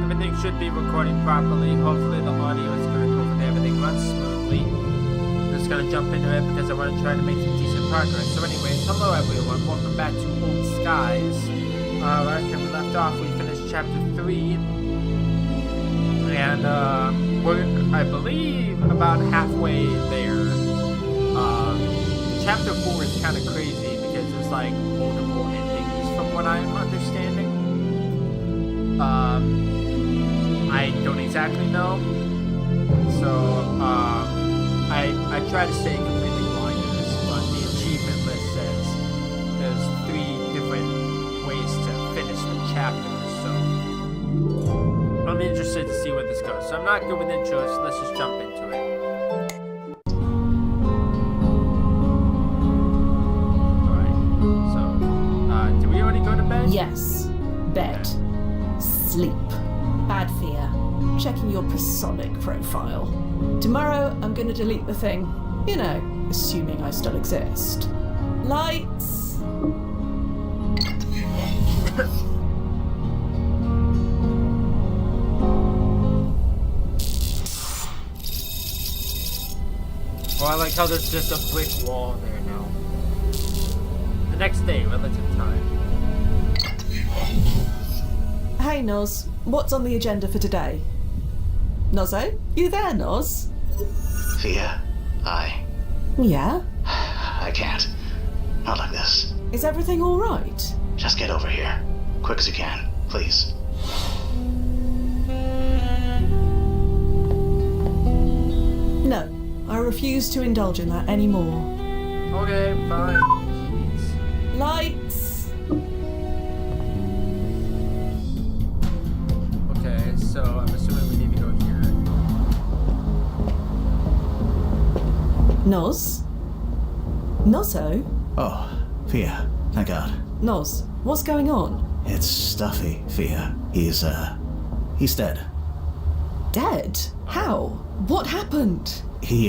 Everything should be recording properly. Hopefully the audio is good. Hopefully everything runs smoothly. I'm just gonna jump into it because I want to try to make some decent progress. So anyways, hello everyone. Welcome back to Old Skies. Last time we left off, we finished chapter 3. And we're, I believe, about halfway there. Chapter 4 is kind of crazy because there's like multiple endings from what I'm understanding. I don't exactly know. So, I try to stay completely blind to this, but the achievement list says there's 3 different ways to finish the chapter, so I'm interested to see where this goes. So I'm not good with intros, so let's just jump into it. Alright, so, did we already go to bed? Yes. Bed. Sleep. Bad fear. Checking your Personic profile. Tomorrow, I'm gonna delete the thing. You know, assuming I still exist. Lights! Oh, I like how there's just a brick wall there now. The next day, relative time. Hey, Noz. What's on the agenda for today? Nozzo? You there, Noz? Thea, Yeah? I can't. Not like this. Is everything alright? Just get over here. Quick as you can, please. No. I refuse to indulge in that anymore. Okay, fine. Jeez. Lights! Okay, so I'm assuming we need to go here. Noz? Nozzo? Oh, Thea, thank God. Noz, what's going on? It's Stuffy, Thea. He's dead. Dead? How? What happened? He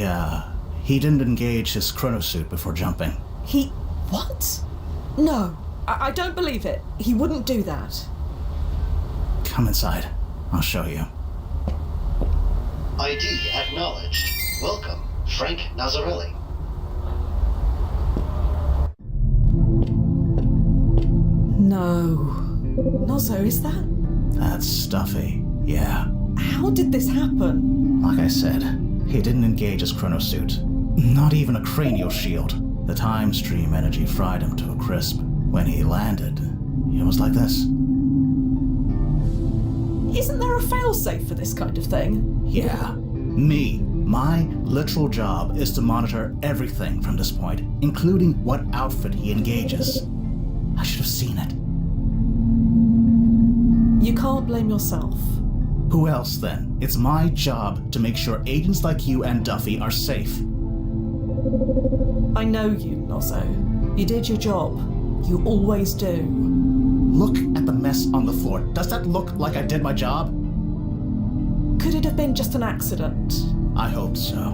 didn't engage his chronosuit before jumping. He... what? No, I don't believe it. He wouldn't do that. Come inside. I'll show you. ID acknowledged. Welcome, Frank Nazarelli. No. Nozzo, is that... That's Stuffy, yeah. How did this happen? Like I said, he didn't engage his chronosuit. Not even a cranial shield. The time stream energy fried him to a crisp. When he landed, it was like this. Isn't there a failsafe for this kind of thing? Yeah. Me. My literal job is to monitor everything from this point, including what outfit he engages. I should have seen it. You can't blame yourself. Who else then? It's my job to make sure agents like you and Duffy are safe. I know you, Nozzo. You did your job. You always do. Look at the mess on the floor. Does that look like I did my job? Could it have been just an accident? I hope so,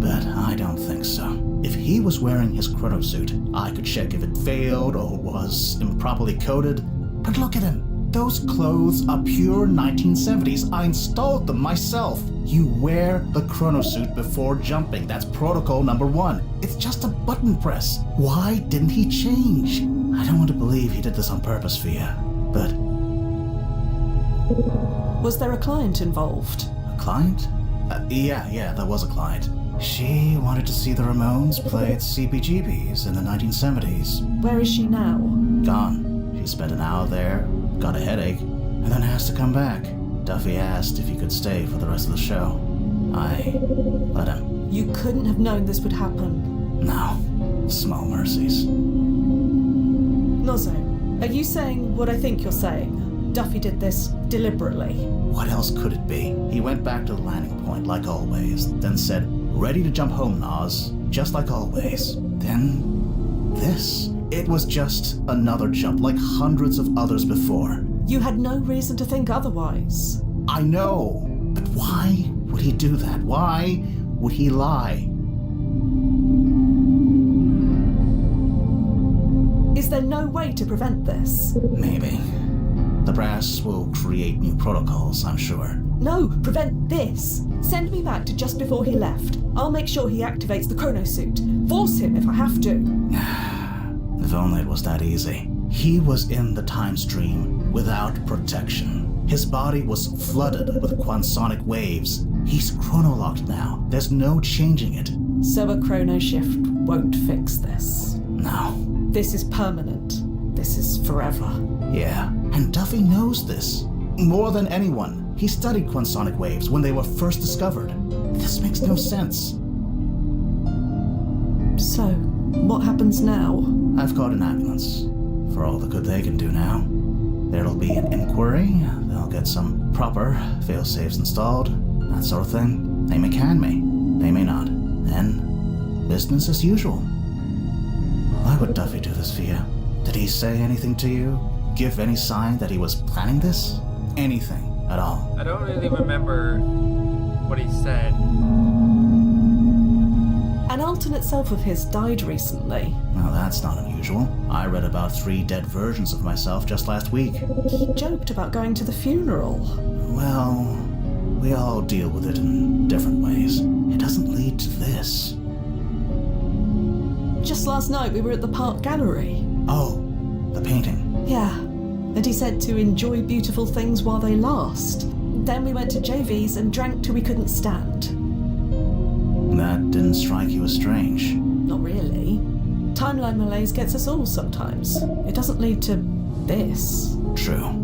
but I don't think so. If he was wearing his chronosuit, I could check if it failed or was improperly coded. But look at him. Those clothes are pure 1970s. I installed them myself. You wear the chronosuit before jumping. That's protocol number 1. It's just a button press. Why didn't he change? I don't want to believe he did this on purpose, Fia, but... Was there a client involved? A client? Yeah, there was a client. She wanted to see the Ramones play at CBGB's in the 1970s. Where is she now? Gone. She spent an hour there, got a headache, and then has to come back. Duffy asked if he could stay for the rest of the show. I let him. You couldn't have known this would happen. No. Small mercies. Nozzo, are you saying what I think you're saying? Duffy did this deliberately. What else could it be? He went back to the landing point like always, then said, "Ready to jump home, Noz," just like always. Then, this. It was just another jump like hundreds of others before. You had no reason to think otherwise. I know, but why would he do that? Why would he lie? Is there no way to prevent this? Maybe. The brass will create new protocols, I'm sure. No, prevent this. Send me back to just before he left. I'll make sure he activates the chronosuit. Force him if I have to. If only it was that easy. He was in the time stream without protection. His body was flooded with quansonic waves. He's chronolocked now. There's no changing it. So a chrono shift won't fix this. No. This is permanent. This is forever. Yeah, and Duffy knows this. More than anyone. He studied quansonic waves when they were first discovered. This makes no sense. So, what happens now? I've called an ambulance. For all the good they can do now. There'll be an inquiry. They'll get some proper fail-safes installed. That sort of thing. They may can me. They may not. Then, business as usual. Why would Duffy do this for you? Did he say anything to you? Give any sign that he was planning this? Anything at all? I don't really remember what he said. An alternate self of his died recently. Well, that's not unusual. I read about 3 dead versions of myself just last week. He joked about going to the funeral. Well, we all deal with it in different ways. It doesn't lead to this. Just last night we were at the Park Gallery. Oh, the painting. Yeah, and he said to enjoy beautiful things while they last. Then we went to JV's and drank till we couldn't stand. That didn't strike you as strange. Not really. Timeline malaise gets us all sometimes. It doesn't lead to this. True.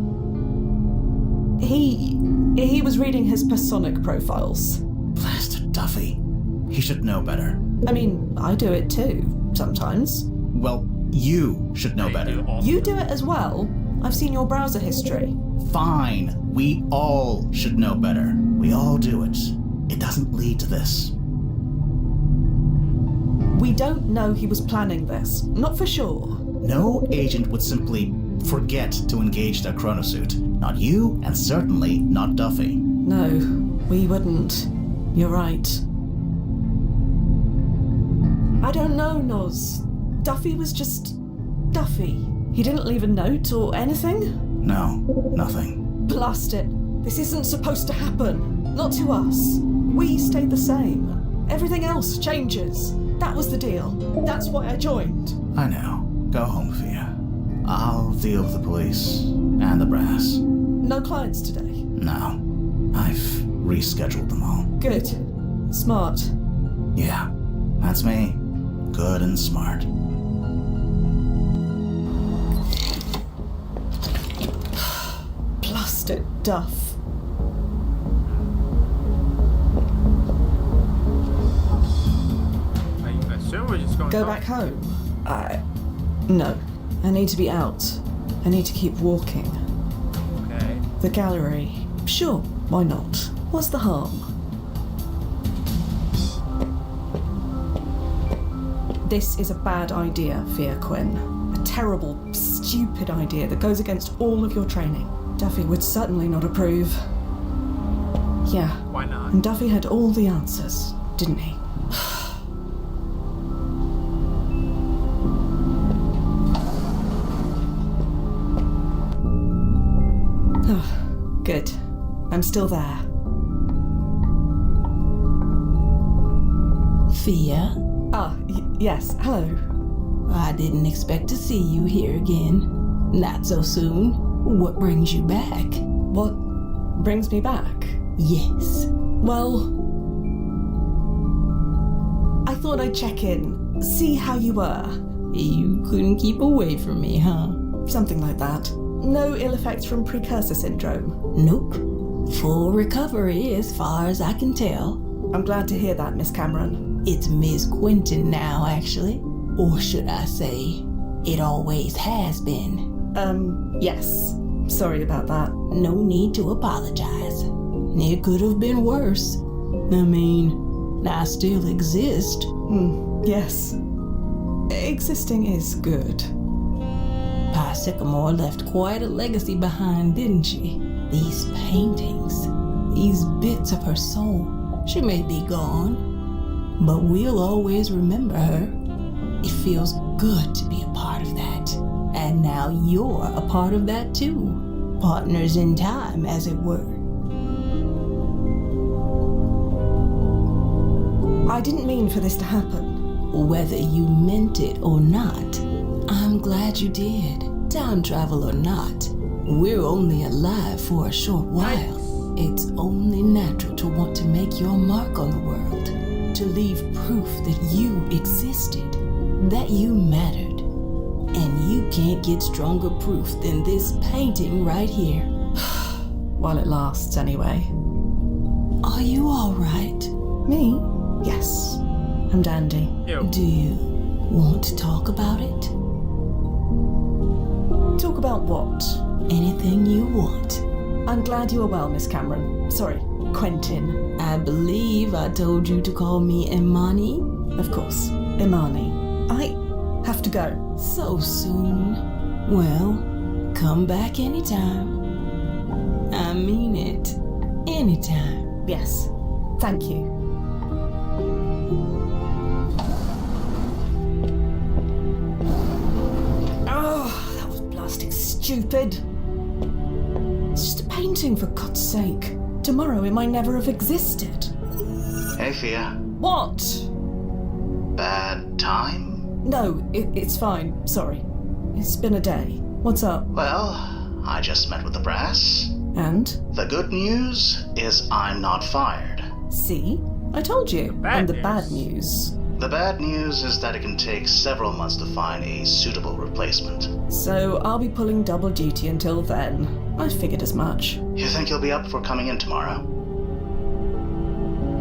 He was reading his personic profiles. Blasted Duffy. He should know better. I mean, I do it too, sometimes. Well, you should know better. You do it as well. I've seen your browser history. Fine. We all should know better. We all do it. It doesn't lead to this. We don't know he was planning this. Not for sure. No agent would simply forget to engage their chronosuit. Not you, and certainly not Duffy. No, we wouldn't. You're right. I don't know, Noz. Duffy was just Duffy. He didn't leave a note or anything? No, nothing. Blast it. This isn't supposed to happen. Not to us. We stayed the same. Everything else changes. That was the deal. That's why I joined. I know. Go home, Fia. I'll deal with the police and the brass. No clients today. No. I've rescheduled them all. Good. Smart. Yeah, that's me. Good and smart. Blast it, Duff. I assume we're just going Go home. back home? No. I need to be out. I need to keep walking. Okay. The gallery. Sure, why not? What's the harm? This is a bad idea, Fia Quinn. A terrible, stupid idea that goes against all of your training. Duffy would certainly not approve. Yeah, Why not? and Duffy had all the answers, didn't he? Oh, good. I'm still there. Fia, Yes, hello. I didn't expect to see you here again. Not so soon. What brings you back? What brings me back? Yes. Well, I thought I'd check in, see how you were. You couldn't keep away from me, huh? Something like that. No ill effects from precursor syndrome. Nope. Full recovery as far as I can tell. I'm glad to hear that, Miss Cameron. It's Miss Quentin now, actually. Or should I say, it always has been. Yes. Sorry about that. No need to apologize. It could have been worse. I mean, I still exist. Yes. Existing is good. Pa Sycamore left quite a legacy behind, didn't she? These paintings, these bits of her soul. She may be gone, but we'll always remember her. It feels good to be a part of that. And now you're a part of that too. Partners in time, as it were. I didn't mean for this to happen. Whether you meant it or not, I'm glad you did. Time travel or not, we're only alive for a short while. It's only natural to want to make your mark on the world, to leave proof that you existed, that you mattered. And you can't get stronger proof than this painting right here. While it lasts, anyway. Are you all right? Me? Yes. I'm dandy. Ew. Do you want to talk about it? Talk about what? Anything you want. I'm glad you are well, Miss Cameron. Sorry, Quentin. I believe I told you to call me Imani. Of course, Imani. I have to go. So soon. Well, come back anytime. I mean it. Anytime. Yes. Thank you. Oh, that was blasting stupid. It's just a painting, for God's sake. Tomorrow it might never have existed. Hey, Fia. What? Bad time? No, it's fine. Sorry. It's been a day. What's up? Well, I just met with the brass. And? The good news is I'm not fired. See? I told you. Bad And the news. bad news. The bad news is that it can take several months to find a suitable replacement. So I'll be pulling double duty until then. I figured as much. You think you'll be up for coming in tomorrow?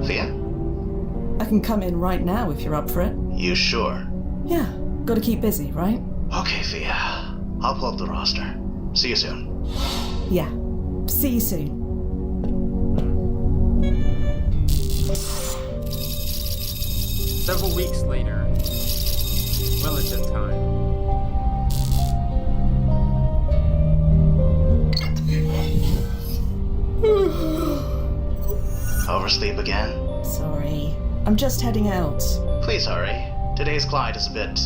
Fia? I can come in right now if you're up for it. You sure? Yeah, gotta keep busy, right? Okay, Fia. I'll pull up the roster. See you soon. Yeah. See you soon. Several weeks later, Williston time. Oversleep again? Sorry. I'm just heading out. Please hurry. Today's client is a bit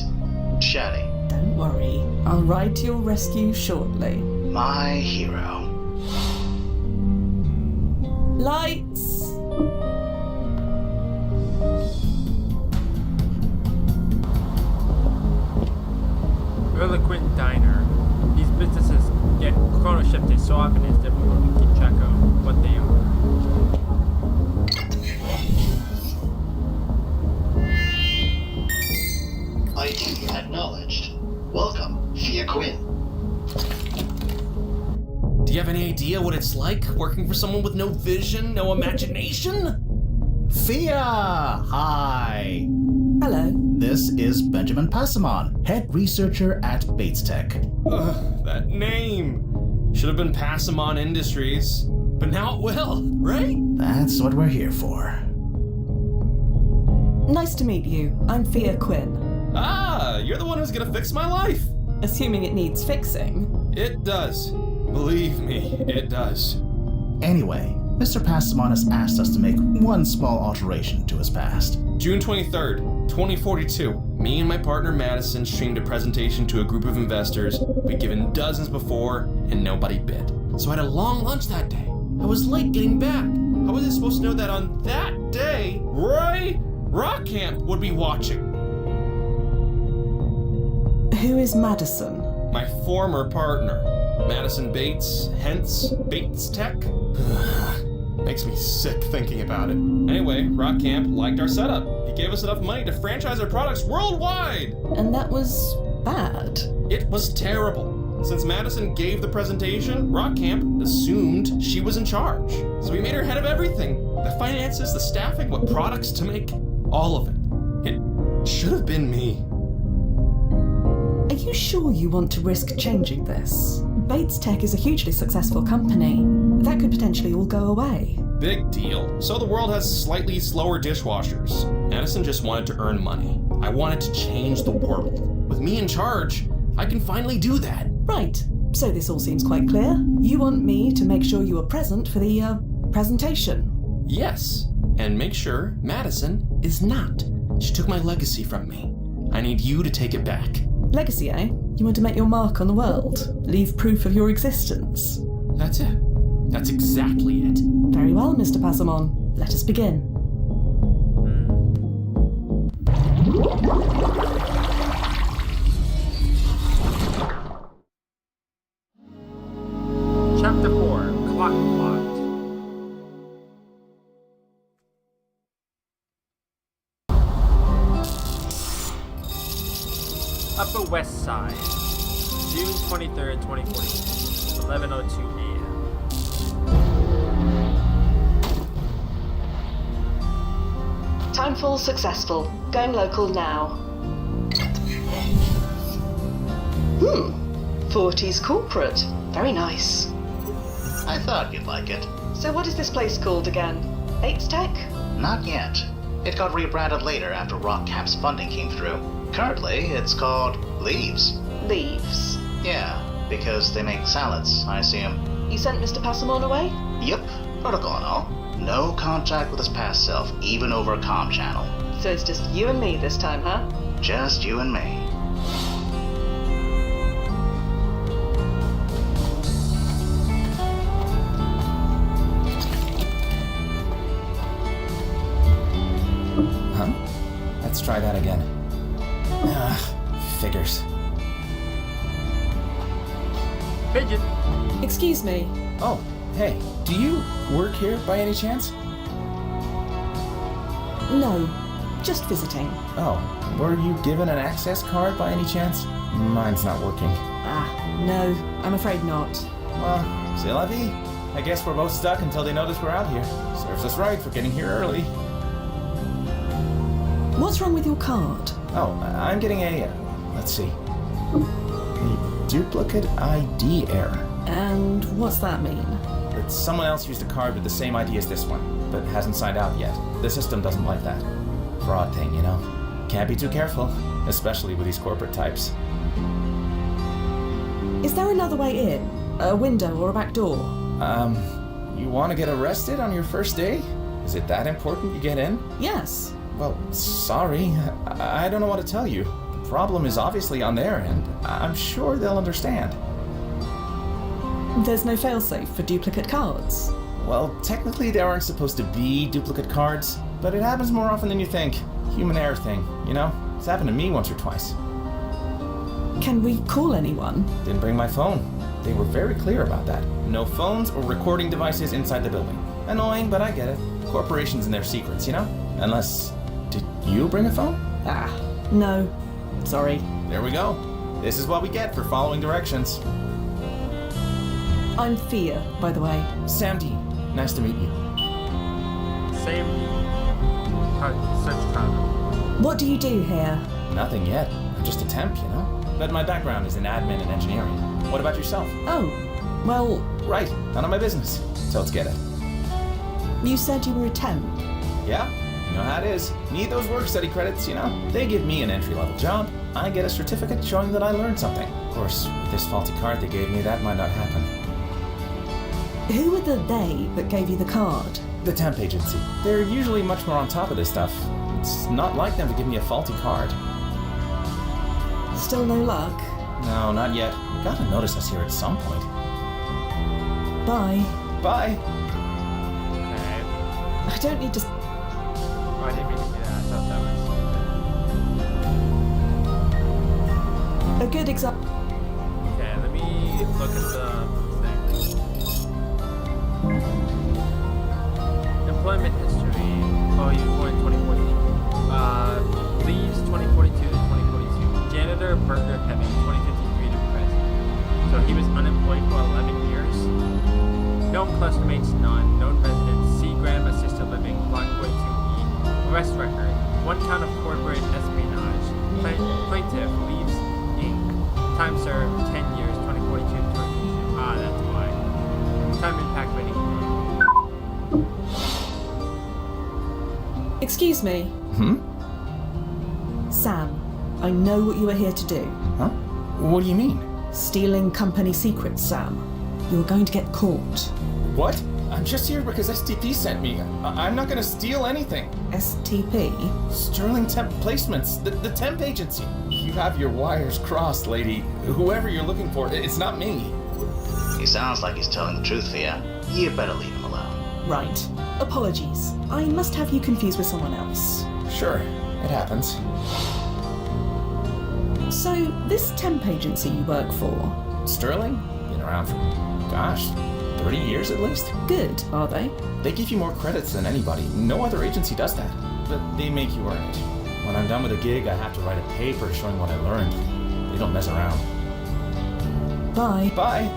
chatty. Don't worry. I'll ride to your rescue shortly. My hero. Lights! Early Diner. These businesses get chrono shifted so often it's difficult to keep track of what they are. ID acknowledged. Welcome, Fia Quinn. Do you have any idea what it's like working for someone with no vision, no imagination? Fia! Hi! Hello. This is Benjamin Passamon, head researcher at Bates Tech. Ugh, that name. Should have been Passamon Industries, but now it will, right? That's what we're here for. Nice to meet you. I'm Fia Quinn. Ah, you're the one who's gonna fix my life. Assuming it needs fixing. It does. Believe me, it does. Anyway, Mr. Passamon has asked us to make one small alteration to his past. June 23rd, 2042. Me and my partner Madison streamed a presentation to a group of investors we'd given dozens before, and nobody bid. So I had a long lunch that day. I was late getting back. How was I supposed to know that on that day, Roy Rockcamp would be watching? Who is Madison? My former partner, Madison Bates, hence Bates Tech. Makes me sick thinking about it. Anyway, Rockcamp liked our setup. He gave us enough money to franchise our products worldwide. And that was bad. It was terrible. Since Madison gave the presentation, Rockcamp assumed she was in charge. So we made her head of everything. The finances, the staffing, what products to make, all of it. It should have been me. Are you sure you want to risk changing this? Bates Tech is a hugely successful company. That could potentially all go away. Big deal. So the world has slightly slower dishwashers. Madison just wanted to earn money. I wanted to change the world. With me in charge, I can finally do that. Right. So this all seems quite clear. You want me to make sure you are present for the, presentation. Yes, and make sure Madison is not. She took my legacy from me. I need you to take it back. Legacy, eh? You want to make your mark on the world? Leave proof of your existence? That's it. That's exactly it. Very well, Mr. Passamon. Let us begin. Chapter 4, Clock Plot. Upper West Side, June 23rd, 2014, 11:02 a.m. Timefall successful. Going local now. 40s corporate. Very nice. I thought you'd like it. So what is this place called again? Bates Tech? Not yet. It got rebranded later after RockCap's funding came through. Currently, it's called Leaves. Leaves. Yeah, because they make salads, I assume. You sent Mr. Passamon away? Yup, protocol and all. No contact with his past self, even over a comm channel. So it's just you and me this time, huh? Just you and me. Huh? Let's try that again. Figures. Pigeon. Excuse me. Oh, hey, do you work here by any chance? No, just visiting. Oh, were you given an access card by any chance? Mine's not working. No, I'm afraid not. Well, c'est la vie. I guess we're both stuck until they notice we're out here. Serves us right for getting here early. What's wrong with your card? Oh, I'm getting a, let's see, a duplicate ID error. And what's that mean? That someone else used a card with the same ID as this one, but hasn't signed out yet. The system doesn't like that. Fraud thing, you know? Can't be too careful, especially with these corporate types. Is there another way in? A window or a back door? You want to get arrested on your first day? Is it that important you get in? Yes. Well, sorry. I don't know what to tell you. The problem is obviously on their end. I'm sure they'll understand. There's no failsafe for duplicate cards. Well, technically there aren't supposed to be duplicate cards, but it happens more often than you think. Human error thing, you know? It's happened to me once or twice. Can we call anyone? Didn't bring my phone. They were very clear about that. No phones or recording devices inside the building. Annoying, but I get it. Corporations and their secrets, you know? Unless... Did you bring a phone? No. Sorry. There we go. This is what we get for following directions. I'm Thea, by the way. Sam Dean, nice to meet you. Same. Such time. What do you do here? Nothing yet. I'm just a temp, you know? But my background is in admin and engineering. What about yourself? Oh, well, Right, none of my business. So let's get it. you said you were a temp. Yeah, you know how it is. Need those work study credits, you know? They give me an entry-level job. I get a certificate showing that I learned something. Of course, with this faulty card they gave me, that might not happen. Who were the they that gave you the card? The temp agency. They're usually much more on top of this stuff. It's not like them to give me a faulty card. Still no luck? No, not yet. Gotta notice us here at some point. Bye. Bye! Okay. I don't need to... Oh, I didn't mean to do that. I thought that was... A good example... Okay, let me look at the thing. Employment history. Oh, you were born in 2014. Leaves 2042 to 2042. Janitor, Burger Heavy, 2053 to present. So he was unemployed for 11 years. Known classmates, none. Known residents, Seagram, Assisted Living, Blackwood 2E. Arrest record. 1 count of corporate espionage. Plaintiff, Leaves, Inc. Time served, 10 years, 2042 to 2022. Ah, that's why. Time impact rating. Excuse me. Sam, I know what you are here to do. Huh? What do you mean? Stealing company secrets, Sam. You're going to get caught. What? I'm just here because STP sent me. I'm not gonna steal anything. STP? Sterling Temp Placements, the temp agency. You have your wires crossed, lady. Whoever you're looking for, it's not me. He sounds like he's telling the truth, Thea. You better leave him alone. Right. Apologies. I must have you confused with someone else. Sure, it happens. So, this temp agency you work for, Sterling? Been around for, gosh, 30 years at least? good, are they? They give you more credits than anybody. No other agency does that. But they make you earn it. When I'm done with a gig, I have to write a paper showing what I learned. They don't mess around. Bye. Bye!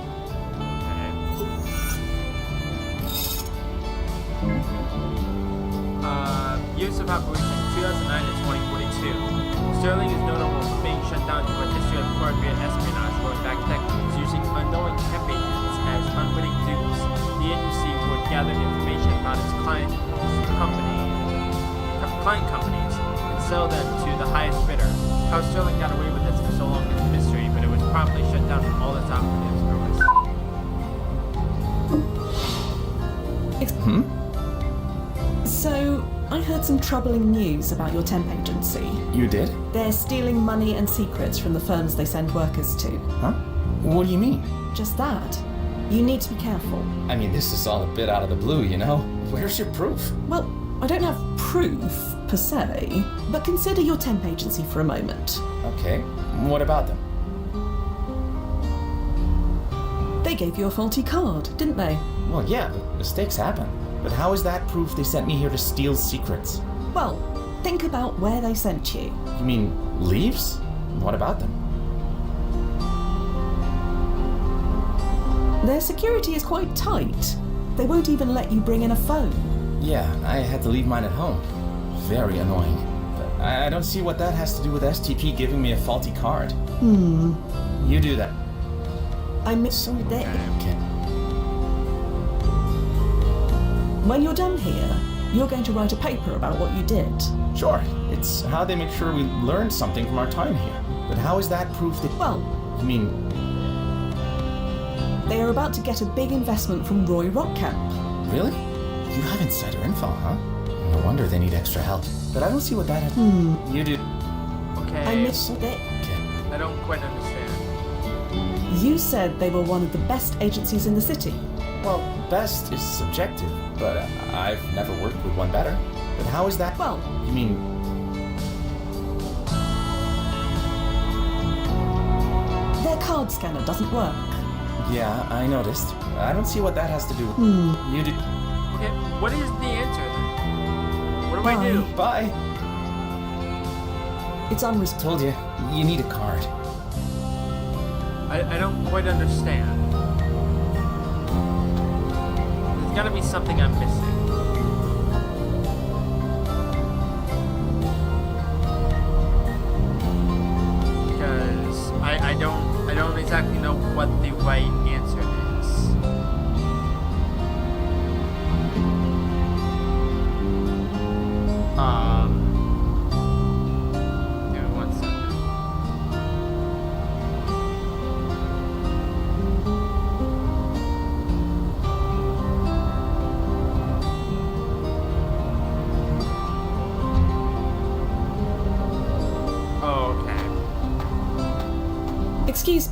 Years of operation 2009 to 2042. Sterling is notable for being shut down due to a history of appropriate espionage going back decades, using unknowing temp agents as unwitting dupes. The agency would gather information about its client companies and sell them to the highest bidder. How Sterling got away with this for so long is a mystery, but it was promptly shut down from all its operatives. So, I heard some troubling news about your temp agency. You did? They're stealing money and secrets from the firms they send workers to. Huh? What do you mean? Just that. You need to be careful. I mean, this is all a bit out of the blue, you know? Where's your proof? Well, I don't have proof, per se, but consider your temp agency for a moment. Okay, what about them? They gave you a faulty card, didn't they? Well, yeah, but mistakes happen. But how is that proof they sent me here to steal secrets? Well, think about where they sent you. You mean leaves? What about them? Their security is quite tight. They won't even let you bring in a phone. Yeah, I had to leave mine at home. Very annoying. But I don't see what that has to do with STP giving me a faulty card. You do that. I miss Okay. When you're done here, you're going to write a paper about what you did. Sure, it's how they make sure we learned something from our time here. But how is that proof that... Well, You mean... they are about to get a big investment from Roy Rockcamp. Really? You have insider info, huh? No wonder they need extra help. But I don't see what that has... You do... Okay, I missed it. Okay. I don't quite understand. You said they were one of the best agencies in the city. Well, best is subjective, but I've never worked with one better. But how is that... Well, You mean... their card scanner doesn't work. Yeah, I noticed. I don't see what that has to do with... You do... Okay, what is the answer then? What do I do? Bye! It's unresponsive. Told you, you need a card. I don't quite understand. There's gotta be something I'm missing. Because I don't exactly know what the right answer is. Give me 1 second. Oh, okay. Excuse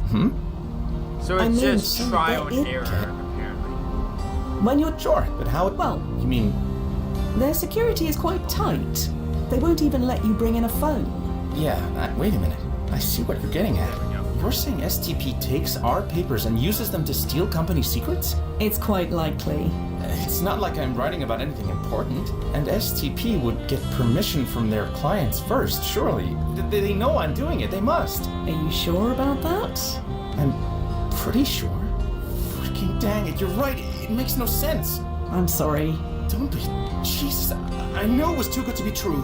So I it's mean, just so trial they're and in- error, apparently. when you're... Sure, but how... Well, You mean... their security is quite tight. They won't even let you bring in a phone. Yeah, wait a minute. I see what you're getting at. There we go. You're saying STP takes our papers and uses them to steal company secrets? It's quite likely. It's not like I'm writing about anything important. And STP would get permission from their clients first, surely. They know I'm doing it. They must. Are you sure about that? I'm pretty sure. Freaking dang it, you're right. It makes no sense. I'm sorry. Don't be. Jesus, I know it was too good to be true.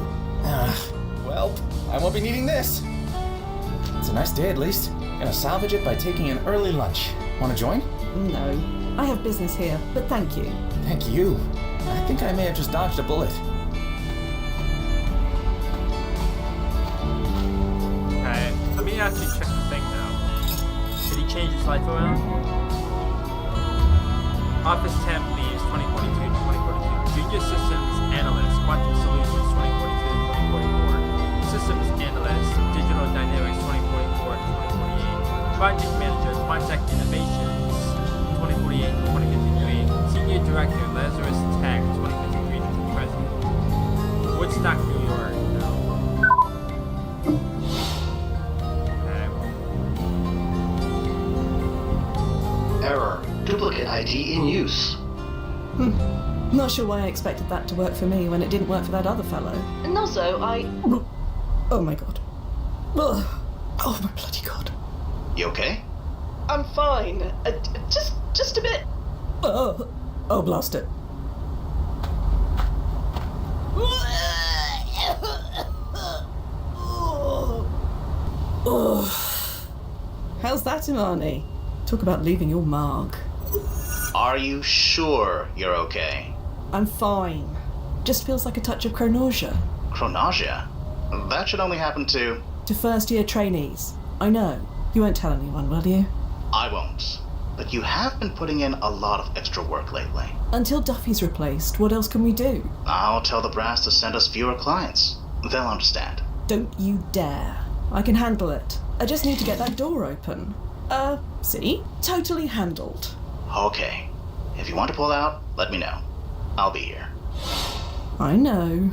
Well, I won't be needing this. It's a nice day at least. Gonna salvage it by taking an early lunch. Wanna join? No. I have business here, but thank you. Thank you. I think I may have just dodged a bullet. Okay, let me actually check the thing now. Did he change his life around? Office temp leaves 2042 to 2042. Junior systems analyst, quantum solutions 2042 to 2044. Systems analyst, digital dynamics 2044 to 2048. Project manager, quantic innovations 2044 use. Not sure why I expected that to work for me when it didn't work for that other fellow. And also, Oh my god. Ugh. Oh my bloody god. You okay? I'm fine. Just a bit. Oh, blast it. How's that, Imani? Talk about leaving your mark. Are you sure you're okay? I'm fine. Just feels like a touch of chronasia. Chronasia? That should only happen to first-year trainees. I know. You won't tell anyone, will you? I won't. But you have been putting in a lot of extra work lately. Until Duffy's replaced, what else can we do? I'll tell the brass to send us fewer clients. They'll understand. Don't you dare. I can handle it. I just need to get that door open. See? Totally handled. Okay. If you want to pull out, let me know. I'll be here. I know.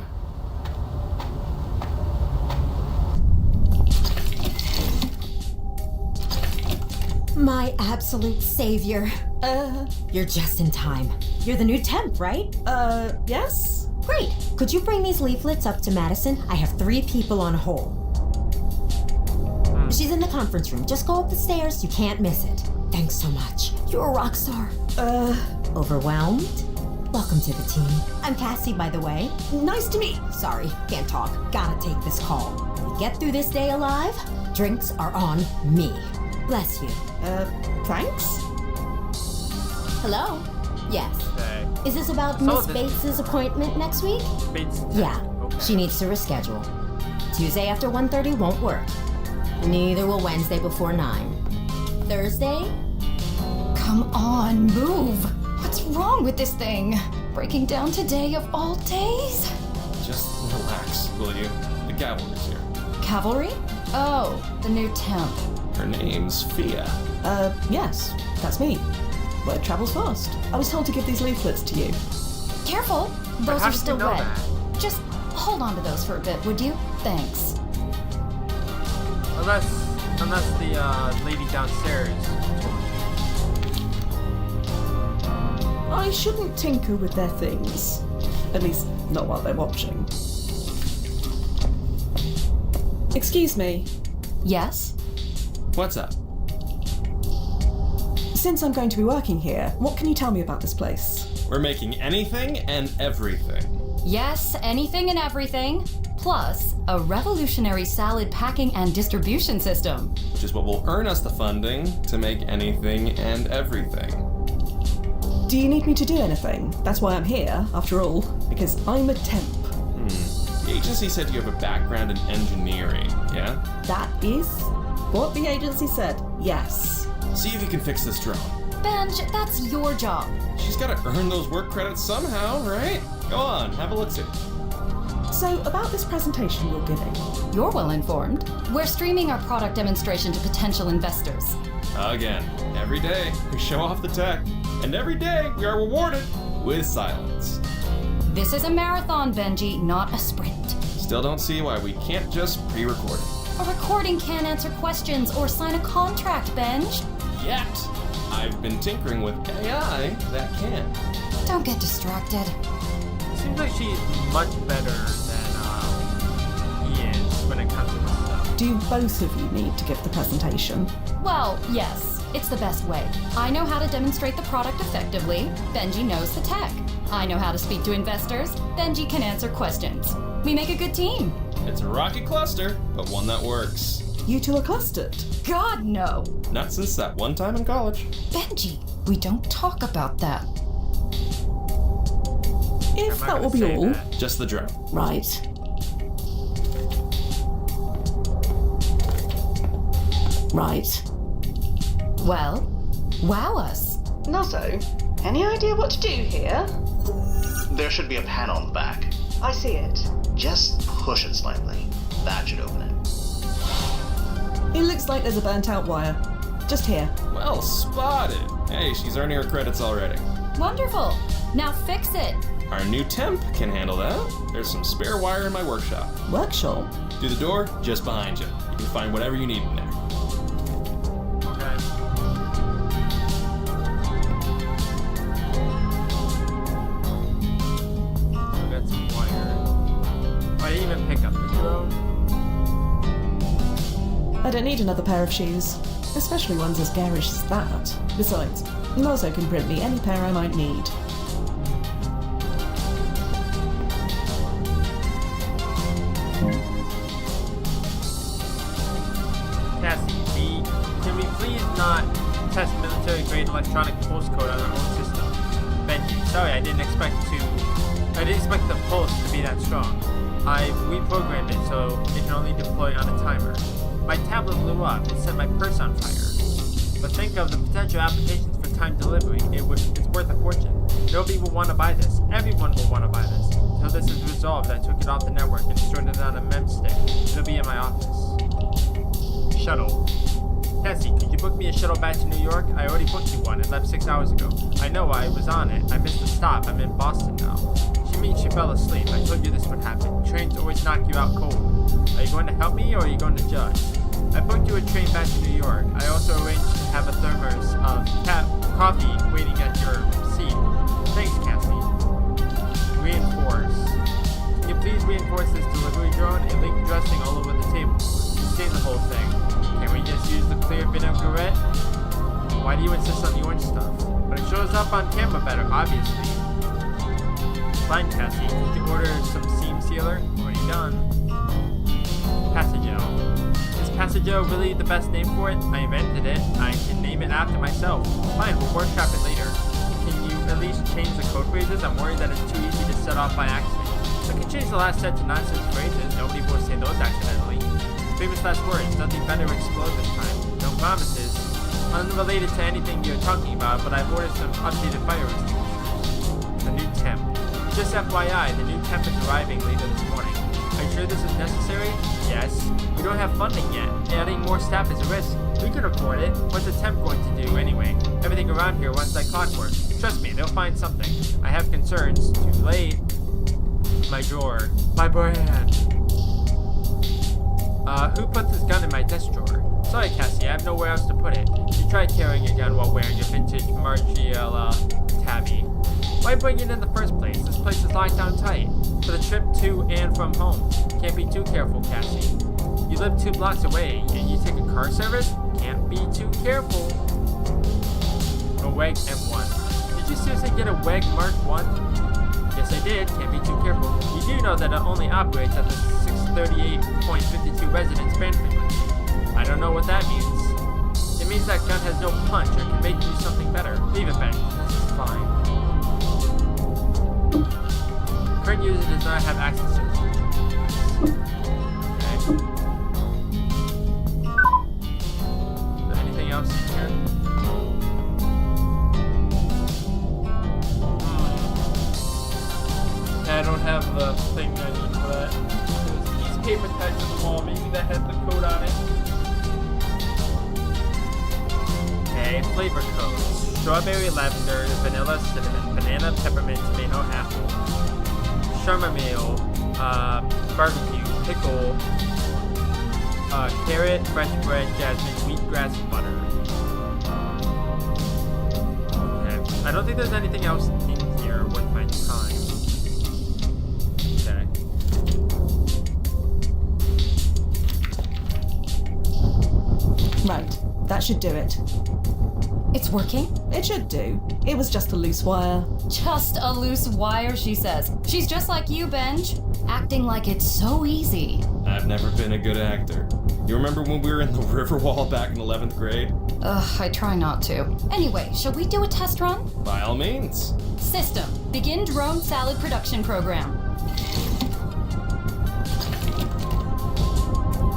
My absolute savior. You're just in time. You're the new temp, right? Yes? Great. Could you bring these leaflets up to Madison? I have 3 people on hold. She's in the conference room. Just go up the stairs. You can't miss it. Thanks so much. You're a rock star. Overwhelmed? Welcome to the team. I'm Cassie, by the way. Nice to meet. Sorry, can't talk. Gotta take this call. If we get through this day alive, drinks are on me. Bless you. Thanks? Hello? Yes. Okay. Is this about So Miss this- Bates's appointment next week? Bates. Yeah. Okay. She needs to reschedule. Tuesday after 1:30 won't work. Neither will Wednesday before 9. Thursday? Come on, move! What's wrong with this thing? Breaking down today of all days? Just relax, will you? The cavalry's here. Cavalry? Oh, the new temp. Her name's Fia. Yes. That's me. Word travels fast. I was told to give these leaflets to you. Careful! Those how are did you still know wet. that? Just hold on to those for a bit, would you? Thanks. Unless the lady downstairs told me. I shouldn't tinker with their things. At least, not while they're watching. Excuse me. Yes? What's up? Since I'm going to be working here, what can you tell me about this place? We're making anything and everything. Yes, anything and everything. Plus, a revolutionary salad packing and distribution system. Which is what will earn us the funding to make anything and everything. Do you need me to do anything? That's why I'm here, after all, because I'm a temp. The agency said you have a background in engineering, yeah? That is what the agency said, yes. See if you can fix this drone. Benj, that's your job. She's gotta earn those work credits somehow, right? Go on, have a look-see. So, about this presentation you're giving. You're well informed. We're streaming our product demonstration to potential investors. Again, every day we show off the tech, and every day we are rewarded with silence. This is a marathon, Benji, not a sprint. Still don't see why we can't just pre-record it. A recording can't answer questions or sign a contract, Benj. Yet, I've been tinkering with AI that can. Don't get distracted. Seems like she's much better than he is when it comes to this stuff. Do both of you need to give the presentation? Well, yes, it's the best way. I know how to demonstrate the product effectively. Benji knows the tech. I know how to speak to investors. Benji can answer questions. We make a good team. It's a rocket cluster, but one that works. You two are clustered. God, no. Not since that one time in college. Benji, we don't talk about that. If I'm not that will gonna be say all. that. Just the drone. Right. Right. Well, wow us. Nuzzo, any idea what to do here? There should be a panel in the back. I see it. Just push it slightly. That should open it. It looks like there's a burnt out wire. Just here. Well spotted. Hey, she's earning her credits already. Wonderful. Now fix it. Our new temp can handle that. There's some spare wire in my workshop. Workshop. Through the door, just behind you. You can find whatever you need in there. Okay. don't need another pair of shoes, especially ones as garish as that. Besides, Mozo can print me any pair I might need. Cassie, can we please not test military-grade electronic pulse code on our own system? Benji, sorry, I didn't expect the pulse to be that strong. I reprogrammed it so it can only deploy on a timer. My tablet blew up and set my purse on fire. But think of the potential applications for time delivery. It's worth a fortune. Nobody will want to buy this. Everyone will want to buy this. Until this is resolved, I took it off the network and stored it on a mem stick. It'll be in my office. Shuttle. Cassie, could you book me a shuttle back to New York? I already booked you one. It left 6 hours ago. I know, I was on it. I missed the stop. I'm in Boston now. She means she fell asleep. I told you this would happen. Trains always knock you out cold. Are you going to help me or are you going to judge? I booked you a train back to New York. I also arranged to have a thermos of coffee waiting at your seat. Thanks, Cassie. Reinforce. Can you please reinforce this delivery drone and leak dressing all over the table? Stain the whole thing. Can we just use the clear vinaigrette? Why do you insist on the orange stuff? But it shows up on camera better, obviously. Fine, Cassie. Could you order some seam sealer? Already done. Passaggio. Is Passaggio really the best name for it? I invented it. I can name it after myself. Fine, we'll workshop it later. Can you at least change the code phrases? I'm worried that it's too easy to set off by accident. I can change the last set to nonsense phrases. Nobody will say those accidentally. Famous last words. Nothing better explode this time. No promises. Unrelated to anything you're talking about, but I've ordered some updated fire extinguishers. The new temp. Just FYI, the new temp is arriving later this morning. Are you sure this is necessary? Yes. We don't have funding yet. Adding more staff is a risk. We can afford it. What's the temp going to do anyway? Everything around here runs like clockwork. Trust me, they'll find something. I have concerns. Too late. My drawer. My brand. Who put this gun in my desk drawer? Sorry, Cassie, I have nowhere else to put it. You tried carrying a gun while wearing your vintage Margiela tabby. Why bring it in the first place? This place is locked down tight. For the trip to and from home. Can't be too careful, Cassie. You live 2 blocks away, and you take a car service? Can't be too careful. A WEG M1. Did you seriously get a WEG Mark 1? Yes, I did. Can't be too careful. You do know that it only operates at the 638.52 residence band frequency. I don't know what that means. It means that gun has no punch or can make you something better. Leave it, Ben. This is fine. Current user does not have access to this feature. Okay. Is there anything else in here? I don't have the thing I need for that. There's a piece of paper tied to the wall. Maybe that has the code on it. Okay, flavor codes. Strawberry, lavender, vanilla, cinnamon, banana, peppermint, tomato, apple. Chamomile, barbecue, pickle, carrot, French bread, jasmine, wheatgrass, butter. Okay. I don't think there's anything else in here worth my time. Okay. Right, that should do it. It's working? It should do. It was just a loose wire. Just a loose wire, she says. She's just like you, Benj. Acting like it's so easy. I've never been a good actor. You remember when we were in the Riverwall back in 11th grade? Ugh, I try not to. Anyway, shall we do a test run? By all means. System. Begin drone salad production program.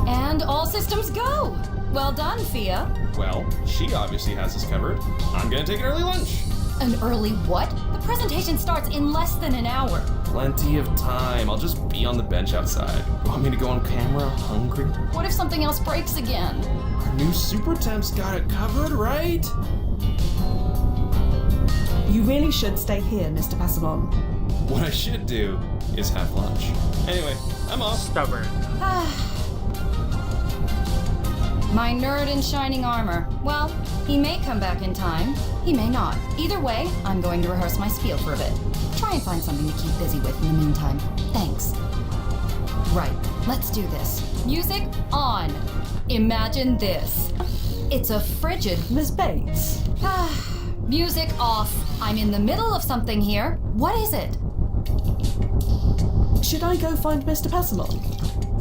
And all systems go! Well done, Fia. Well, she obviously has us covered. I'm gonna take an early lunch. An early what? The presentation starts in less than an hour. Plenty of time. I'll just be on the bench outside. You want me to go on camera hungry? What if something else breaks again? Our new super temp's got it covered, right? You really should stay here, Mr. Passamon. What I should do is have lunch. Anyway, I'm off. Stubborn. My nerd in shining armor. Well, he may come back in time. He may not. Either way, I'm going to rehearse my spiel for a bit. Try and find something to keep busy with in the meantime. Thanks. Right, let's do this. Music on. Imagine this. It's a frigid... Miss Bates. Music off. I'm in the middle of something here. What is it? Should I go find Mr. Pessimon?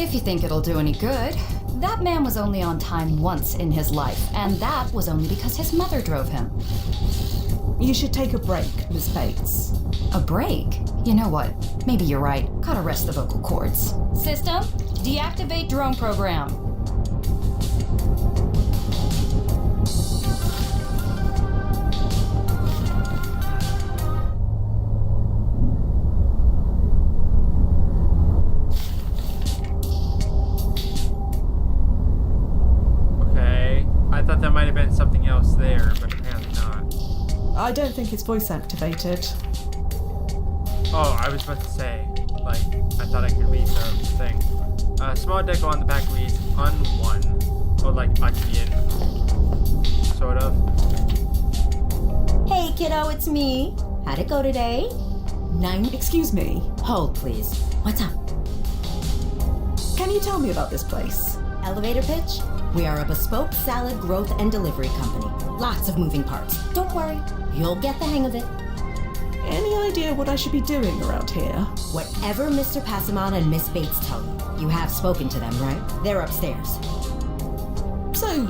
If you think it'll do any good. That man was only on time once in his life, and that was only because his mother drove him. You should take a break, Miss Bates. A break? You know what? Maybe you're right. Gotta rest the vocal cords. System, deactivate drone program. Okay. I thought there might have been something else there, but apparently not. I don't think it's voice activated. Oh, I was about to say, like, I thought I could read the thing. Small decal on the back reads un1, or like onion, sort of. Hey, kiddo, it's me. How'd it go today? 9. Excuse me. Hold, please. What's up? Can you tell me about this place? Elevator pitch? We are a bespoke salad growth and delivery company. Lots of moving parts. Don't worry, you'll get the hang of it. Any idea what I should be doing around here? Whatever Mr. Passamon and Miss Bates tell you. You have spoken to them, right? They're upstairs. So,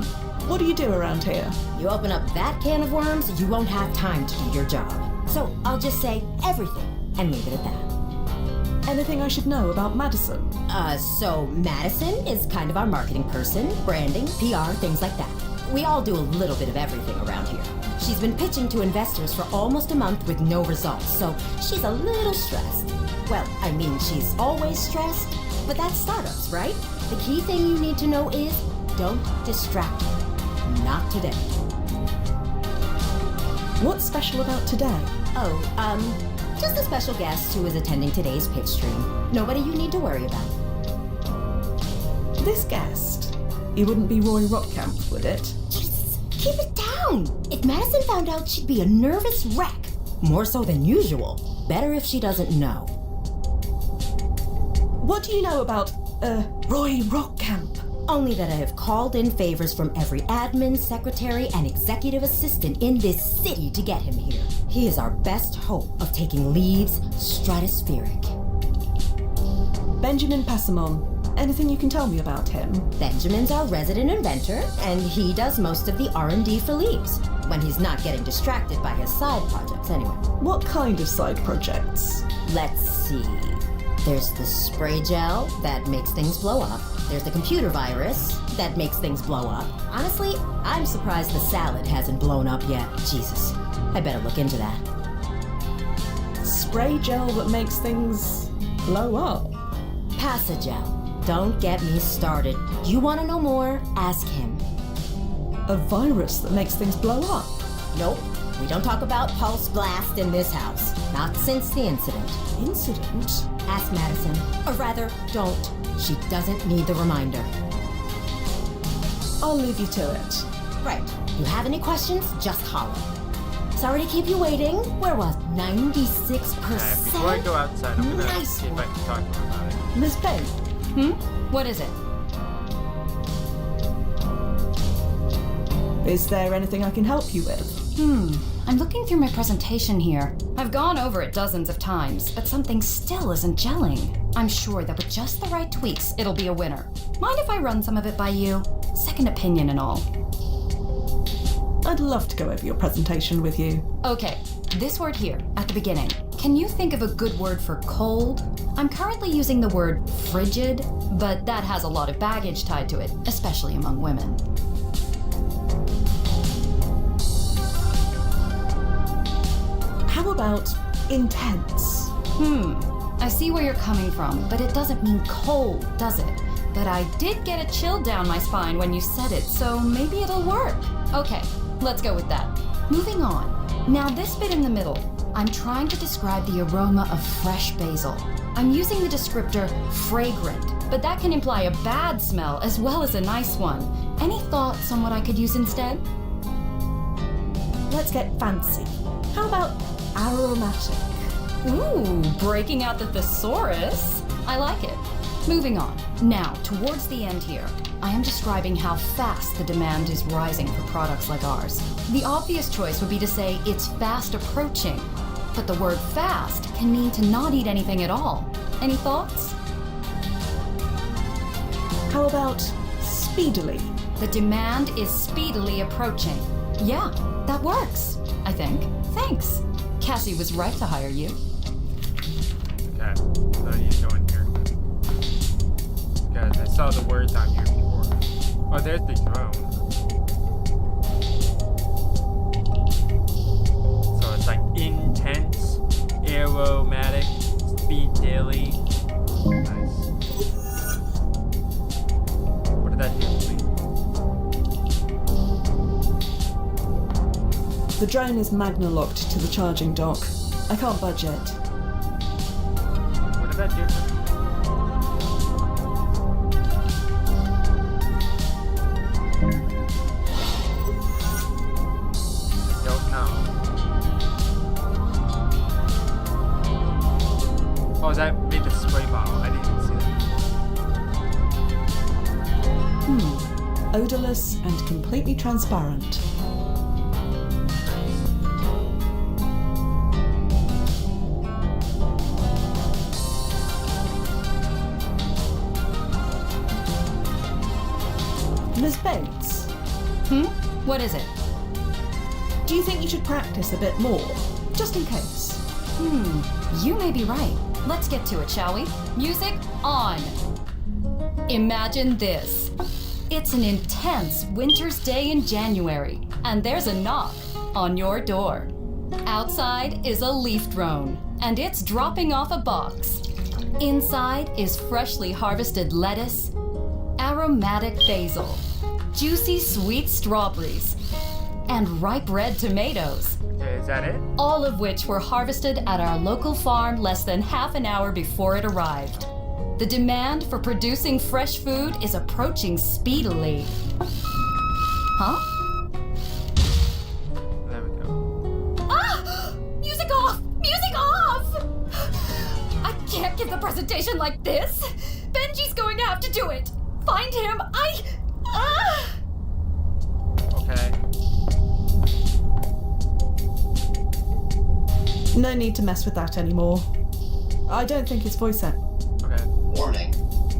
what do you do around here? You open up that can of worms, you won't have time to do your job. So I'll just say everything and leave it at that. Anything I should know about Madison? So Madison is kind of our marketing person, branding, PR, things like that. We all do a little bit of everything around here. She's been pitching to investors for almost a month with no results, so she's a little stressed. Well, I mean, she's always stressed, but that's startups, right? The key thing you need to know is don't distract her. Not today. What's special about today? Just a special guest who is attending today's pitch stream. Nobody you need to worry about. This guest? He wouldn't be Roy Rockcamp, would it? Jesus, keep it down! If Madison found out, she'd be a nervous wreck. More so than usual. Better if she doesn't know. What do you know about, Roy Rockcamp? Only that I have called in favors from every admin, secretary, and executive assistant in this city to get him here. He is our best hope of taking Leaves stratospheric. Benjamin Passamon. Anything you can tell me about him? Benjamin's our resident inventor, and he does most of the R&D for Leaves, when he's not getting distracted by his side projects anyway. What kind of side projects? Let's see. There's the spray gel that makes things blow up. There's the computer virus that makes things blow up. Honestly, I'm surprised the salad hasn't blown up yet. Jesus, I better look into that. Spray gel that makes things blow up? Passagel. Don't get me started. You want to know more? Ask him. A virus that makes things blow up? Nope. We don't talk about pulse blast in this house. Not since the incident. Incident? Ask Madison. Or rather, don't. She doesn't need the reminder. I'll leave you to it. Right. You have any questions? Just holler. Sorry to keep you waiting. Where was 96%? Before I go outside, I'm gonna Nice see if I can talk to her about it. Miss Bates. What is it? Is there anything I can help you with? I'm looking through my presentation here. I've gone over it dozens of times, but something still isn't gelling. I'm sure that with just the right tweaks, it'll be a winner. Mind if I run some of it by you? Second opinion and all. I'd love to go over your presentation with you. Okay, this word here, at the beginning. Can you think of a good word for cold? I'm currently using the word frigid, but that has a lot of baggage tied to it, especially among women. How about intense? I see where you're coming from, but it doesn't mean cold, does it? But I did get a chill down my spine when you said it, so maybe it'll work. Okay, let's go with that. Moving on. Now this bit in the middle, I'm trying to describe the aroma of fresh basil. I'm using the descriptor fragrant, but that can imply a bad smell as well as a nice one. Any thoughts on what I could use instead? Let's get fancy. How about aromatic? Ooh, breaking out the thesaurus. I like it. Moving on. Now, towards the end here, I am describing how fast the demand is rising for products like ours. The obvious choice would be to say it's fast approaching, but the word fast can mean to not eat anything at all. Any thoughts? How about speedily? The demand is speedily approaching. Yeah, that works, I think. Thanks. Cassie was right to hire you. Okay, so I need to go in here. Because I saw the words on here before. Oh, there's the drone. So it's like intense, aromatic, speed daily. Nice. What did that do, please? The drone is magna-locked to the charging dock. I can't budge it. What did that do? I don't know. Oh, that made the spray bottle. I didn't even see that. Odorless and completely transparent. Ms. Bates, What is it? do you think you should practice a bit more? Just in case. You may be right. Let's get to it, shall we? Music on. Imagine this. It's an intense winter's day in January, and there's a knock on your door. Outside is a leaf drone, and it's dropping off a box. Inside is freshly harvested lettuce, aromatic basil, juicy sweet strawberries, and ripe red tomatoes. Okay, is that it? All of which were harvested at our local farm less than half an hour before it arrived. The demand for producing fresh food is approaching speedily. Huh? There we go. Ah! Music off! Music off! I can't give the presentation like this. Benji's going to have to do it. Find him. Okay. No need to mess with that anymore. I don't think his voice sent. Okay. Warning.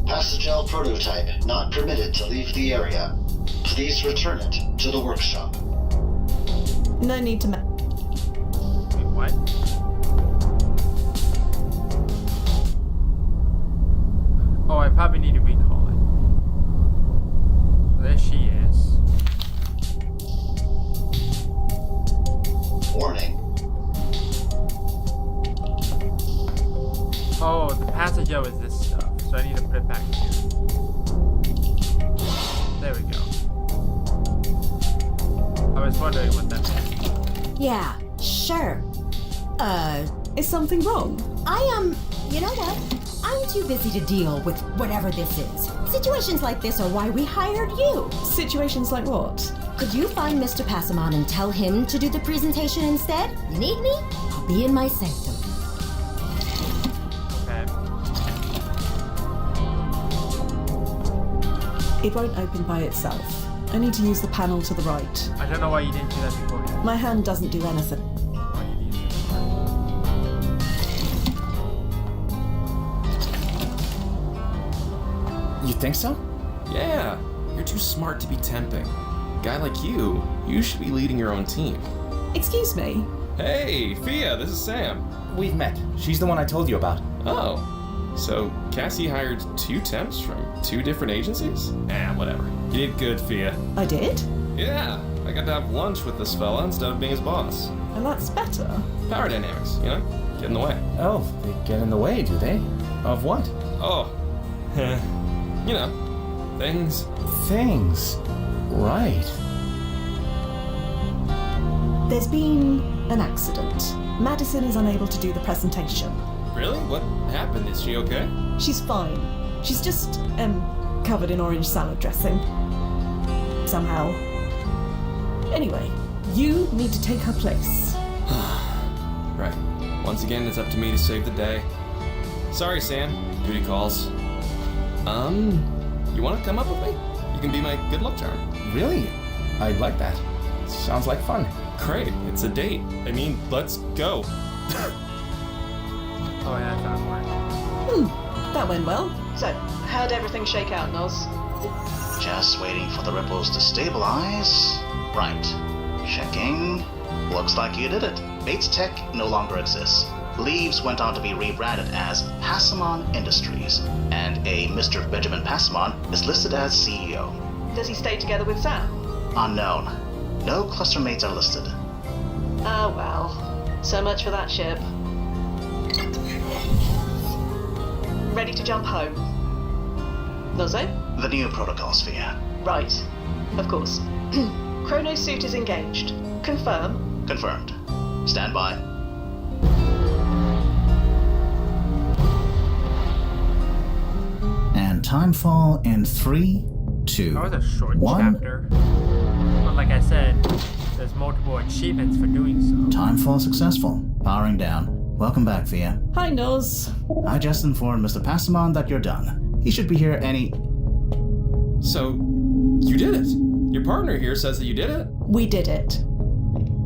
Passagel prototype not permitted to leave the area. Please return it to the workshop. No need to mess. Wait, what? Oh, I probably need to recall it. There she is. Warning. Oh, the Passagel is this stuff, so I need to put it back here. There we go. I was wondering what that meant. Yeah, sure. Is something wrong? You know what? I'm too busy to deal with whatever this is. Situations like this are why we hired you. Situations like what? Could you find Mr. Passamon and tell him to do the presentation instead? You need me? I'll be in my sanctum. Okay. It won't open by itself. I need to use the panel to the right. I don't know why you didn't do that before. My hand doesn't do anything. Why you need it. You think so? Yeah, you're too smart to be temping. A guy like you should be leading your own team. Excuse me? Hey, Fia, this is Sam. We've met. She's the one I told you about. Oh, so Cassie hired 2 temps from 2 different agencies? Whatever. You did good, Fia. I did? Yeah, I got to have lunch with this fella instead of being his boss. And that's better. Power dynamics, you know? Get in the way. Oh, they get in the way, do they? Of what? Oh, you know, things. Things. Right. There's been an accident. Madison is unable to do the presentation. Really? What happened? Is she okay? She's fine. She's just, covered in orange salad dressing. Somehow. Anyway, you need to take her place. Right. Once again, it's up to me to save the day. Sorry, Sam. Duty calls. You want to come up with me? You can be my good luck charm. Really? I'd like that. Sounds like fun. Great, it's a date. I mean, let's go. Oh, yeah, that worked. That went well. So, how'd everything shake out, Noz? Just waiting for the ripples to stabilize. Right. Checking. Looks like you did it. Bates Tech no longer exists. Leaves went on to be rebranded as Passamon Industries, and a Mr. Benjamin Passamon is listed as CEO. Does he stay together with Sam? Unknown. No cluster mates are listed. Oh well. So much for that ship. Ready to jump home? Nozo? The new protocol sphere. Right. Of course. Chrono's suit is engaged. Confirm. Confirmed. Stand by. And timefall in 3, 2, That was a short 1. chapter. But like I said, there's multiple achievements for doing so. Timefall successful. Powering down. Welcome back, Thea. Hi, Noz. I just informed Mr. Passamon that you're done. He should be here any... So, you did it. Your partner here says that you did it. We did it.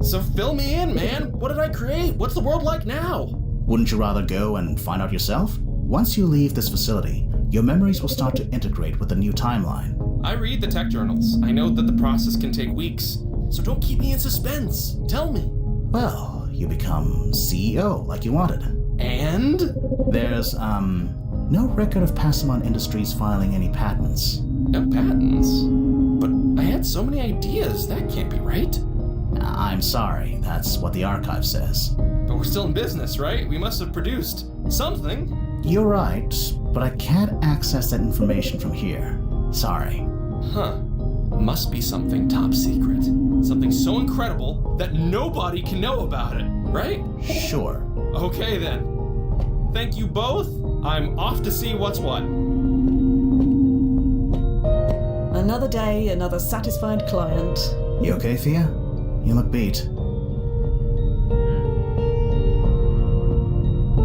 So fill me in, man. What did I create? What's the world like now? Wouldn't you rather go and find out yourself? Once you leave this facility, your memories will start to integrate with the new timeline. I read the tech journals. I know that the process can take weeks. So don't keep me in suspense. Tell me. Well, you become CEO like you wanted. And? There's, no record of Passamon Industries filing any patents. No patents? But I had so many ideas. That can't be right. I'm sorry, that's what the archive says. But we're still in business, right? We must have produced something. You're right, but I can't access that information from here. Sorry. Huh. Must be something top secret. Something so incredible that nobody can know about it, right? Sure. Okay then. Thank you both. I'm off to see what's what. Another day, another satisfied client. You okay, Thea? You look beat.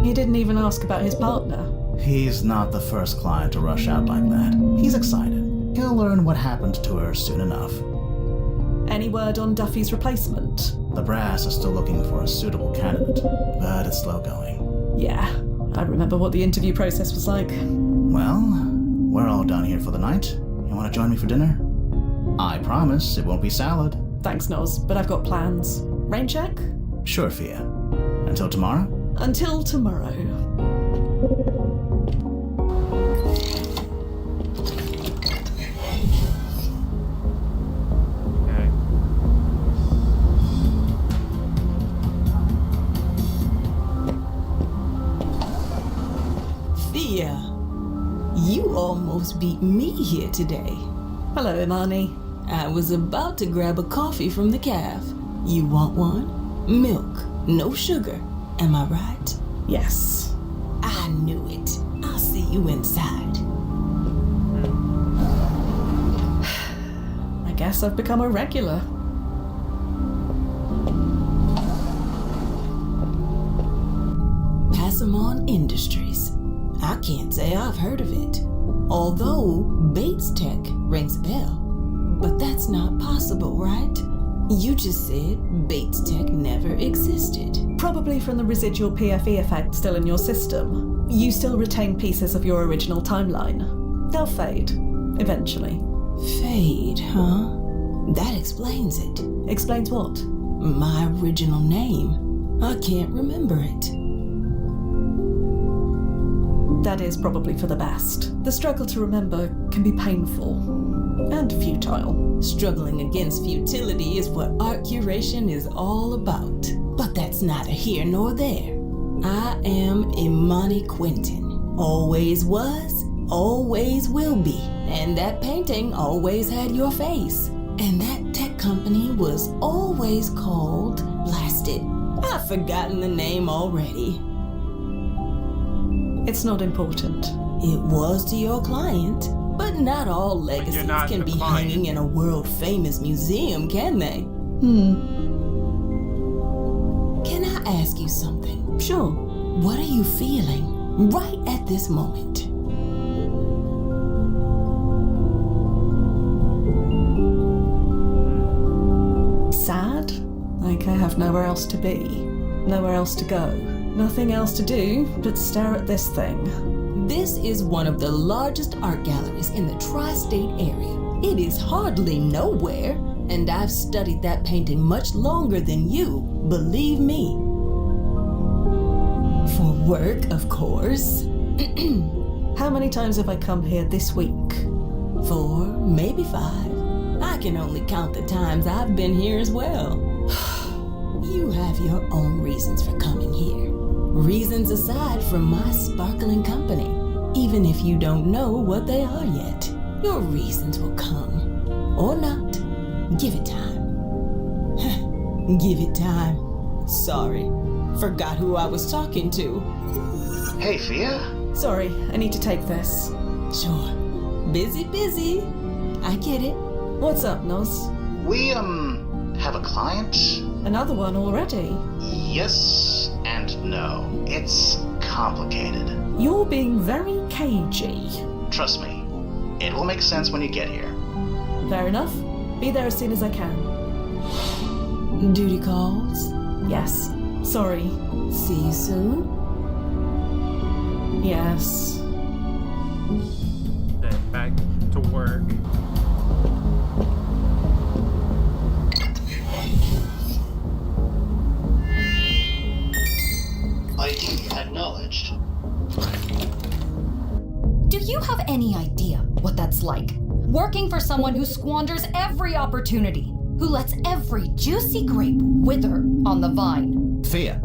He didn't even ask about his partner. He's not the first client to rush out like that. He's excited. He'll learn what happened to her soon enough. Any word on Duffy's replacement? The brass is still looking for a suitable candidate, but it's slow going. Yeah, I remember what the interview process was like. Well, we're all done here for the night. You want to join me for dinner? I promise it won't be salad. Thanks, Noz, but I've got plans. Rain check? Sure, Thea. Until tomorrow? Until tomorrow. Okay. Thea, you almost beat me here today. Hello, Imani. I was about to grab a coffee from the caf. You want one? Milk, no sugar. Am I right? Yes. I knew it. I'll see you inside. I guess I've become a regular. Passamon Industries. I can't say I've heard of it. Although Bates Tech rings a bell. But that's not possible, right? You just said Bates Tech never existed. Probably from the residual PFE effect still in your system. You still retain pieces of your original timeline. They'll fade, eventually. Fade, huh? That explains it. Explains what? My original name. I can't remember it. That is probably for the best. The struggle to remember can be painful and futile. Struggling against futility is what art curation is all about. But that's neither here nor there. I am Imani Quentin. Always was, always will be. And that painting always had your face. And that tech company was always called Blasted. I've forgotten the name already. It's not important. It was to your client. But not all legacies not can the be client. hanging in a world-famous museum, can they? Can I ask you something? Sure. What are you feeling right at this moment? nowhere else to be, nowhere else to go, nothing else to do but stare at this thing. This is one of the largest art galleries in the tri-state area. It is hardly nowhere, and I've studied that painting much longer than you, believe me. For work, of course. How many times have I come here this week? 4, maybe 5. I can only count the times I've been here as well. You have your own reasons for coming here. Reasons aside from my sparkling company. Even if you don't know what they are yet, your reasons will come. Or not. Give it time. Give it time. Sorry. Forgot who I was talking to. Hey, Fia? Sorry, I need to take this. Sure. Busy. I get it. What's up, Noz? We, have a client? Another one already? Yes and no. It's complicated. You're being very cagey. Trust me, it will make sense when you get here. Fair enough. Be there as soon as I can. Duty calls. Yes. Sorry. See you soon. Yes. Then back to work. ID acknowledged. Do you have any idea what that's like? Working for someone who squanders every opportunity, who lets every juicy grape wither on the vine. Fia.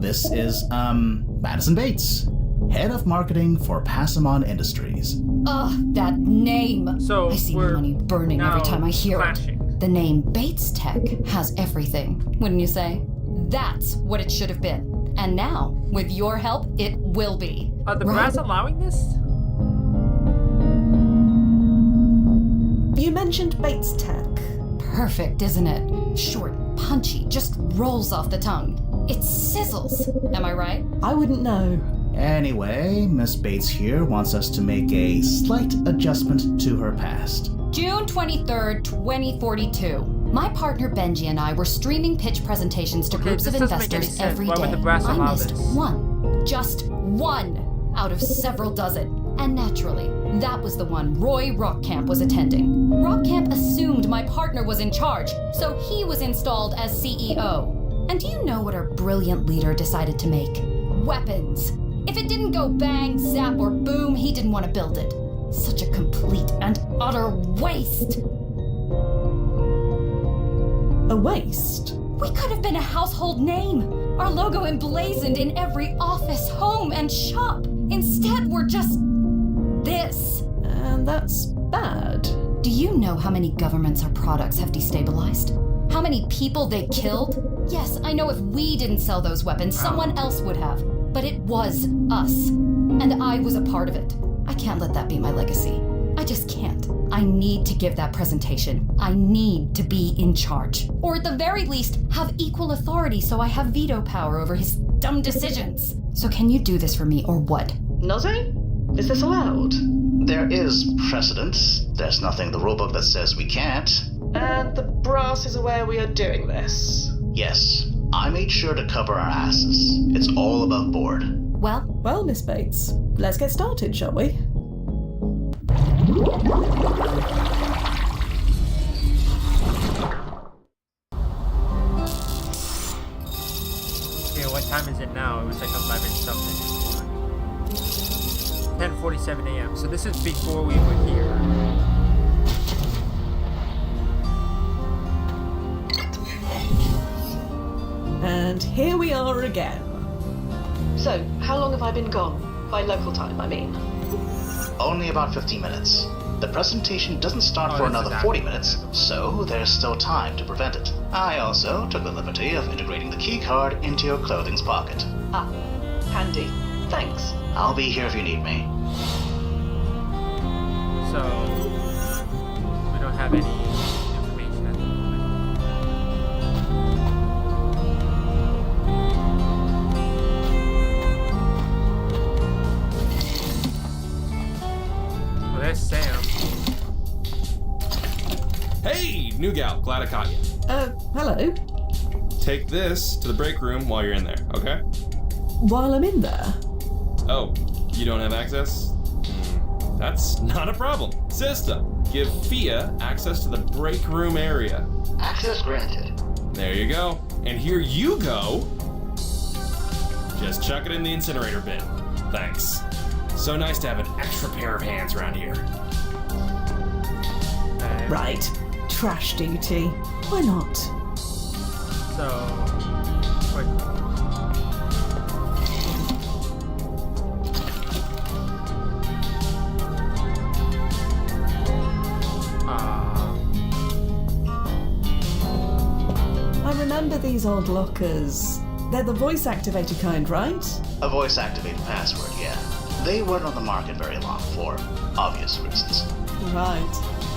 This is, Madison Bates, head of marketing for Passamon Industries. Ugh, that name. So I see my we're money burning every now time I hear clashing. it. The name Bates Tech has everything, wouldn't you say? That's what it should have been. And now, with your help, it will be. Are the Right? brass allowing this? You mentioned Bates Tech. Perfect, isn't it? Short, punchy, just rolls off the tongue. It sizzles. Am I right? I wouldn't know. Anyway, Miss Bates here wants us to make a slight adjustment to her past. June 23rd, 2042. My partner Benji and I were streaming pitch presentations to Okay, groups this of doesn't make any investors sense. every Why would day. the brass I allow missed this? one. Just one out of several dozen. And naturally, that was the one Roy Rockcamp was attending. Rockcamp assumed my partner was in charge, so he was installed as CEO. And do you know what our brilliant leader decided to make? Weapons. If it didn't go bang, zap, or boom, he didn't want to build it. Such a complete and utter waste. A waste? We could have been a household name. Our logo emblazoned in every office, home, and shop. Instead, we're just this. And that's bad. Do you know how many governments our products have destabilized? How many people they killed? Yes, I know if we didn't sell those weapons, someone else would have. But it was us. And I was a part of it. I can't let that be my legacy. I just can't. I need to give that presentation. I need to be in charge. Or at the very least, have equal authority so I have veto power over his dumb decisions. So can you do this for me or what? Nozzy? Is this allowed? There is precedent. There's nothing in the rulebook that says we can't. And the brass is aware we are doing this. Yes, I made sure to cover our asses. It's all above board. Well, Well, Miss Bates, let's get started, shall we? Okay, what time is it now? It was like 11 something. 10:47 a.m. So this is before we were here. And here we are again. So, how long have I been gone? By local time, I mean. Only about 15 minutes. The presentation doesn't start for this another is 40 accurate. minutes, so there's still time to prevent it. I also took the liberty of integrating the key card into your clothing's pocket. Ah, handy. Thanks. I'll be here if you need me. So we don't have any information at the moment. Well, there's Sam. Hey, new gal, glad I caught you. hello. Take this to the break room while you're in there, okay? While I'm in there? Oh, you don't have access? That's not a problem. System, give Fia access to the break room area. Access granted. There you go. And here you go. Just chuck it in the incinerator bin. Thanks. So nice to have an extra pair of hands around here. Right. Trash duty. Why not? So, quick. I remember these old lockers. They're the voice-activated kind, right? A voice-activated password, yeah. They weren't on the market very long for obvious reasons. Right.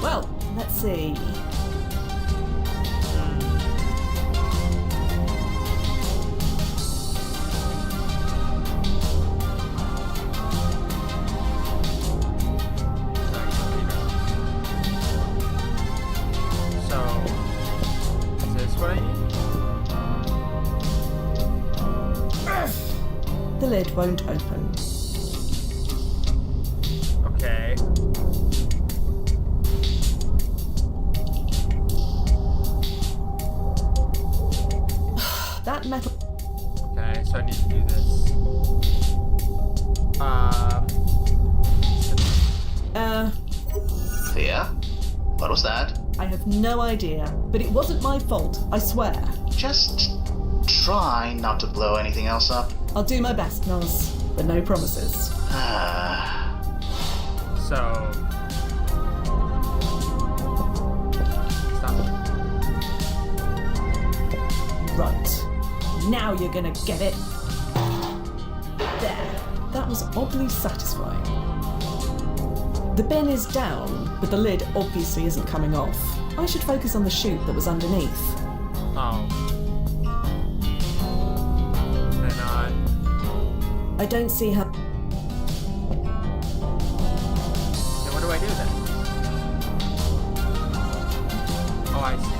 Well, let's see. So, is this what I need? The lid won't open. Okay. That metal... Okay, so I need to do this. Thea? What was that? I have no idea, but it wasn't my fault, I swear. Just try not to blow anything else up. I'll do my best, Nos, but no promises. So. Stop. Right. Now you're gonna get it. There. That was oddly satisfying. The bin is down, but the lid obviously isn't coming off. I should focus on the chute that was underneath. Oh. They're not. I don't see how... Then what do I do then? Oh, I see.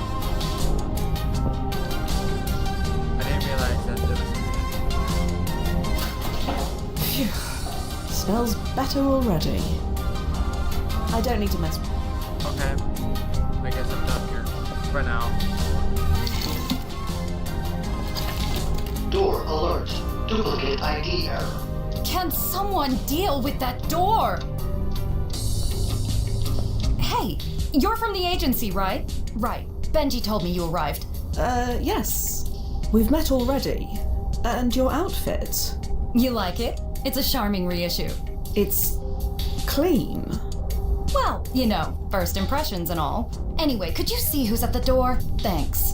I didn't realize that there was Phew. Smells better already. I don't need to mess with... Okay. I guess I'm done here. For now. Door alert. Duplicate ID error. Can someone deal with that door? Hey, you're from the agency, right? Right. Benji told me you arrived. Yes. We've met already. And your outfit. You like it? It's a charming reissue. It's... clean. Well, you know, first impressions and all. Anyway, could you see who's at the door? Thanks.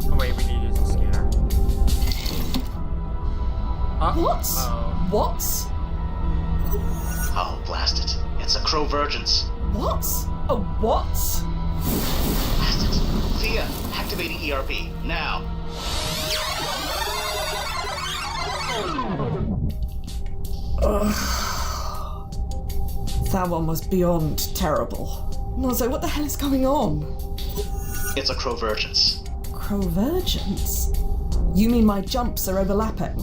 Oh wait, we need to use the scanner. What? Oh. What? Oh, blast it. It's a Crow Virgins. What? A what? Blast it. Thea, activating ERP, now. That one was beyond terrible. Nozo, what the hell is going on? It's a Crow Virgins. Crow-virgins? You mean my jumps are overlapping?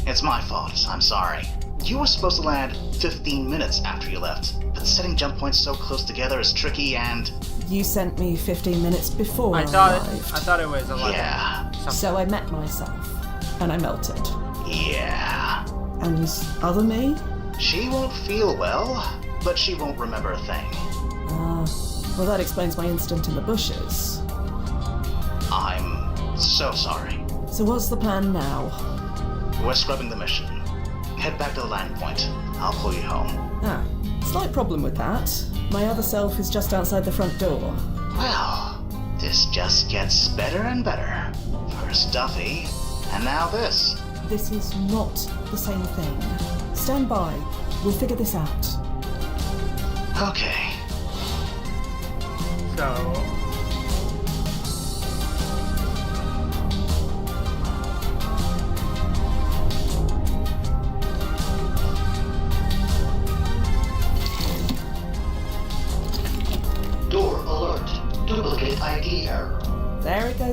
It's my fault, I'm sorry. You were supposed to land 15 minutes after you left, but setting jump points so close together is tricky and... You sent me 15 minutes before I I arrived. thought it was 11. Yeah. So I met myself, and I melted. Yeah. And other me? She won't feel well, but she won't remember a thing. Well, that explains my incident in the bushes. I'm so sorry. So what's the plan now? We're scrubbing the mission. Head back to the landing point. I'll pull you home. Slight problem with that. My other self is just outside the front door. Well, this just gets better and better. First Duffy, and now this. This is not the same thing. Stand by. We'll figure this out. Okay. So.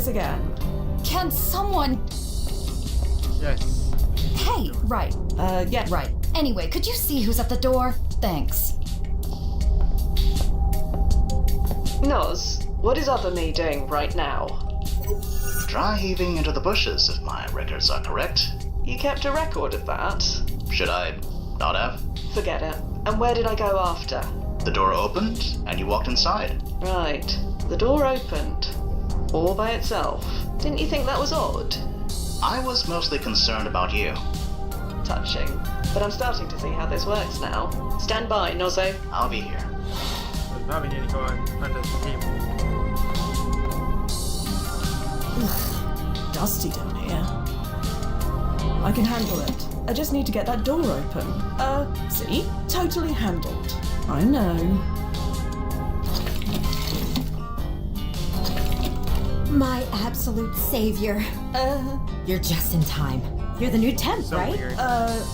this again. Can someone... Yes. Hey, right. Yeah. Right. Anyway, could you see who's at the door? Thanks. Noz, what is other me doing right now? Dry heaving into the bushes, if my records are correct. You kept a record of that? Should I not have? Forget it. And where did I go after? The door opened, and you walked inside. Right. The door opened. All by itself. Didn't you think that was odd? I was mostly concerned about you. Touching. But I'm starting to see how this works now. Stand by, Nozzo. I'll be here. We probably need to go under the table. Dusty down here. I can handle it. I just need to get that door open. See? Totally handled. I know. My absolute savior. You're just in time. You're the new temp, So right? weird.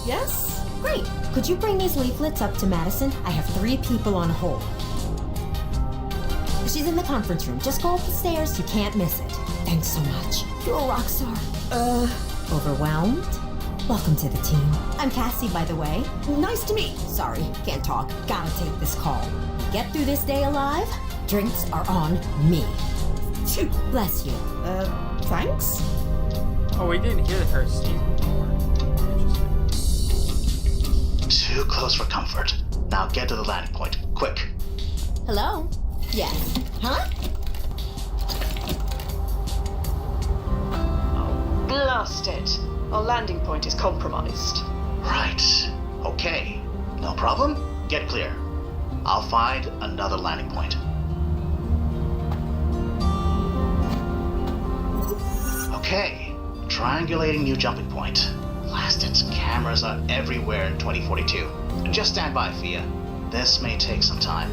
Yes? Great. Could you bring these leaflets up to Madison? I have 3 people on hold. She's in the conference room. Just go up the stairs. You can't miss it. Thanks so much. You're a rock star. Overwhelmed? Welcome to the team. I'm Cassie, by the way. Nice to meet. Sorry, can't talk. Gotta take this call. Get through this day alive? Drinks are on me. Phew. Bless you. Thanks? Oh, we didn't hear her sneeze before. Interesting. Too close for comfort. Now get to the landing point, quick. Hello? Yes. Huh? Oh, blast it. Our landing point is compromised. Right. Okay. No problem. Get clear. I'll find another landing point. Okay. Triangulating new jumping point. Blast it. Cameras are everywhere in 2042. Just stand by, Fia. This may take some time.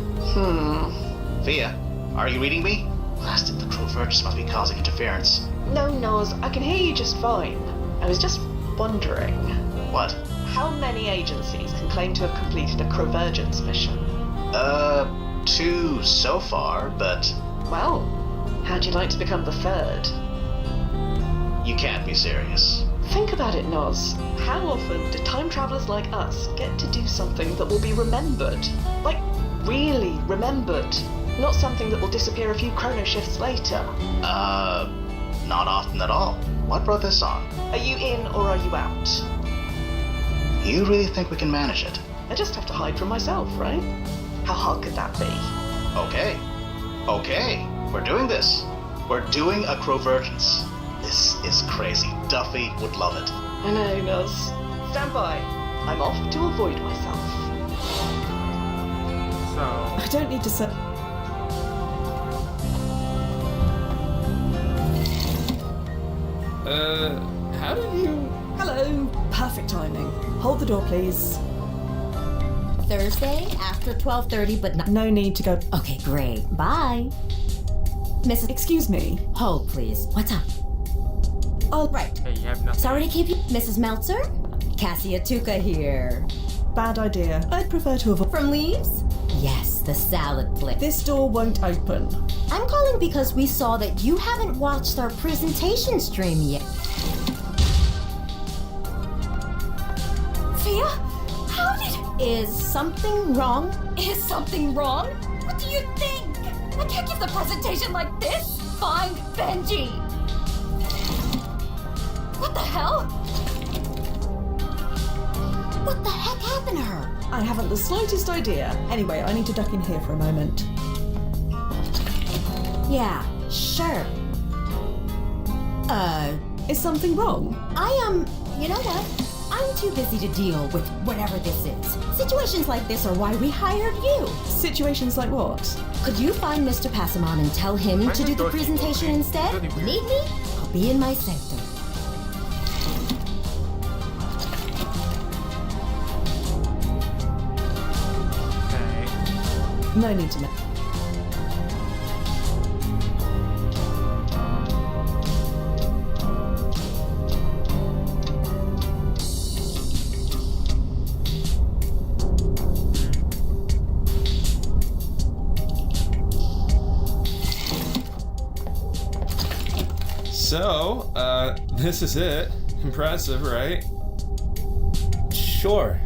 Fia, are you reading me? Blast it. The Crovertus must be causing interference. No, Noz, I can hear you just fine. I was just wondering. What? How many agencies can claim to have completed a Crovergence mission? 2 so far, but Well, how'd you like to become the 3rd? you can't be serious. Think about it, Noz. How often do time travelers like us get to do something that will be remembered? Like, really remembered. Not something that will disappear a few chrono shifts later. Not often at all. What brought this on? Are you in or are you out? You really think we can manage it? I just have to hide from myself, right? How hard could that be? Okay, we're doing this. We're doing a Crovergence. This is crazy. Duffy would love it. I know, Noz. Stand by. I'm off to avoid myself. So, I don't need to say. How did you... Hello. Perfect timing. Hold the door, please. Thursday after 12:30, but not. No need to go. Okay, great. Bye. Mrs. Excuse me. Hold, please. What's up? Oh, Right. hey, you have nothing. Sorry to keep you. Mrs. Meltzer? Cassie Atuka here. bad idea. I'd prefer to avoid. From Leaves? Yes, the salad plate. This door won't open. I'm calling because we saw that you haven't watched our presentation stream yet. Fia? How did... Is something wrong? Is something wrong? What do you think? I can't give the presentation like this. Find Benji. What the hell? What the heck happened to her? I haven't the slightest idea. Anyway, I need to duck in here for a moment. Yeah, sure. Is something wrong? You know what? I'm too busy to deal with whatever this is. Situations like this are why we hired you. Situations like what? Could you find Mr. Passamon and tell him Why to do is the Dorothy presentation moving? instead? Really weird. Need me? I'll be in my sector. Okay. No need to know. So, this is it. Impressive, right? Sure.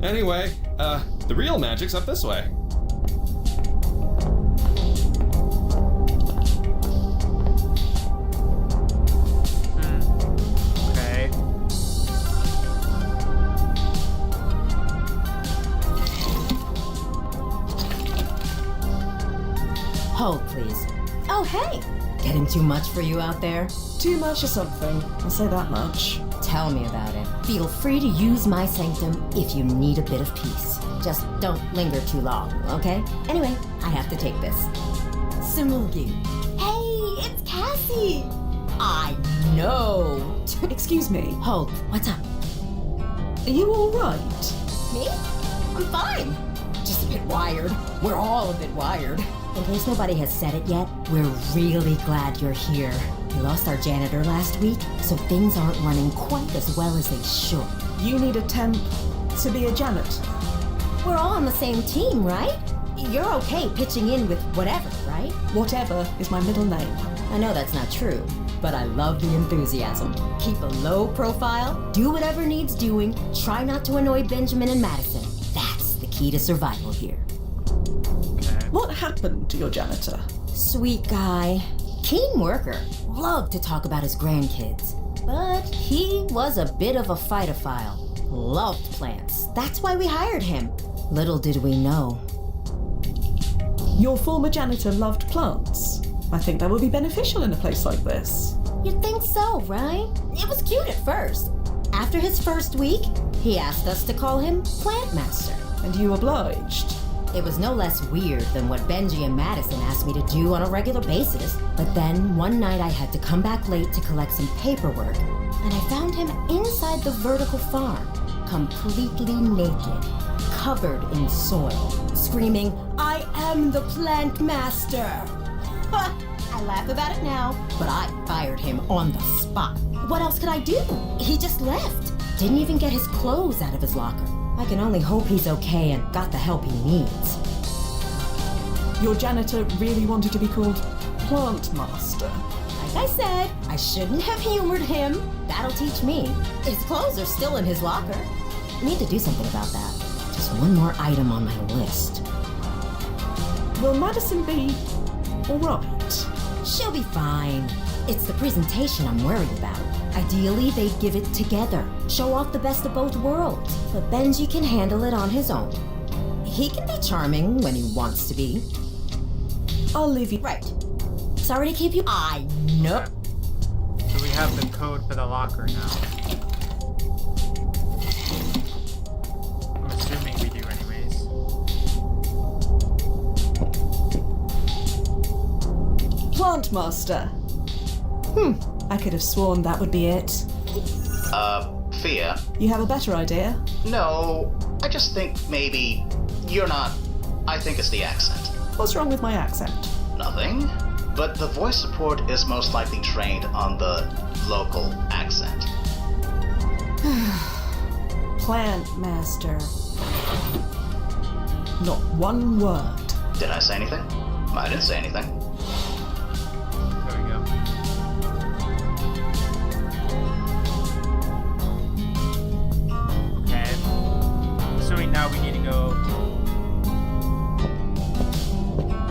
Anyway, the real magic's up this way. Okay. Hold, please. Oh, hey! Getting too much for you out there? Too much or something, I'll say that much. Tell me about it. Feel free to use my sanctum if you need a bit of peace. Just don't linger too long, okay? Anyway, I have to take this. Sumugi. Hey, it's Cassie! I know! Excuse me, Hold, what's up? are you alright? Me? I'm fine. Just a bit wired. We're all a bit wired. In case nobody has said it yet, we're really glad you're here. We lost our janitor last week, so things aren't running quite as well as they should. You need a temp to be a janitor. We're all on the same team, right? You're okay pitching in with whatever, right? Whatever is my middle name. I know that's not true, but I love the enthusiasm. Keep a low profile, do whatever needs doing, try not to annoy Benjamin and Madison. That's the key to survival here. What happened to your janitor? Sweet guy. Keen worker. Loved to talk about his grandkids. But he was a bit of a fightophile. Loved plants. That's why we hired him. Little did we know. Your former janitor loved plants. I think that would be beneficial in a place like this. You'd think so, right? It was cute at first. After his first week, he asked us to call him Plant Master. And you obliged. It was no less weird than what Benji and Madison asked me to do on a regular basis. But then, one night I had to come back late to collect some paperwork, and I found him inside the vertical farm, completely naked, covered in soil, screaming, "I am the Plant Master!" I laugh about it now, but I fired him on the spot. What else could I do? He just left. Didn't even get his clothes out of his locker. I can only hope he's okay and got the help he needs. Your janitor really wanted to be called Plant Master. Like I said, I shouldn't have humored him. That'll teach me. His clothes are still in his locker. Need to do something about that. Just one more item on my list. Will Madison be alright? She'll be fine. It's the presentation I'm worried about. Ideally, they'd give it together, show off the best of both worlds. But Benji can handle it on his own. He can be charming when he wants to be. I'll leave you. Right. Sorry to keep you. I know. So we have the code for the locker now. I'm assuming we do anyways. Plant Master. I could have sworn that would be it. Fia? You have a better idea? No, I just think maybe you're not. I think it's the accent. What's wrong with my accent? Nothing. But the voice support is most likely trained on the local accent. Plant Master. Not one word. Did I say anything? I didn't say anything. There we go. Okay. Assuming now we need to go.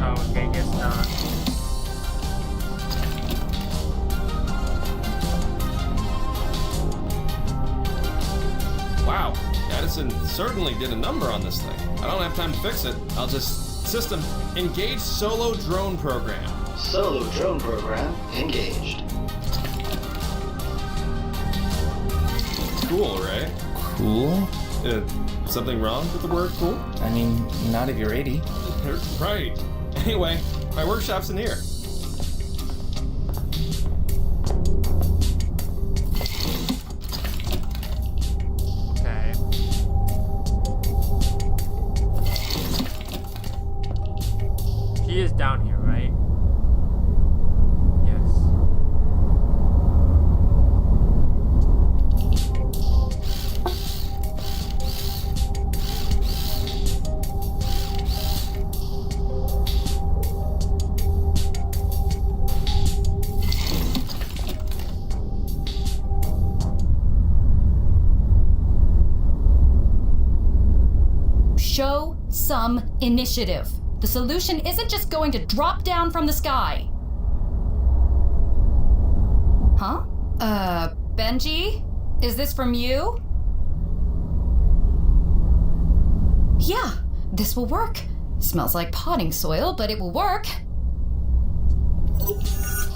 Oh, okay, guess not. Wow, Madison certainly did a number on this thing. I don't have time to fix it. I'll just system engage solo drone program. Solo drone program engaged. Cool, right? Cool? Something wrong with the word cool? I mean, not if you're 80. Right. Anyway, my workshop's in here. Okay. He is down here, right? Yes. Show some initiative. The solution isn't just going to drop down from the sky. Huh? Benji? Is this from you? Yeah, this will work. Smells like potting soil, but it will work.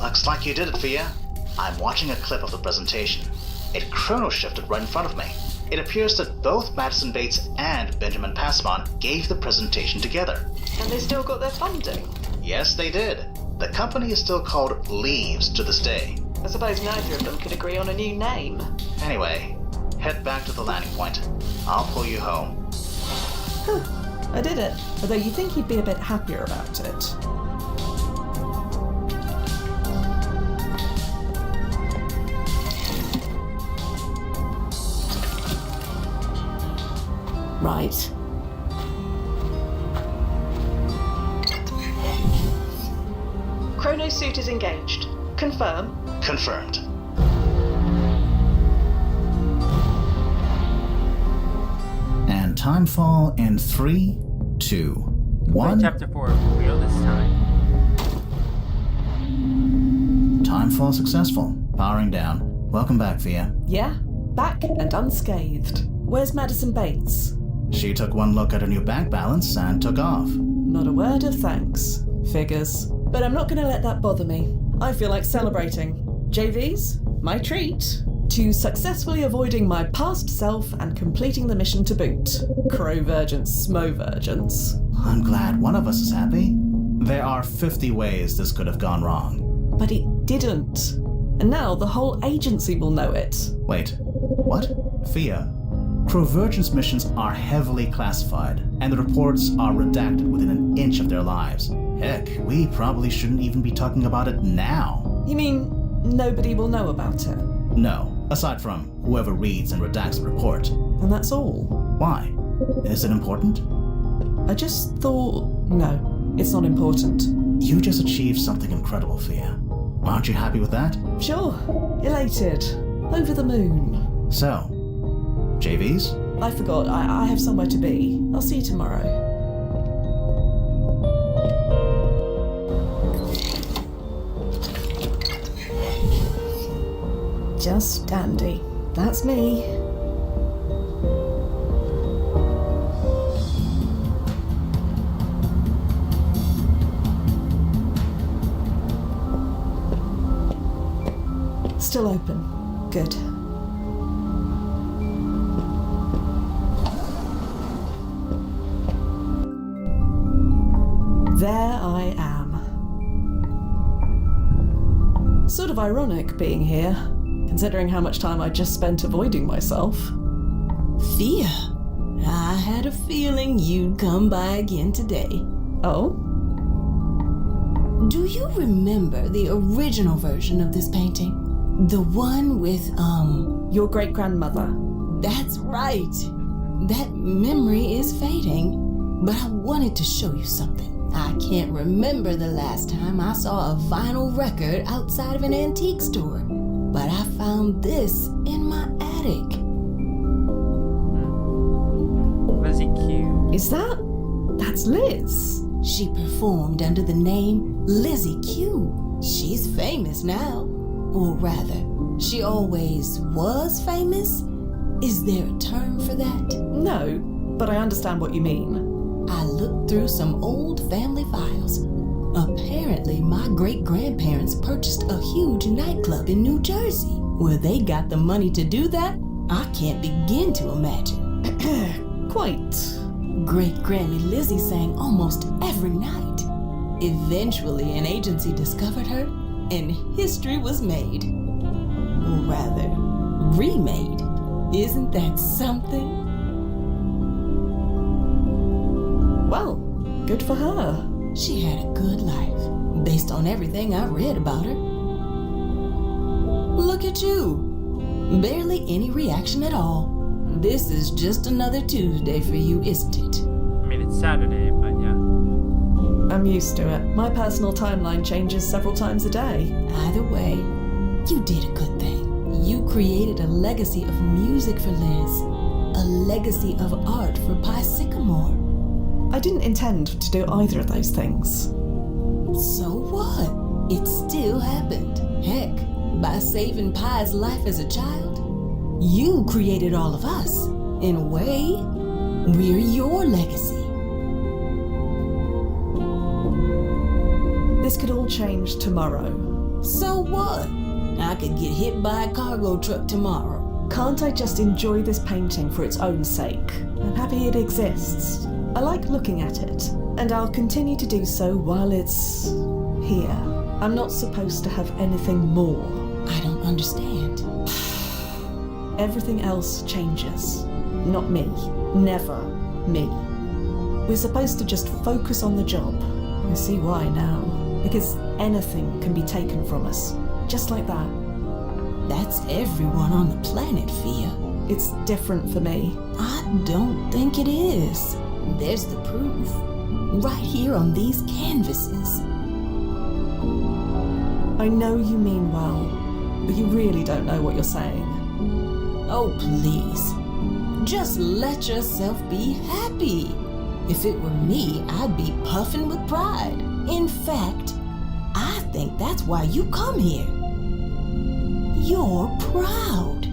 Looks like you did it, Fia. I'm watching a clip of the presentation. It chrono-shifted right in front of me. It appears that both Madison Bates and Benjamin Passmon gave the presentation together. And they still got their funding. Yes, they did. The company is still called Leaves to this day. I suppose neither of them could agree on a new name. Anyway, head back to the landing point. I'll pull you home. I did it, although you think he'd be a bit happier about it. Right. Chrono suit is engaged. Confirm. Confirmed. And timefall in 3, 2, 1. Chapter 4 for real this time. Timefall successful. Powering down. Welcome back, Fia. Yeah, back and unscathed. Where's Madison Bates? She took one look at her new bank balance and took off. Not a word of thanks. Figures. But I'm not going to let that bother me. I feel like celebrating. JVs, my treat. To successfully avoiding my past self and completing the mission to boot. Crow-virgins, smo-virgins. I'm glad one of us is happy. There are 50 ways this could have gone wrong. But it didn't. And now the whole agency will know it. Wait, what? Fia, Crow-virgins missions are heavily classified, and the reports are redacted within an inch of their lives. Heck, we probably shouldn't even be talking about it now. You mean nobody will know about it? No, aside from whoever reads and redacts the report. And that's all? Why? Is it important? I just thought... No, it's not important. You just achieved something incredible, Fia. Aren't you happy with that? Sure. Elated. Over the moon. So, JVs? I forgot. I have somewhere to be. I'll see you tomorrow. Just dandy. That's me. Still open. Good. There I am. Sort of ironic being here, considering how much time I just spent avoiding myself. Fia, I had a feeling you'd come by again today. Oh? Do you remember the original version of this painting? The one with, Your great-grandmother. That's right. That memory is fading, but I wanted to show you something. I can't remember the last time I saw a vinyl record outside of an antique store, but I found this in my attic. Lizzie Q. Is that... That's Liz. She performed under the name Lizzie Q. She's famous now. Or rather, she always was famous? Is there a term for that? No, but I understand what you mean. I looked through some old family files. Apparently, my great-grandparents purchased a huge nightclub in New Jersey. Where they got the money to do that, I can't begin to imagine. Quite. Great-Grammy Lizzie sang almost every night. Eventually, an agency discovered her, and history was made. Or rather, remade. Isn't that something? Well, good for her. She had a good life, based on everything I read about her. Look at you. Barely any reaction at all. This is just another Tuesday for you, isn't it? I mean, it's Saturday, but yeah. I'm used to it. My personal timeline changes several times a day. Either way, you did a good thing. You created a legacy of music for Liz. A legacy of art for Pi Sycamore. I didn't intend to do either of those things. So what? It still happened. Heck, by saving Pi's life as a child, you created all of us. In a way, we're your legacy. This could all change tomorrow. So what? I could get hit by a cargo truck tomorrow. Can't I just enjoy this painting for its own sake? I'm happy it exists. I like looking at it, and I'll continue to do so while it's here. I'm not supposed to have anything more. I don't understand. Everything else changes. Not me. Never me. We're supposed to just focus on the job. I see why now. Because anything can be taken from us. Just like that. That's everyone on the planet, Fia. It's different for me. I don't think it is. There's the proof. Right here on these canvases. I know you mean well, but you really don't know what you're saying. Oh, please. Just let yourself be happy. If it were me, I'd be puffing with pride. In fact, I think that's why you come here. You're proud.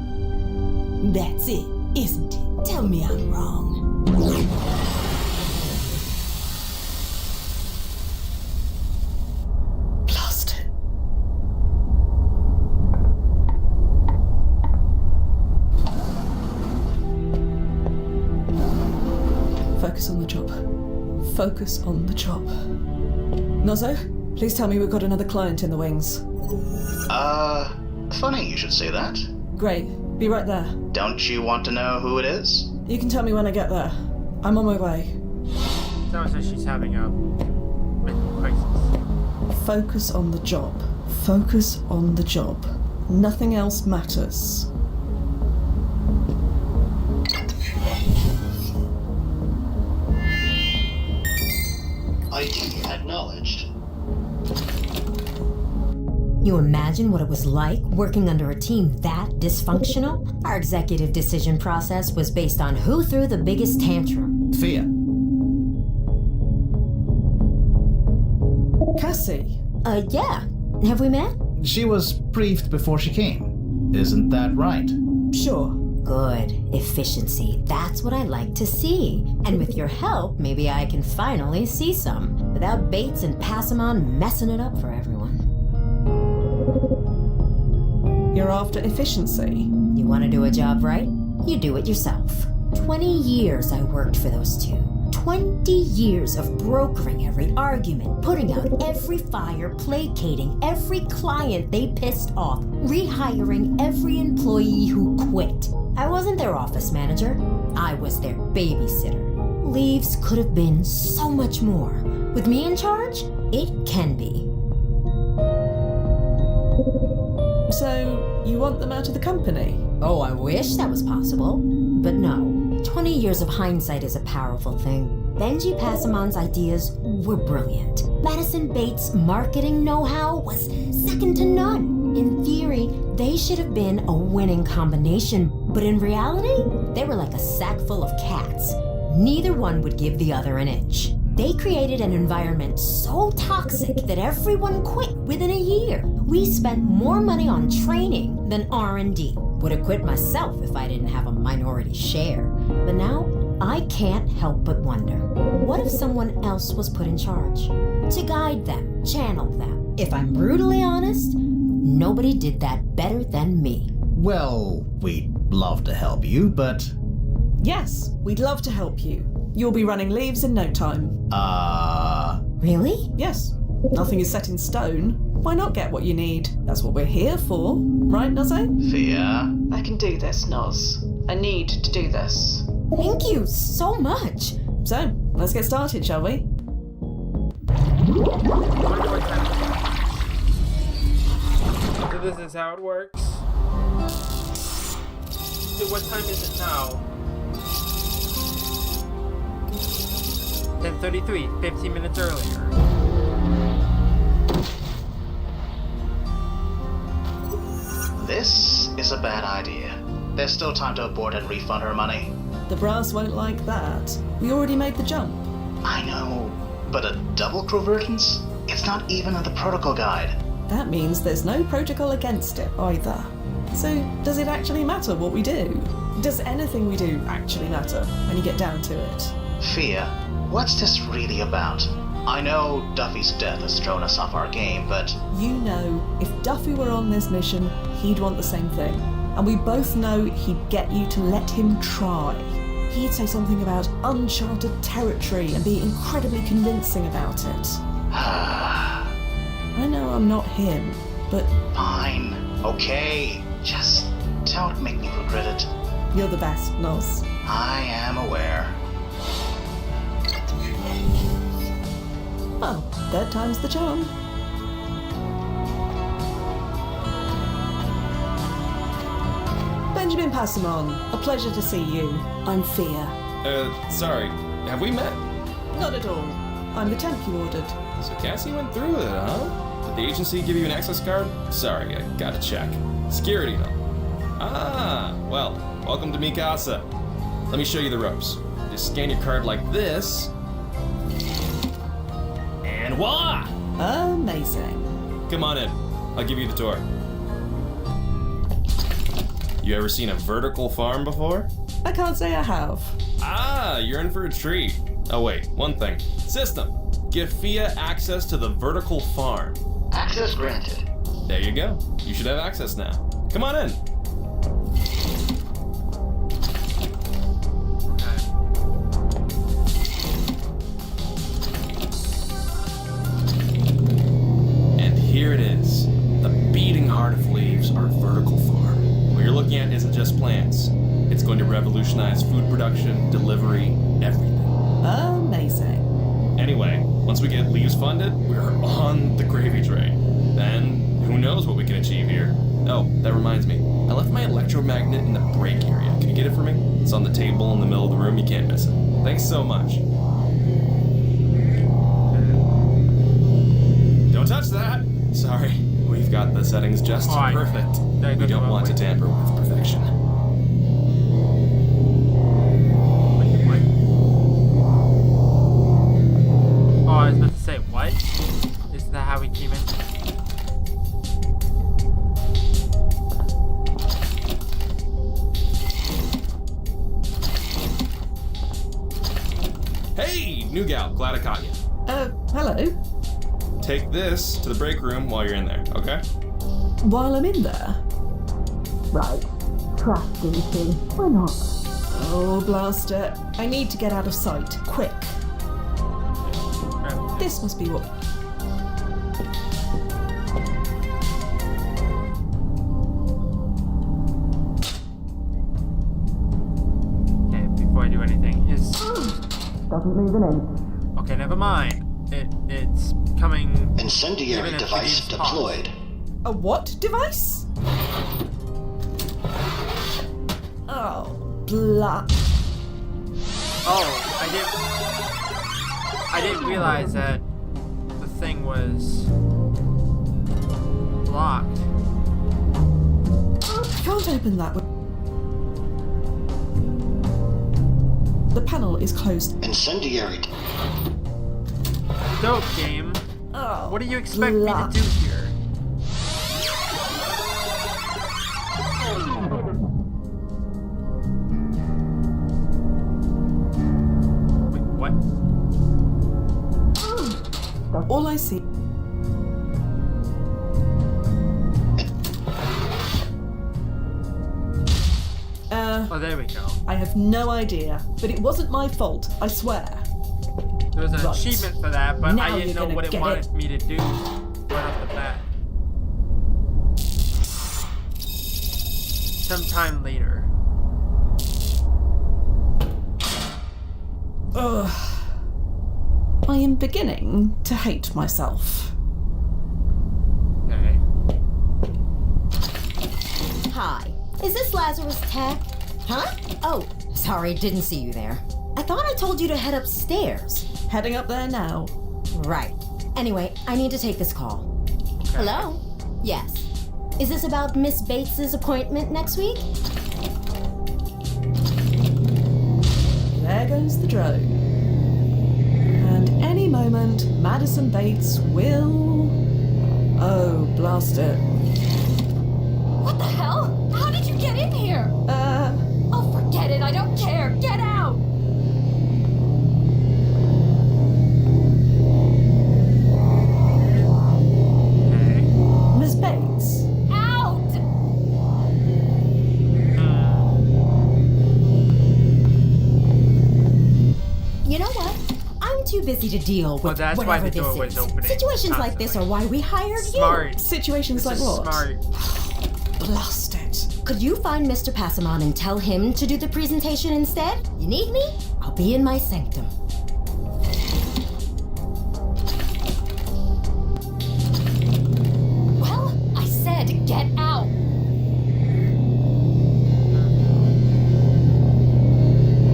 That's it, isn't it? Tell me I'm wrong. Lost it. Focus on the job. Focus on the job. Nozzo, please tell me we've got another client in the wings. Funny you should say that. Great. Be right there. Don't you want to know who it is? You can tell me when I get there. I'm on my way. Sounds like she's having a mental crisis. Focus on the job. Focus on the job. Nothing else matters. ID acknowledged. You imagine what it was like working under a team that dysfunctional? Our executive decision process was based on who threw the biggest tantrum. Fia. Cassie. Yeah. Have we met? She was briefed before she came. Isn't that right? Sure. Good. Efficiency. That's what I like to see. And with your help, maybe I can finally see some. Without Bates and Passamon messing it up for everyone. You're after efficiency. You want to do a job right? You do it yourself. 20 years I worked for those two. 20 years of brokering every argument, putting out every fire, placating every client they pissed off, rehiring every employee who quit. I wasn't their office manager. I was their babysitter. Leaves could have been so much more. With me in charge, it can be. So, you want them out of the company? Oh, I wish that was possible. But no. 20 years of hindsight is a powerful thing. Benji Passamon's ideas were brilliant. Madison Bates' marketing know-how was second to none. In theory, they should have been a winning combination, but in reality, they were like a sack full of cats. Neither one would give the other an inch. They created an environment so toxic that everyone quit within a year. We spent more money on training than R&D. Would have quit myself if I didn't have a minority share. But now, I can't help but wonder, what if someone else was put in charge? To guide them, channel them. If I'm brutally honest, nobody did that better than me. Well, we'd love to help you, but... Yes, we'd love to help you. You'll be running leaves in no time. Really? Yes. Nothing is set in stone. Why not get what you need? That's what we're here for. Right, Nozzo? Fia? I can do this, Noz. I need to do this. Thank you so much. So, let's get started, shall we? So this is how it works. So what time is it now? 10:33, 15 minutes earlier. This is a bad idea. There's still time to abort and refund her money. The brass won't like that. We already made the jump. I know, but a double convergence? It's not even in the protocol guide. That means there's no protocol against it either. So, does it actually matter what we do? Does anything we do actually matter when you get down to it? Fia, what's this really about? I know Duffy's death has thrown us off our game, but... You know, if Duffy were on this mission, he'd want the same thing. And we both know he'd get you to let him try. He'd say something about uncharted territory and be incredibly convincing about it. I know I'm not him, but... Fine. Okay. Just don't make me regret it. You're the best, Nos. I am aware. Well, third time's the charm. Benjamin Passamon, a pleasure to see you. I'm Fia. Sorry. Have we met? Not at all. I'm the temp you ordered. So Cassie went through with it, huh? Did the agency give you an access card? Sorry, I gotta check. Security, though. Ah, well, welcome to Mikasa. Let me show you the ropes. Just scan your card like this. And voila! Amazing. Come on in. I'll give you the tour. You ever seen a vertical farm before? I can't say I have. Ah, you're in for a treat. Oh wait, one thing. System. Give Fia access to the vertical farm. Access granted. There you go. You should have access now. Come on in. And here it is. The beating heart of Leaves, our vertical farm. What you're looking at isn't just plants. It's going to revolutionize food production, delivery, everything. Amazing. Anyway, once we get Leaves funded, we're on the gravy train. Then, who knows what we can achieve here. Oh, that reminds me. I left my electromagnet in the break area. Can you get it for me? It's on the table in the middle of the room. You can't miss it. Thanks so much. Don't touch that! Sorry, we've got the settings just Alright. perfect. There We goes don't the want to runway. tamper with perfection. Wait. Oh, I was about to say, what? Is that how we came in? Hey, new gal, glad I caught you. Hello. Take this to the break room while you're in there, okay? While I'm in there. Right. Trust DC. Why not? Oh, blaster. I need to get out of sight. Quick. This must be what... Okay, before I do anything, is... Doesn't move an inch. Okay, never mind. It's coming... Incendiary Even if device it is hot. deployed. A what device? Oh, blah. Oh, I didn't realize that the thing was locked. I can't open that one. The panel is closed. Incendiary. Dope game. Oh, What do you expect blah. me to do here? Wait, what? All I see... Oh, there we go. I have no idea, but it wasn't my fault, I swear. There was an Right. achievement for that, but Now I didn't you're know gonna what it get wanted it. me to do right off the bat. Sometime later. Ugh. I am beginning to hate myself. Okay. Hi. Is this Lazarus Tech? Huh? Oh, sorry, didn't see you there. I thought I told you to head upstairs. Heading up there now. Right. Anyway, I need to take this call. Hello? Yes. Is this about Miss Bates's appointment next week? There goes the drone. moment, Madison Bates will... Oh, blast it. What the hell? How did you get in here? Oh, forget it. I don't care. Get out! Okay. Miss Bates. Out! You know what? I'm too busy to deal with Well, that's why whatever the door this was is. opening Situations like this are why we hired Smart. Situations This like is what? smart. Blast it. you. Could you find Mr. Passamon and tell him to do the presentation instead? You need me? I'll be in my sanctum. Well, I said get out.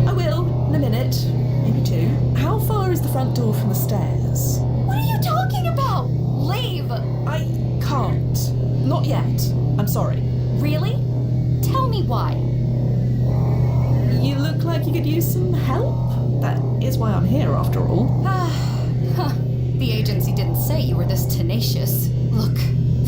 I will, in a minute. Maybe two. How far is the front door from the stairs? What are you talking about? Leave. I can't. Not yet. I'm sorry. Really? Tell me why. You look like you could use some help. That is why I'm here, after all. The agency didn't say you were this tenacious. Look,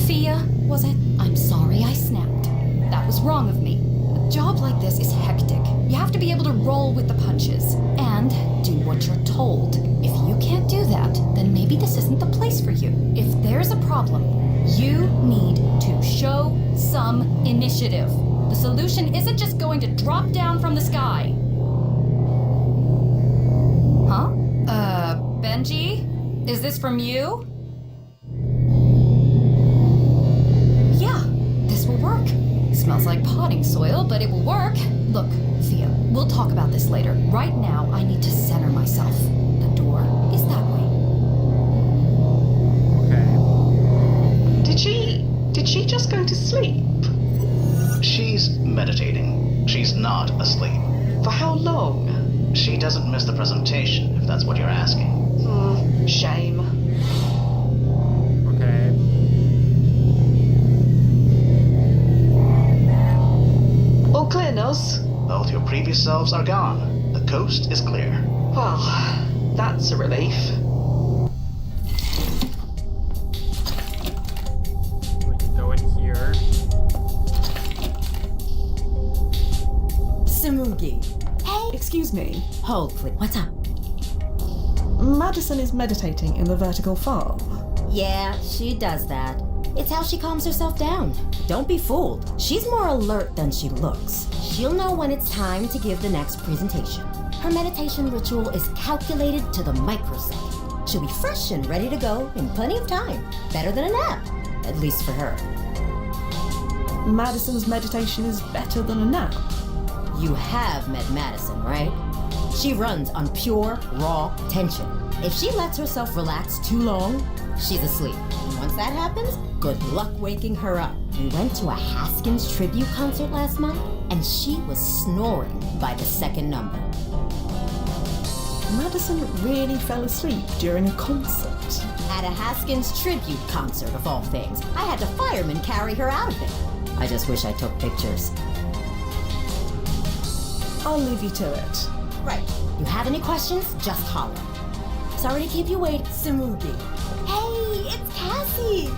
Thea, was it? I'm sorry I snapped. That was wrong of me. A job like this is hectic. You have to be able to roll with the punches and do what you're told. If you can't do that, then maybe this isn't the place for you. If there's a problem, you need to show some initiative. The solution isn't just going to drop down from the sky. Huh? Benji? Is this from you? Yeah, this will work. Smells like potting soil, but it will work. Look, Thea, we'll talk about this later. Right now, I need to center myself. The door is that way. Okay. Did she just go to sleep? She's meditating. She's not asleep. For how long? She doesn't miss the presentation, if that's what you're asking. Shame. Okay. All clear, Nos? Both your previous selves are gone. The coast is clear. Well, that's a relief. We can go in here. Samugi. Hey. Excuse me. Hold, please. What's up? Madison is meditating in the vertical farm. Yeah, she does that. It's how she calms herself down. Don't be fooled. She's more alert than she looks. She'll know when it's time to give the next presentation. Her meditation ritual is calculated to the microsecond. She'll be fresh and ready to go in plenty of time. Better than a nap, at least for her. Madison's meditation is better than a nap. You have met Madison, right? She runs on pure, raw tension. If she lets herself relax too long, she's asleep. And once that happens, good luck waking her up. We went to a Haskins tribute concert last month, and she was snoring by the second number. Madison really fell asleep during a concert. At a Haskins tribute concert, of all things. I had the firemen carry her out of it. I just wish I took pictures. I'll leave you to it. Right. You have any questions? Just holler. Sorry to keep you waiting, Samugi. Hey, it's Cassie.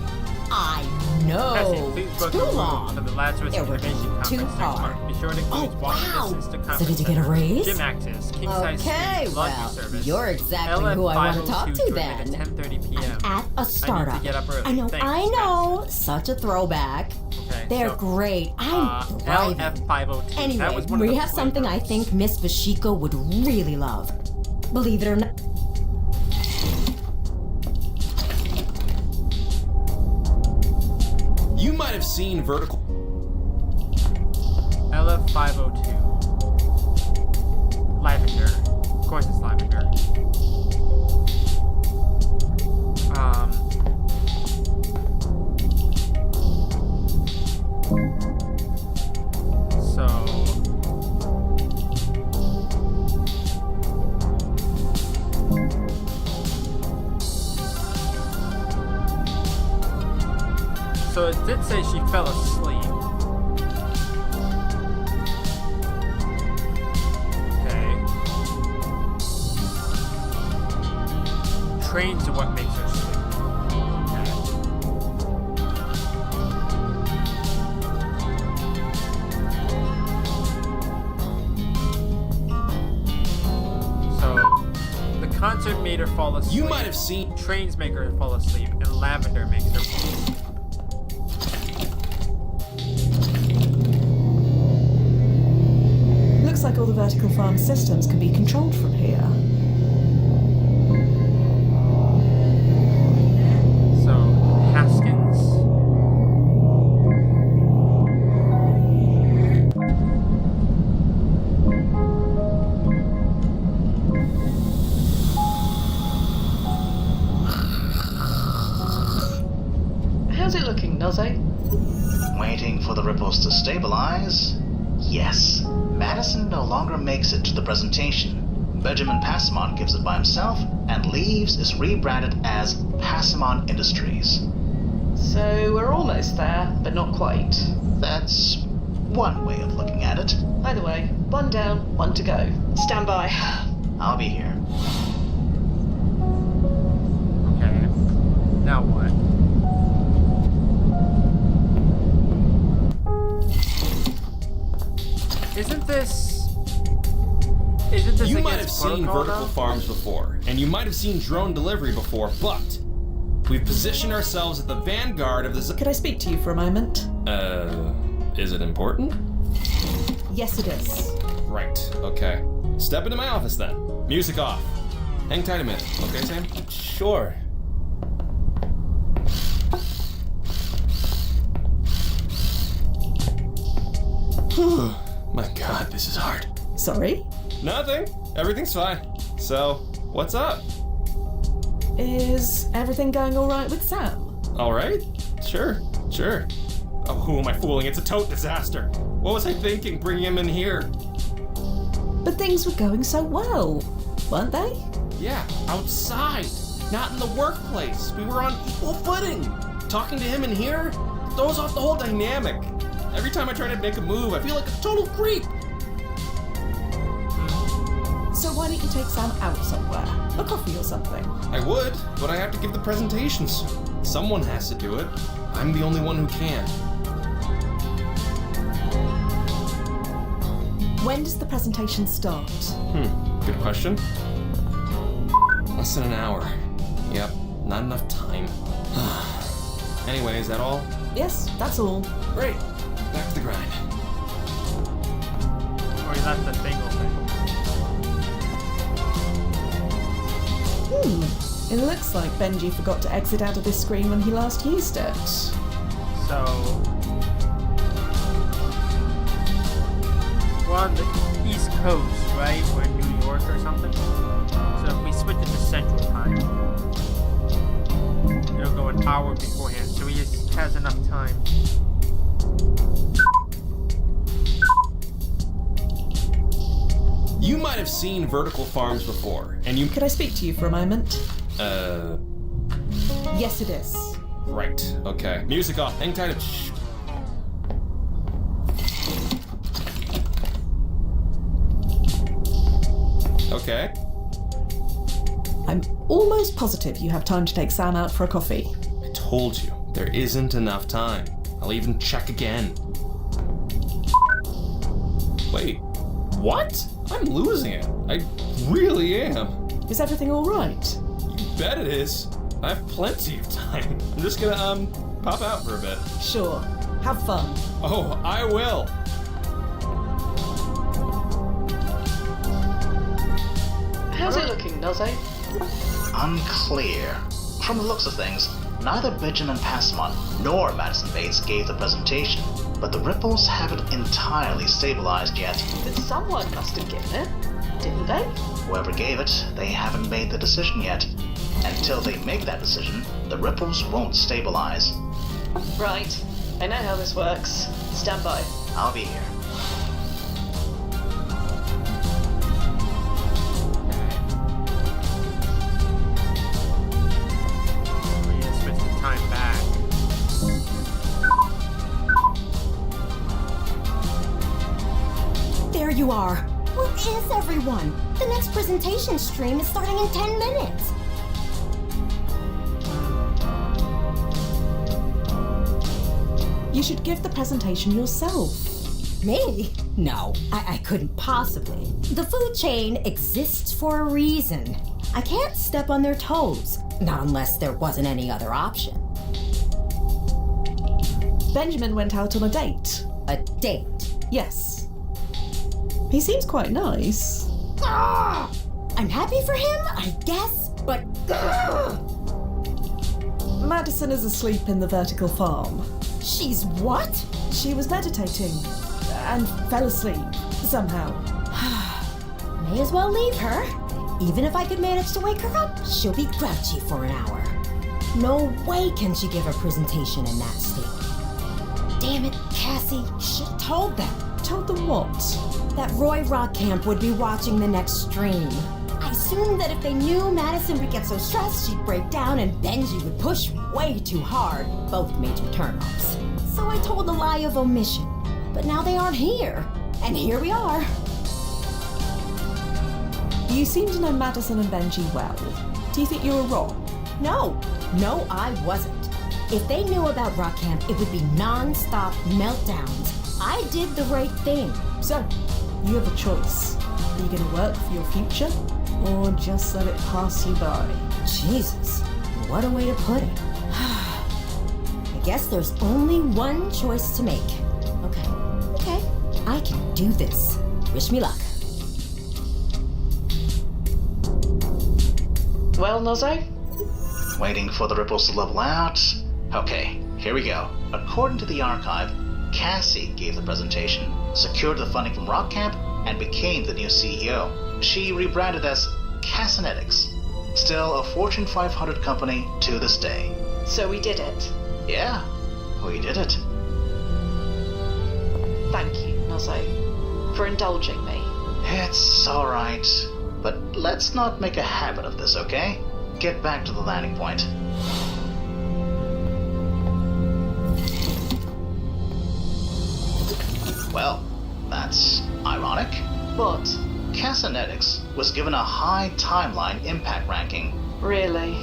I know. Cassie, please book Too a room long. for the Lazarus It would be Innovation Conference too next hard. month. Be sure to include Oh, walking wow. distance to So conference did you get a center, raise? Gym access, king-size Okay, suite, laundry well, service. you're exactly who I want to talk to LF502 then. joined at 10:30 p.m. At a startup. get up early. I know, Thanks, I know. Such a throwback. Okay, They're so, great. I'm thriving. LF502. Anyway, that was one we of the have something I flavors. think Miss Vashiko would really love. Believe it or not. You might have seen Vertical. LF502. Lavender. Of course it's lavender. So it did say she fell asleep. Okay. what makes her sleep. So, the concert made her fall asleep. You might have seen. Trains make her fall asleep, and lavender makes her fall asleep. Looks like all the vertical farm systems can be controlled from here. So, Haskins. How's it looking, Naze? Waiting for the ripples to stabilize? Yes. Madison no longer makes it to the presentation. Benjamin Passamon gives it by himself, and Leaves is rebranded as Passamon Industries. So we're almost there, but not quite. That's one way of looking at it. Either way, one down, one to go. Stand by. I'll be here. Okay. Now what? Isn't this You might have against seen protocol, vertical though? farms before, and you might have seen drone delivery before, but we've positioned ourselves at the vanguard of the. Could I speak to you for a moment? Is it important? Yes, it is. Right, okay. Step into my office then. Music off. Hang tight a minute, okay, Sam? Sure. My god, this is hard. Sorry? Nothing. Everything's fine. So, what's up? Is everything going alright with Sam? Alright? Sure. Oh, who am I fooling? It's a tote disaster. What was I thinking bringing him in here? But things were going so well, weren't they? Yeah, outside. Not in the workplace. We were on equal footing. Talking to him in here throws off the whole dynamic. Every time I try to make a move, I feel like a total creep. So why don't you take Sam out somewhere? A coffee or something? I would, but I have to give the presentation soon. Someone has to do it. I'm the only one who can. When does the presentation start? Good question. Less than an hour. Yep, not enough time. Anyway, is that all? Yes, that's all. Great. Back to the grind. Or you left the thing open. It looks like Benji forgot to exit out of this screen when he last used it. So, we're on the East Coast, right? We're in New York or something. So if we switch it to Central Time, it'll go an hour beforehand. So he just has enough time. You might have seen vertical farms before, and you. Could I speak to you for a moment? Yes, it is. Right. Okay. Music off. Hang tight. Okay. I'm almost positive you have time to take Sam out for a coffee. I told you, there isn't enough time. I'll even check again. Wait. What? I'm losing it. I really am. Is everything all right? You bet it is. I have plenty of time. I'm just gonna, pop out for a bit. Sure. Have fun. Oh, I will. How's it looking, Naze? Unclear. From the looks of things, neither Benjamin Passamon nor Madison Bates gave the presentation, but the ripples haven't entirely stabilized yet. But someone must have given it, didn't they? Whoever gave it, they haven't made the decision yet. Until they make that decision, the ripples won't stabilize. Right. I know how this works. Stand by. I'll be here. We just switch the time back. There you are. Where is everyone? The next presentation stream is starting in 10 minutes. You should give the presentation yourself. Me? No, I couldn't possibly. The food chain exists for a reason. I can't step on their toes, not unless there wasn't any other option. Benjamin went out on a date. A date? Yes. He seems quite nice. I'm happy for him, I guess, but... Madison is asleep in the vertical farm. She's what? She was meditating and fell asleep somehow. May as well leave her. Even if I could manage to wake her up, she'll be grouchy for an hour. No way can she give a presentation in that state. Damn it, Cassie, you should have told them. Told them what? That Roy Rockcamp would be watching the next stream. I assumed that if they knew Madison would get so stressed, she'd break down and Benji would push way too hard, both major turnoffs. So I told a lie of omission. But now they aren't here. And here we are. You seem to know Madison and Benji well. Do you think you were wrong? No, I wasn't. If they knew about Rockcamp, it would be non-stop meltdowns. I did the right thing. So, you have a choice. Are you going to work for your future, or just let it pass you by? Jesus, what a way to put it. I guess there's only one choice to make. Okay, I can do this. Wish me luck. Well, Nozzo? Waiting for the ripples to level out. Okay, here we go. According to the archive, Cassie gave the presentation, secured the funding from Rockcamp, and became the new CEO. She rebranded as Cassinetics. Still a Fortune 500 company to this day. So we did it. Yeah, we did it. Thank you, Nozzo, for indulging me. It's alright, but let's not make a habit of this, okay? Get back to the landing point. Well, that's ironic. What? Cassinetics was given a high timeline impact ranking. Really?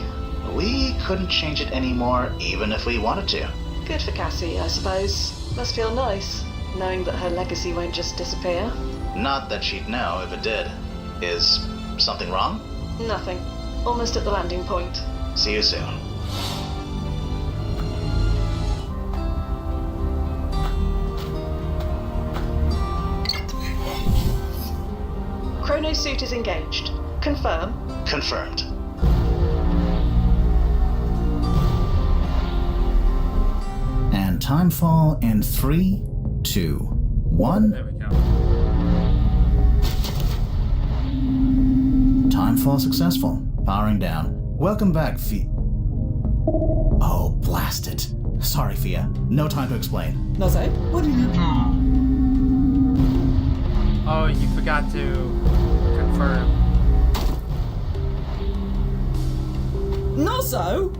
We couldn't change it anymore, even if we wanted to. Good for Cassie, I suppose. Must feel nice, knowing that her legacy won't just disappear. Not that she'd know if it did. Is something wrong? Nothing. Almost at the landing point. See you soon. Chrono suit is engaged. Confirm. Confirmed. And timefall in 3, 2, 1. There we go. Timefall successful. Powering down. Welcome back, Fia. Oh, blast it. Sorry, Fia. No time to explain. Nozzo, what did you do? Oh, you forgot to confirm. Nozzo?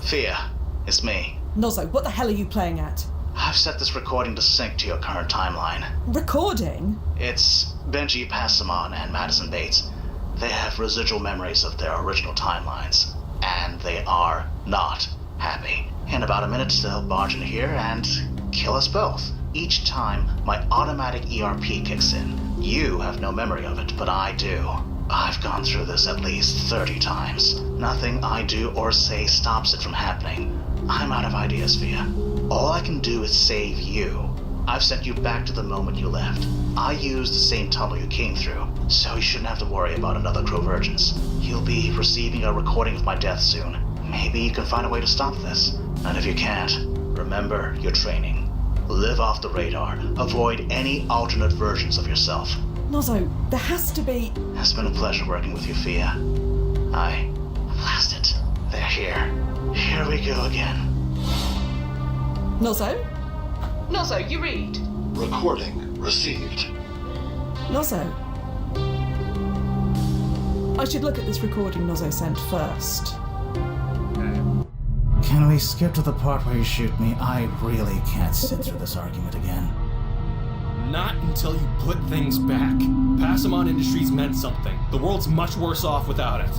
Fia, it's me. Nozzo, what the hell are you playing at? I've set this recording to sync to your current timeline. Recording? It's Benji Passamon and Madison Bates. They have residual memories of their original timelines, and they are not happy. In about a minute, they'll barge in here and kill us both. Each time, my automatic ERP kicks in. You have no memory of it, but I do. I've gone through this at least 30 times. Nothing I do or say stops it from happening. I'm out of ideas, Fia. All I can do is save you. I've sent you back to the moment you left. I used the same tunnel you came through, so you shouldn't have to worry about another Crovergence. You'll be receiving a recording of my death soon. Maybe you can find a way to stop this. And if you can't, remember your training. Live off the radar. Avoid any alternate versions of yourself. Nozzo, there has to be... It's been a pleasure working with you, Fia. Blast it. They're here. Here we go again. Nozzo? Nozzo, you read. Recording received. Nozzo. I should look at this recording Nozzo sent first. Can we skip to the part where you shoot me? I really can't sit through this argument again. Not until you put things back. Passamon Industries meant something. The world's much worse off without it.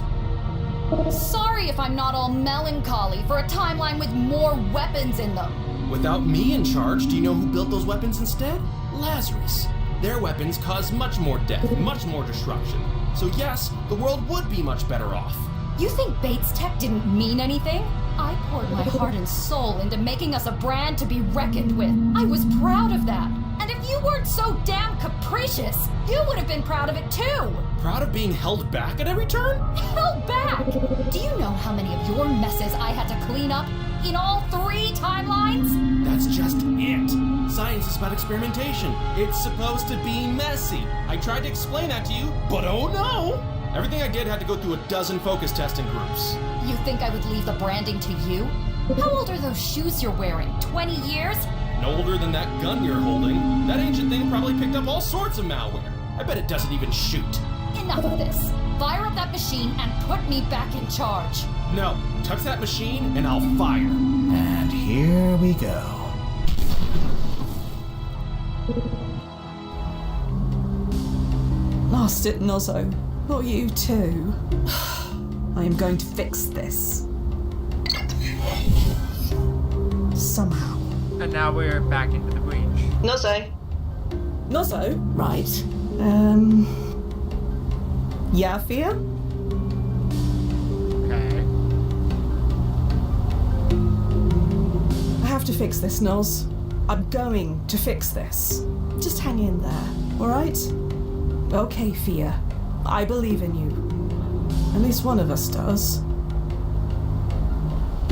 Sorry if I'm not all melancholy for a timeline with more weapons in them. Without me in charge, do you know who built those weapons instead? Lazarus. Their weapons cause much more death, much more destruction. So yes, the world would be much better off. You think Bates Tech didn't mean anything? I poured my heart and soul into making us a brand to be reckoned with. I was proud of that. And if you weren't so damn capricious, you would have been proud of it too. Proud of being held back at every turn? Held back? Do you know how many of your messes I had to clean up in all 3 timelines? That's just it. Science is about experimentation. It's supposed to be messy. I tried to explain that to you, but oh no! Everything I did had to go through a dozen focus testing groups. You think I would leave the branding to you? How old are those shoes you're wearing? 20 years? No older than that gun you're holding. That ancient thing probably picked up all sorts of malware. I bet it doesn't even shoot. Enough of this. Fire up that machine and put me back in charge. No, touch that machine and I'll fire. And here we go. Lost it, Nozzo. Not you too. I am going to fix this. Somehow. And now we're back into the breach. Nozzo, Nozzo? Right. Yeah, Fia? Okay. I have to fix this, Noz. I'm going to fix this. Just hang in there, alright? Okay, Fia. I believe in you. At least one of us does.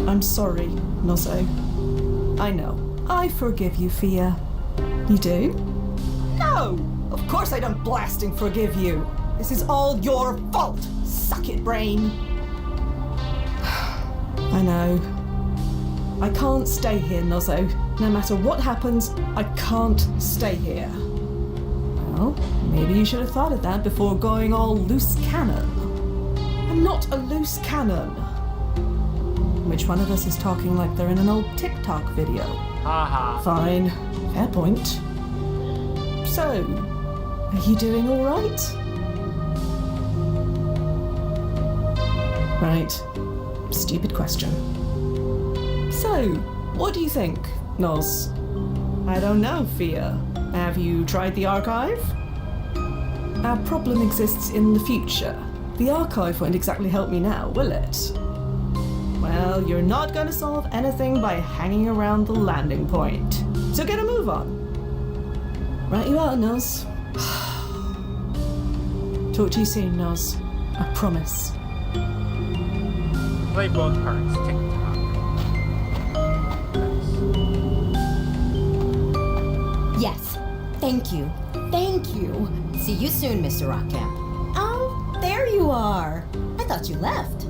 I'm sorry, Nozzo. I know. I forgive you, Fia. You do? No! Of course I don't blasting forgive you. This is all your fault, suck it, brain. I know. I can't stay here, Nozzo. No matter what happens, I can't stay here. Well, maybe you should have thought of that before going all loose cannon. I'm not a loose cannon. Which one of us is talking like they're in an old TikTok video? Haha. Fine. Fair point. So, are you doing all right? Right. Stupid question. So, what do you think, Noz? I don't know, Fia. Have you tried the archive? Our problem exists in the future. The archive won't exactly help me now, will it? Well, you're not going to solve anything by hanging around the landing point. So get a move on. Right you are, Noz. Talk to you soon, Noz. I promise. Play both parts. TikTok. Nice. Yes. Thank you. Thank you. See you soon, Mr. Rockcamp. Oh, there you are. I thought you left.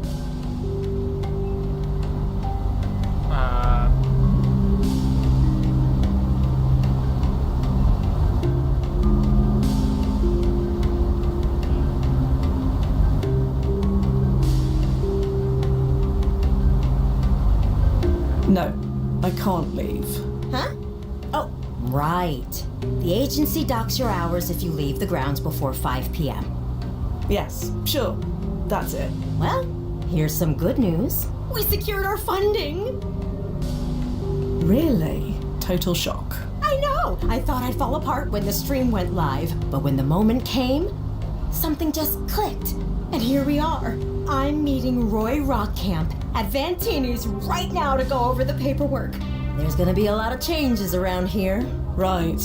No, I can't leave. Huh? Oh, right. The agency docks your hours if you leave the grounds before 5 p.m. Yes, sure. That's it. Well, here's some good news. We secured our funding. Really? Total shock. I know. I thought I'd fall apart when the stream went live, but when the moment came, something just clicked. And here we are. I'm meeting Roy Rockcamp at Vantini's right now to go over the paperwork. There's gonna be a lot of changes around here. Right.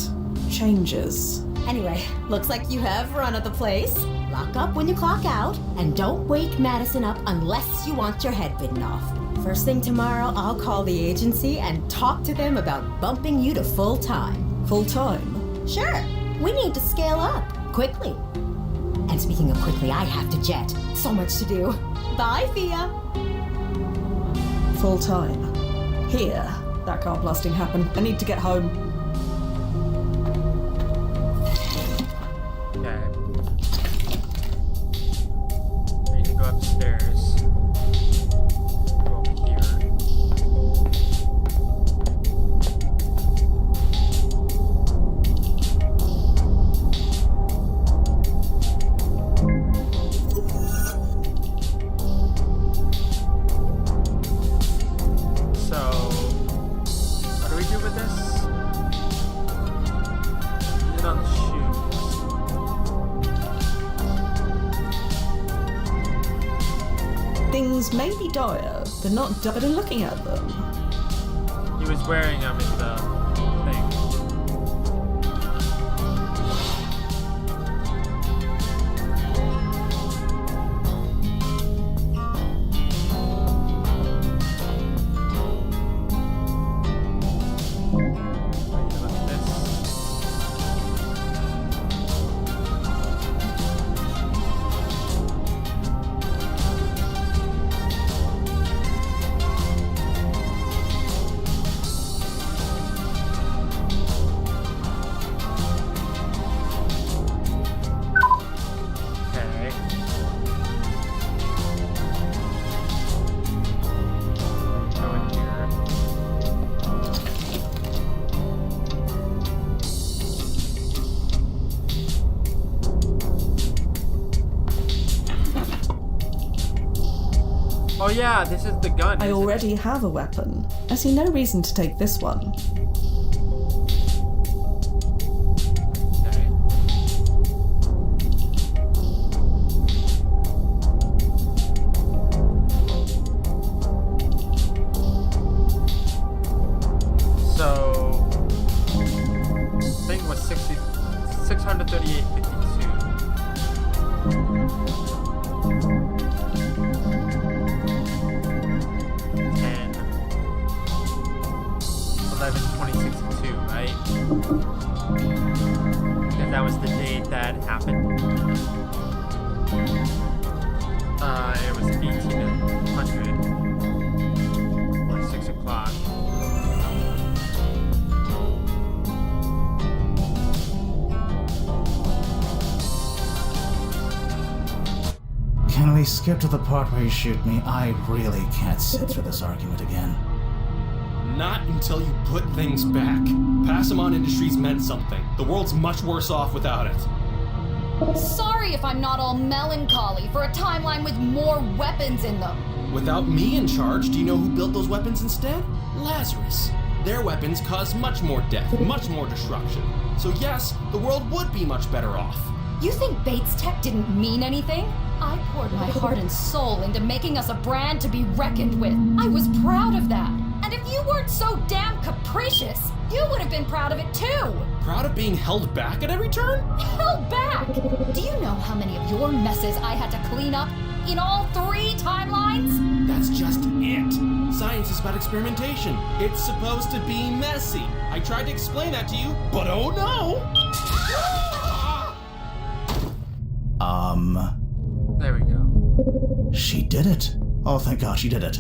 Changes. Anyway, looks like you have run of the place. Lock up when you clock out, and don't wake Madison up unless you want your head bitten off. First thing tomorrow, I'll call the agency and talk to them about bumping you to full-time. Full-time? Sure. We need to scale up. Quickly. And speaking of quickly, I have to jet. So much to do. Bye, Fia. Full-time. Here. That can't blasting happen. I need to get home. Okay. I need to go upstairs. Go over here. So, what do we do clothes may be dire, they're not dire looking at them. He was wearing them in the thing. Oh yeah, this is the gun. I already have a weapon. I see no reason to take this one. Okay. So, thing was 638.52. Right? Because that was the date that happened. It was 1800 or 6 o'clock. Can we skip to the part where you shoot me? I really can't sit through this argument again. Not until you put things back. Passamon Industries meant something. The world's much worse off without it. Sorry if I'm not all melancholy for a timeline with more weapons in them. Without me in charge, do you know who built those weapons instead? Lazarus. Their weapons caused much more death, much more destruction. So yes, the world would be much better off. You think Bates Tech didn't mean anything? I poured my heart and soul into making us a brand to be reckoned with. I was proud of that. And if you weren't so damn capricious, you would have been proud of it too! Proud of being held back at every turn? Held back? Do you know how many of your messes I had to clean up in all 3 timelines? That's just it. Science is about experimentation. It's supposed to be messy. I tried to explain that to you, but oh no! There we go. She did it. Oh, thank God she did it.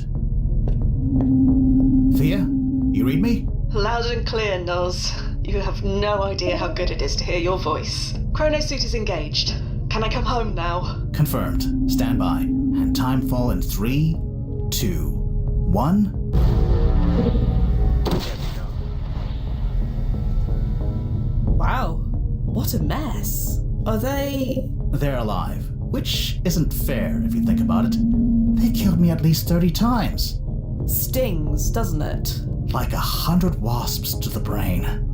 Thea, you read me? Loud and clear, Nos. You have no idea how good it is to hear your voice. Chronosuit is engaged. Can I come home now? Confirmed. Stand by. And time fall in 3, 2, 1. There we go. Wow, what a mess. Are they... They're alive, which isn't fair if you think about it. They killed me at least 30 times. stings, doesn't it? Like 100 wasps to the brain.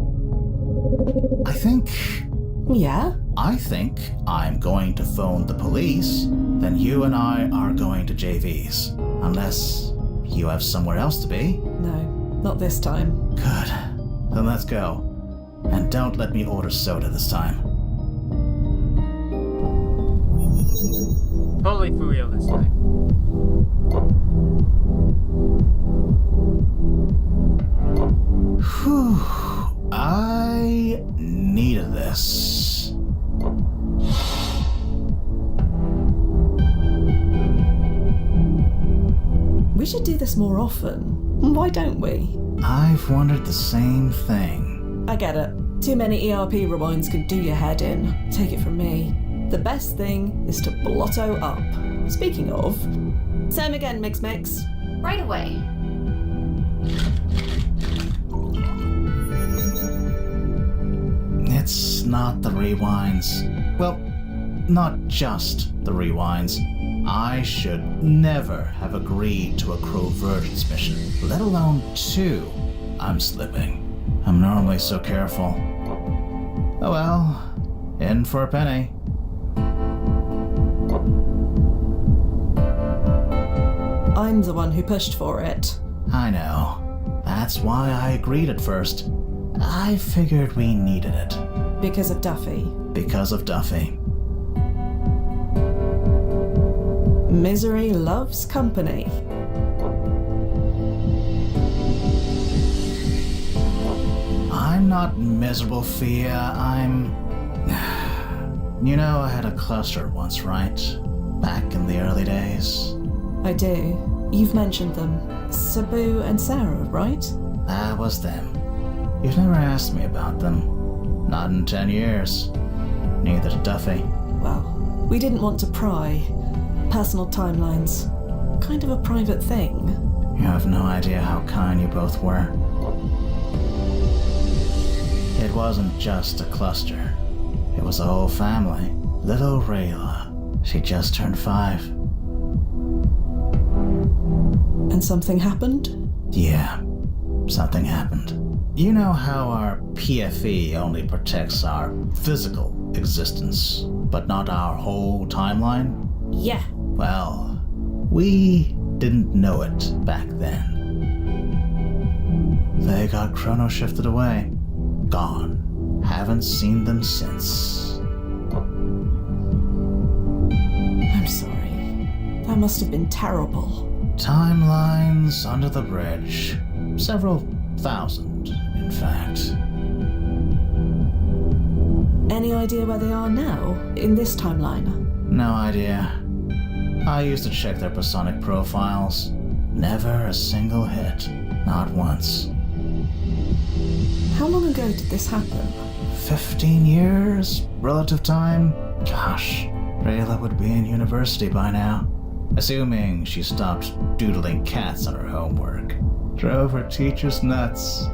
I think I'm going to phone the police. Then you and I are going to JV's. Unless you have somewhere else to be. No, not this time. Good. Then let's go. And don't let me order soda this time. Totally for real this time. Whew. I needed this. We should do this more often. Why don't we? I've wondered the same thing. I get it. Too many ERP rewinds could do your head in. Take it from me. The best thing is to blotto up. Speaking of, same again, Mix. Right away. It's not the rewinds. Well, not just the rewinds. I should never have agreed to a Crovergence mission, let alone 2. I'm slipping. I'm normally so careful. Oh well, in for a penny. I'm the one who pushed for it. I know. That's why I agreed at first. I figured we needed it. Because of Duffy. Because of Duffy. Misery loves company. I'm not miserable, Fia. You know, I had a cluster once, right? Back in the early days. I do. You've mentioned them. Sabu and Sarah, right? That was them. You've never asked me about them. Not in 10 years. Neither did Duffy. Well, we didn't want to pry. Personal timelines. Kind of a private thing. You have no idea how kind you both were. It wasn't just a cluster. It was a whole family. Little Rayla. She just turned 5. And something happened? Yeah, something happened. You know how our PFE only protects our physical existence, but not our whole timeline? Yeah. Well, we didn't know it back then. They got chrono shifted away. Gone. Haven't seen them since. I'm sorry. That must have been terrible. Timelines under the bridge. Several thousand, in fact. Any idea where they are now, in this timeline? No idea. I used to check their personic profiles. Never a single hit. Not once. How long ago did this happen? 15 years? Relative time? Gosh, Rayla would be in university by now. Assuming she stopped doodling cats on her homework. Drove her teachers nuts.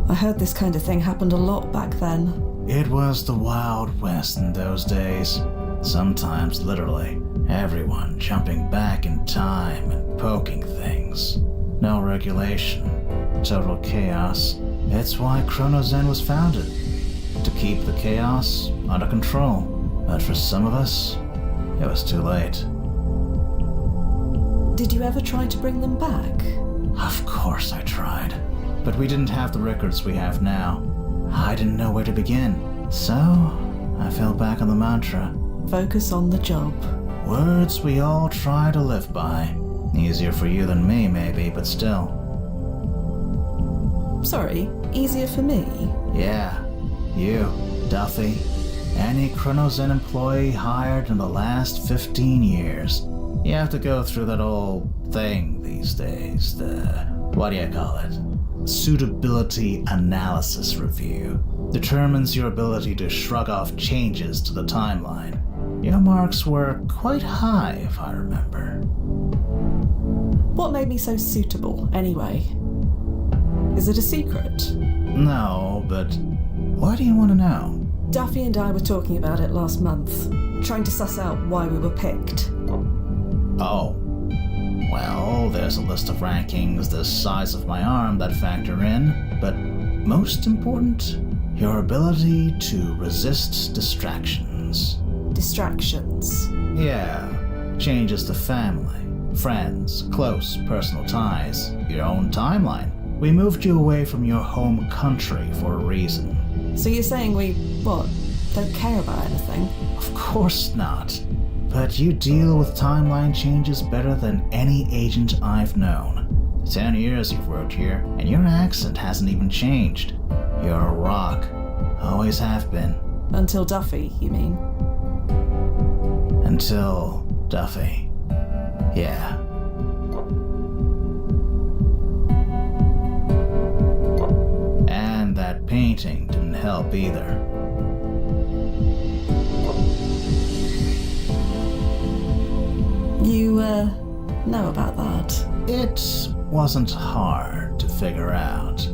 I heard this kind of thing happened a lot back then. It was the Wild West in those days. Sometimes, literally, everyone jumping back in time and poking things. No regulation. Total chaos. It's why Chronozen was founded. To keep the chaos under control. But for some of us, it was too late. Did you ever try to bring them back? Of course I tried. But we didn't have the records we have now. I didn't know where to begin. So, I fell back on the mantra. Focus on the job. Words we all try to live by. Easier for you than me, maybe, but still. Sorry, easier for me? Yeah, you, Duffy, any Chronozen employee hired in the last 15 years. You have to go through that old thing these days, what do you call it? Suitability analysis review. Determines your ability to shrug off changes to the timeline. Your marks were quite high, if I remember. What made me so suitable, anyway? Is it a secret? No, but why do you want to know? Duffy and I were talking about it last month, trying to suss out why we were picked. Oh. Well, there's a list of rankings the size of my arm that factor in, but most important, your ability to resist distractions. Distractions? Yeah. Changes to family, friends, close personal ties, your own timeline. We moved you away from your home country for a reason. So you're saying we, don't care about anything? Of course not. But you deal with timeline changes better than any agent I've known. 10 years you've worked here, and your accent hasn't even changed. You're a rock. Always have been. Until Duffy, you mean? Until Duffy. Yeah. And that painting didn't help either. You, know about that? It wasn't hard to figure out.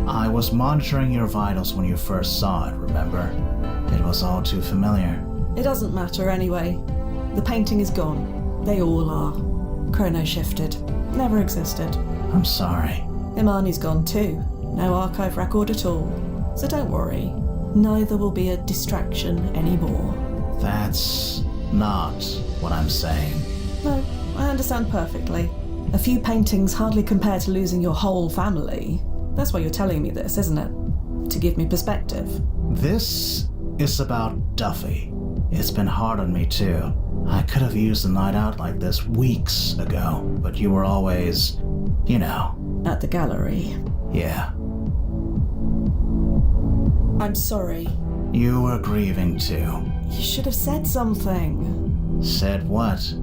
I was monitoring your vitals when you first saw it, remember? It was all too familiar. It doesn't matter anyway. The painting is gone. They all are. Chrono shifted. Never existed. I'm sorry. Imani's gone too. No archive record at all. So don't worry. Neither will be a distraction anymore. That's not what I'm saying. No, I understand perfectly. A few paintings hardly compare to losing your whole family. That's why you're telling me this, isn't it? To give me perspective. This is about Duffy. It's been hard on me too. I could have used a night out like this weeks ago, but you were always, you know. At the gallery. Yeah. I'm sorry. You were grieving too. You should have said something. Said what?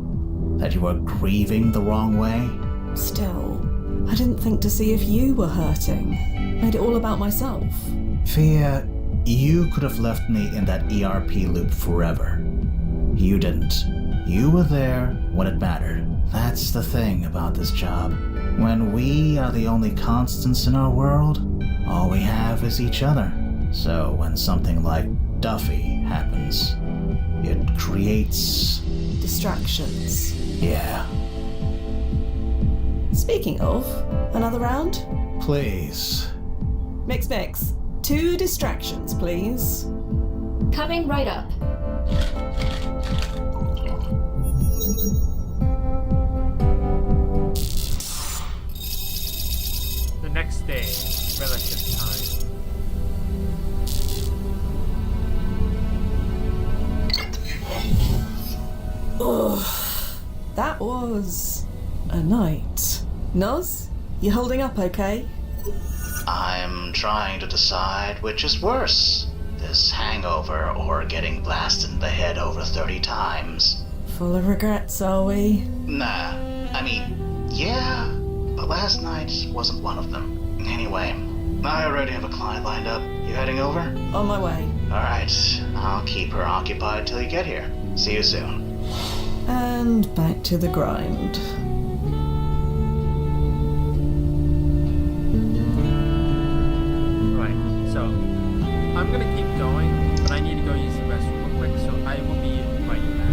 That you were grieving the wrong way? Still, I didn't think to see if you were hurting. Made it all about myself. Fia, you could have left me in that ERP loop forever. You didn't. You were there when it mattered. That's the thing about this job. When we are the only constants in our world, all we have is each other. So when something like Duffy happens, it creates... distractions. Yeah. Speaking of, another round? Please. Mix. 2 distractions, please. Coming right up. The next day, relative time. Ugh, that was a night. Noz, you holding up okay? I'm trying to decide which is worse. This hangover or getting blasted in the head over 30 times. Full of regrets, are we? Nah, I mean, yeah, but last night wasn't one of them. Anyway, I already have a client lined up. You heading over? On my way. Alright, I'll keep her occupied till you get here. See you soon. And back to the grind. Right, so I'm gonna keep going, but I need to go use the restroom real quick, so I will be right back.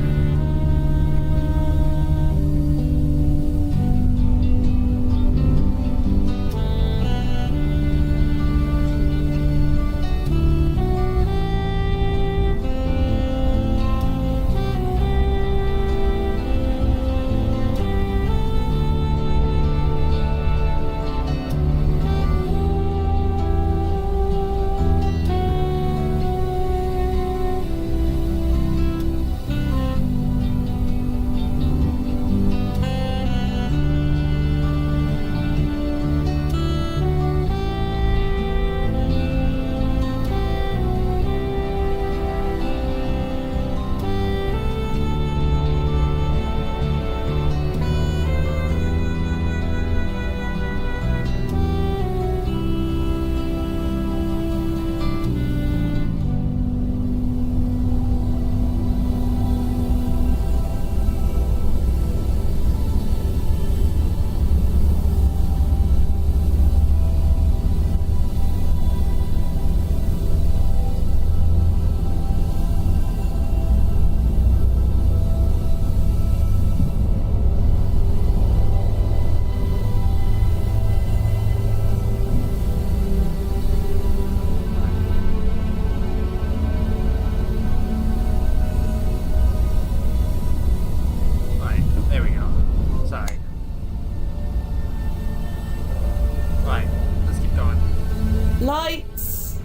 Lights!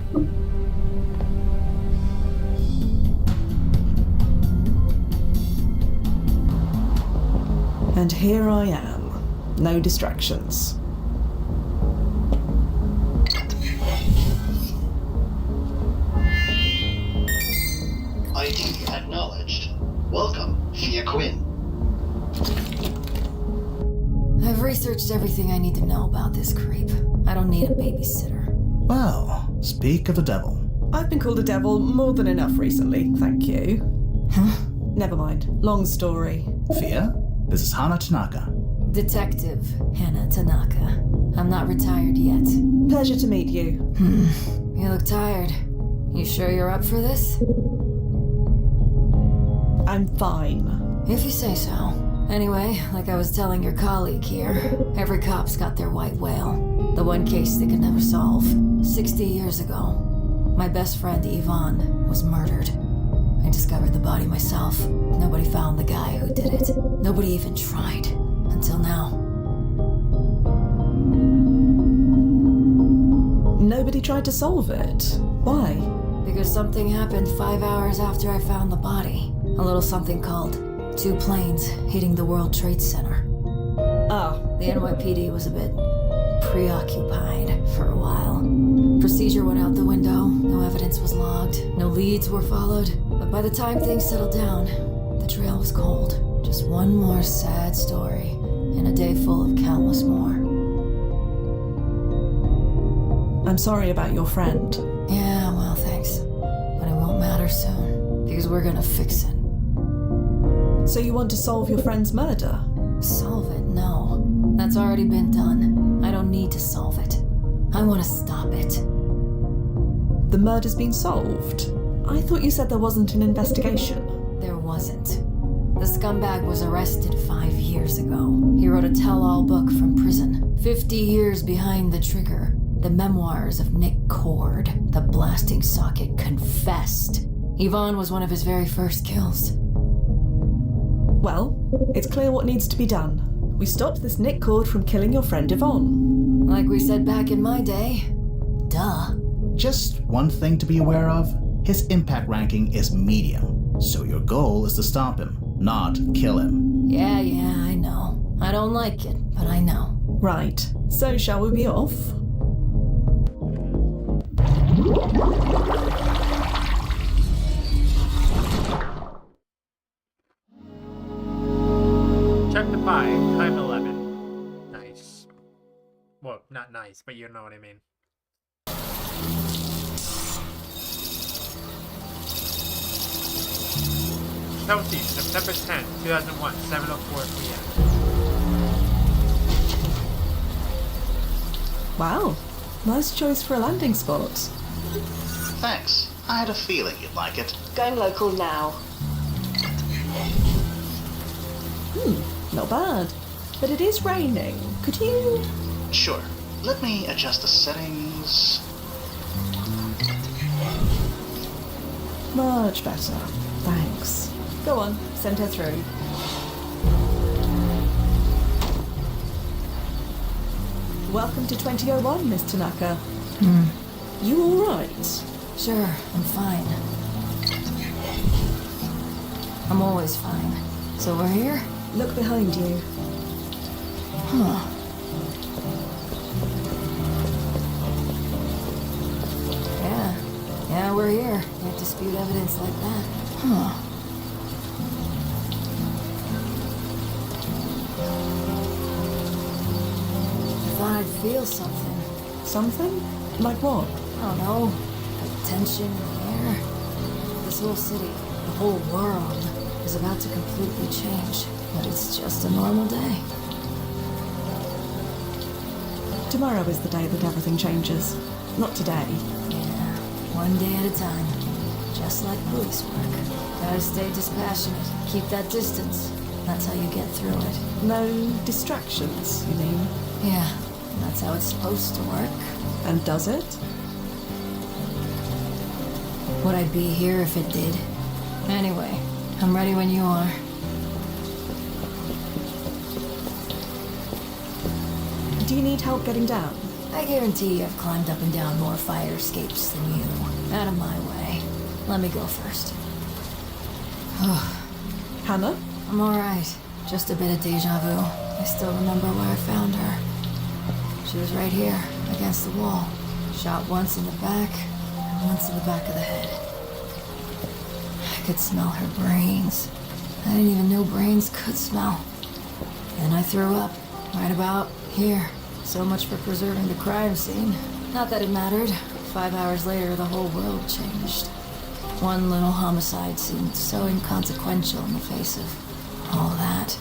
And here I am. No distractions. ID acknowledged. Welcome, Fia Quinn. I've researched everything I need to know about this creep. I don't need a babysitter. Well, speak of the devil. I've been called a devil more than enough recently, thank you. Huh? Never mind. Long story. Fia, this is Hana Tanaka. Detective Hannah Tanaka. I'm not retired yet. Pleasure to meet you. You look tired. You sure you're up for this? I'm fine. If you say so. Anyway, like I was telling your colleague here, every cop's got their white whale. The one case they could never solve. 60 years ago, my best friend Yvonne was murdered. I discovered the body myself. Nobody found the guy who did it. Nobody even tried. Until now. Nobody tried to solve it. Why? Because something happened 5 hours after I found the body. A little something called 2 planes hitting the World Trade Center. The NYPD was a bit preoccupied for a while. Procedure went out the window, no evidence was logged, no leads were followed. But by the time things settled down, the trail was cold. Just one more sad story, and a day full of countless more. I'm sorry about your friend. Yeah, well, thanks. But it won't matter soon, because we're gonna fix it. So you want to solve your friend's murder? Solve it? No. That's already been done. I don't need to solve it. I want to stop it. The murder's been solved? I thought you said there wasn't an investigation. There wasn't. The scumbag was arrested 5 years ago. He wrote a tell-all book from prison. 50 years behind the trigger. The memoirs of Nick Cord. The blasting socket confessed. Yvonne was one of his very first kills. Well, it's clear what needs to be done. We stopped this Nick Cord from killing your friend Yvonne. Like we said back in my day. Duh. Just one thing to be aware of. His impact ranking is medium. So your goal is to stop him, not kill him. Yeah, I know. I don't like it, but I know. Right. So shall we be off? Chapter 5, time 11. Nice. Well, not nice, but you know what I mean. Chelsea, September 10, 2001, 7:04 p.m. Wow. Nice choice for a landing spot. Thanks. I had a feeling you'd like it. Going local now. Not bad. But it is raining. Could you... Sure. Let me adjust the settings. Much better. Thanks. Go on, send her through. Welcome to 2001, Miss Tanaka. You alright? Sure, I'm fine. I'm always fine. So we're here? Look behind you. Huh. Yeah, we're here. Can't dispute evidence like that. Huh. I thought I'd feel something. Something? Like what? I don't know. Like tension in the air. This whole city, the whole world, is about to completely change. But it's just a normal day. Tomorrow is the day that everything changes. Not today. Yeah, one day at a time. Just like police work. Gotta stay dispassionate. Keep that distance. That's how you get through it. No distractions, you mean? Yeah, that's how it's supposed to work. And does it? Would I be here if it did? Anyway, I'm ready when you are. Do you need help getting down? I guarantee I've climbed up and down more fire escapes than you. Out of my way. Let me go first. Hannah? I'm alright. Just a bit of deja vu. I still remember where I found her. She was right here, against the wall. Shot once in the back, and once in the back of the head. I could smell her brains. I didn't even know brains could smell. Then I threw up, right about here. So much for preserving the crime scene. Not that it mattered. 5 hours later, the whole world changed. One little homicide seemed so inconsequential in the face of all that.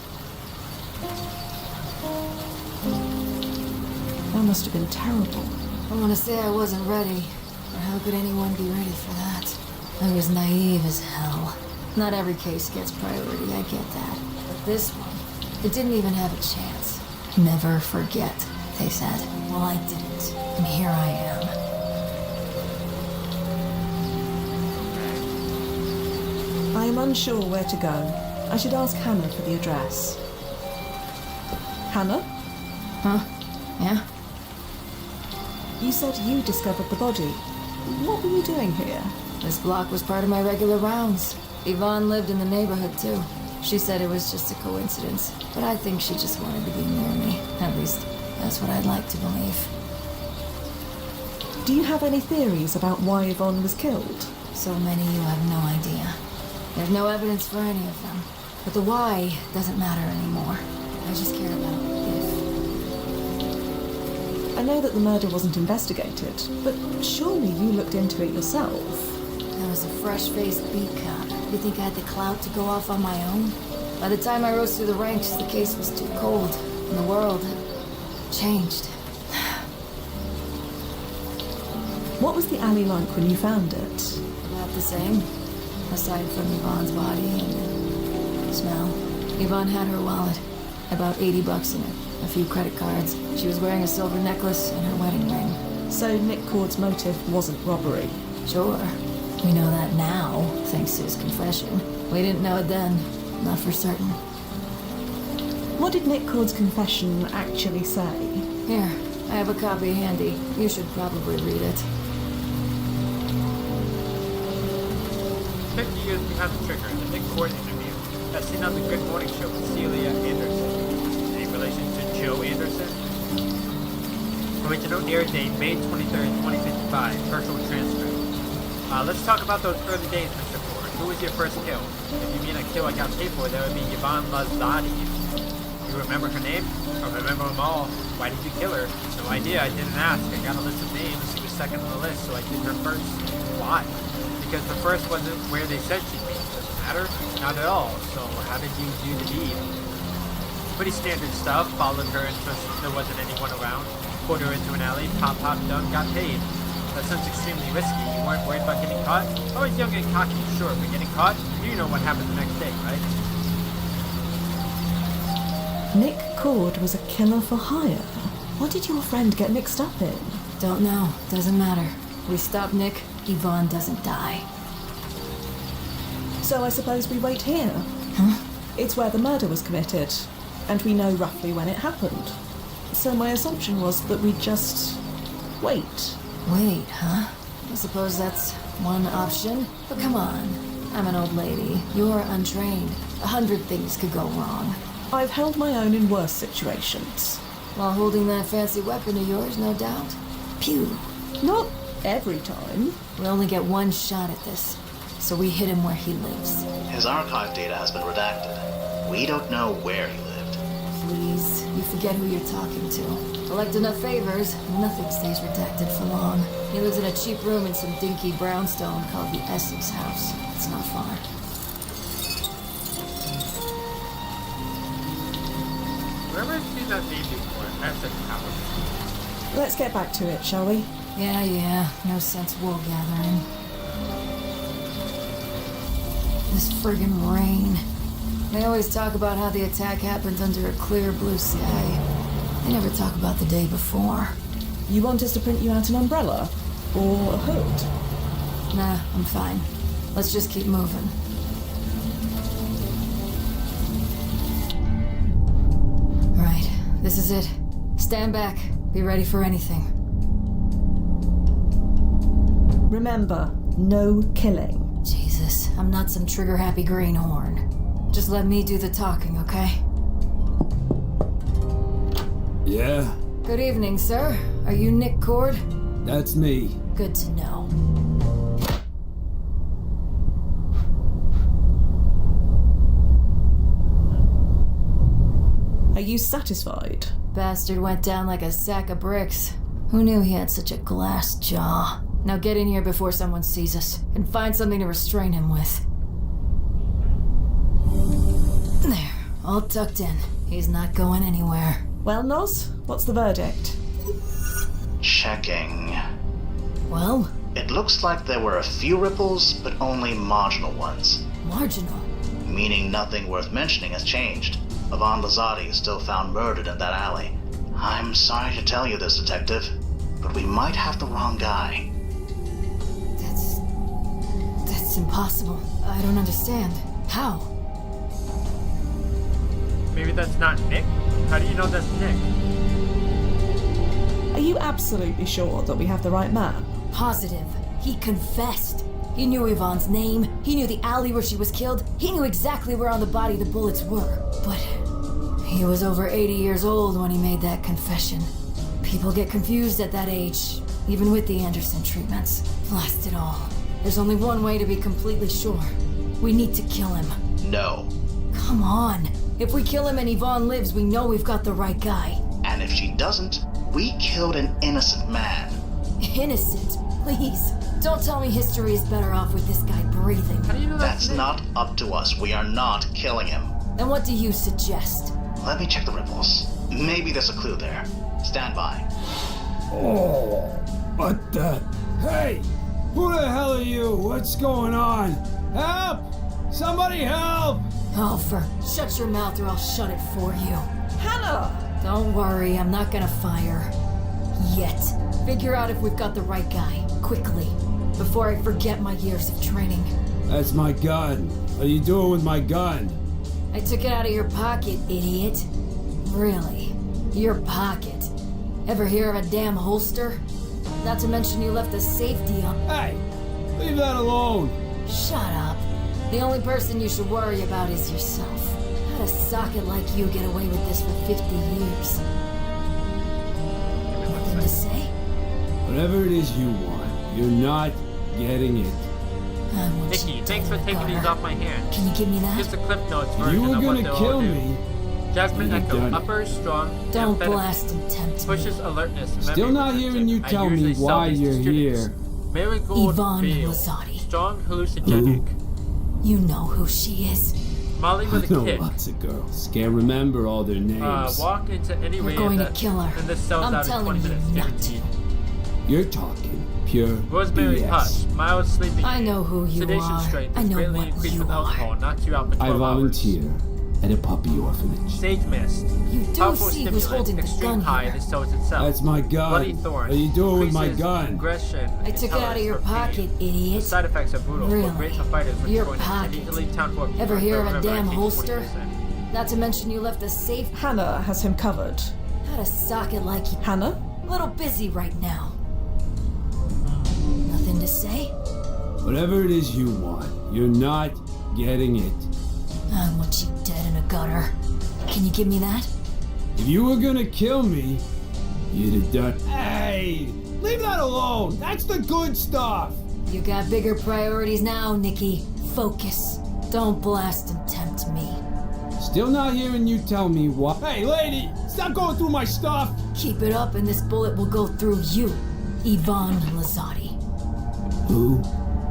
That must have been terrible. I want to say I wasn't ready. Or how could anyone be ready for that? I was naive as hell. Not every case gets priority, I get that. But this one, it didn't even have a chance. Never forget, they said. Well, I didn't. And here I am. I am unsure where to go. I should ask Hannah for the address. Hannah? Huh? Yeah? You said you discovered the body. What were you doing here? This block was part of my regular rounds. Yvonne lived in the neighborhood too. She said it was just a coincidence, but I think she just wanted to be near me. At least, that's what I'd like to believe. Do you have any theories about why Yvonne was killed? So many you have no idea. There's no evidence for any of them. But the why doesn't matter anymore. I just care about if. I know that the murder wasn't investigated, but surely you looked into it yourself. I was a fresh-faced beat cop. You think I had the clout to go off on my own? By the time I rose through the ranks, the case was too cold, and the world had changed. What was the alley like when you found it? About the same, aside from Yvonne's body and the smell. Yvonne had her wallet, about $80 in it, a few credit cards. She was wearing a silver necklace and her wedding ring. So Nick Cord's motive wasn't robbery? Sure. We know that now, thanks to his confession. We didn't know it then, not for certain. What did Nick Cord's confession actually say? Here, I have a copy handy. You should probably read it. 50 years behind the trigger, the Nick Cord interview, as seen on the Good Morning Show with Celia Anderson. Any relation to Joe Anderson? Original air date May 23rd, 2055. Virtual transcript. Let's talk about those early days, Mr. Cord. Who was your first kill? If you mean a kill I got paid for, that would be Yvonne Lazzotti. You remember her name? I remember them all. Why did you kill her? No idea, I didn't ask. I got a list of names. She was second on the list, so I did her first. Why? Because the first wasn't where they said she'd be. Does it matter? Not at all. So how did you do the deed? Pretty standard stuff. Followed her until there wasn't anyone around. Pulled her into an alley. Pop, done. Got paid. That sounds extremely risky. You weren't worried about getting caught? I was young and cocky, sure, but getting caught? You know what happened the next day, right? Nick Cord was a killer for hire. What did your friend get mixed up in? Don't know. Doesn't matter. We stop Nick, Yvonne doesn't die. So I suppose we wait here? Huh? It's where the murder was committed, and we know roughly when it happened. So my assumption was that we'd just wait. Wait, huh? I suppose that's one option. But come on. I'm an old lady. You're untrained. 100 things could go wrong. I've held my own in worse situations. While holding that fancy weapon of yours, no doubt. Pew. Not every time. We only get one shot at this, so we hit him where he lives. His archive data has been redacted. We don't know where he lived. Please, you forget who you're talking to. Collect enough favors, nothing stays redacted for long. He lives in a cheap room in some dinky brownstone called the Essex House. It's not far. Where have I seen that name before? Essex House. Let's get back to it, shall we? Yeah. No sense wool gathering. This friggin' rain. They always talk about how the attack happened under a clear blue sky. They never talk about the day before. You want us to print you out an umbrella? Or a hood? Nah, I'm fine. Let's just keep moving. Right, this is it. Stand back. Be ready for anything. Remember, no killing. Jesus, I'm not some trigger-happy greenhorn. Just let me do the talking, okay? Yeah? Good evening, sir. Are you Nick Cord? That's me. Good to know. Are you satisfied? Bastard went down like a sack of bricks. Who knew he had such a glass jaw? Now get in here before someone sees us, and find something to restrain him with. There, all tucked in. He's not going anywhere. Well, Noz, what's the verdict? Checking. Well? It looks like there were a few ripples, but only marginal ones. Marginal? Meaning nothing worth mentioning has changed. Yvonne Lazzotti is still found murdered in that alley. I'm sorry to tell you this, Detective, but we might have the wrong guy. That's impossible. I don't understand. How? Maybe that's not Nick? How do you know that's Nick? Are you absolutely sure that we have the right man? Positive. He confessed. He knew Yvonne's name. He knew the alley where she was killed. He knew exactly where on the body the bullets were. But he was over 80 years old when he made that confession. People get confused at that age, even with the Anderson treatments. Blast it all. There's only one way to be completely sure. We need to kill him. No. Come on. If we kill him and Yvonne lives, we know we've got the right guy. And if she doesn't, we killed an innocent man. Innocent? Please. Don't tell me history is better off with this guy breathing. How do you know That's not up to us. We are not killing him. Then what do you suggest? Let me check the ripples. Maybe there's a clue there. Stand by. Oh, what the? Hey, who the hell are you? What's going on? Help! Somebody help! Alfred, shut your mouth or I'll shut it for you. Hannah! Don't worry, I'm not gonna fire. Yet. Figure out if we've got the right guy. Quickly. Before I forget my years of training. That's my gun. What are you doing with my gun? I took it out of your pocket, idiot. Really? Your pocket? Ever hear of a damn holster? Not to mention you left the safety on. Hey, leave that alone. Shut up. The only person you should worry about is yourself. How'd a socket like you get away with this for 50 years? Nothing to say? Whatever it is you want, you're not getting it. I want Nikki, you thanks for dead, taking these Carter. off my hand. Can you give me that? Here's the Cliff Notes If version you were of what gonna they'll kill all do. me, Jasmine you'd Echo, done it. upper, strong, Don't empathetic, blast and tempt me. pushes alertness. Still memory not retention. hearing you I tell me usually sell why these to you're students. here. Marigold Yvonne Field, Lazzotti. strong hallucinogenic. You know who she is. Molly I with a know kick. lots of girls. Can't remember all their names. Walk into any We're way going to that, kill her. and this sells I'm out in 20 telling you minutes, not guaranteed. You're talking pure Rosemary BS. Hush, mild sleeping I aid. know who you Sedation are. strength I is know greatly what increased you with alcohol, are. knocks you out for 12 I volunteer at a puppy orphanage. hours. Sage Mist. You do Powerful see who's stimulant, holding the extreme gun high, here. this sells itself. That's my gun. Bloody Thorn. What are you doing with my increases gun? Aggression. I took it out of your intelligence, for pocket, pain. idiot. Side effects are brutal. Really? But great for fighters with Your joints. pocket. Elite town for Ever hear of a damn 19, holster? 40%. Not to mention you left a safe. Hannah has him covered. Had a socket like you. Hannah? A little busy right now. Nothing to say? Whatever it is you want, you're not getting it. I want you dead in a gutter. Can you give me that? If you were gonna kill me, you'd have done. Hey! Leave that alone! That's the good stuff! You got bigger priorities now, Nikki. Focus. Don't blast and tempt me. Still not hearing you tell me why. Hey, lady! Stop going through my stuff! Keep it up and this bullet will go through you. Yvonne Lazzotti. Who?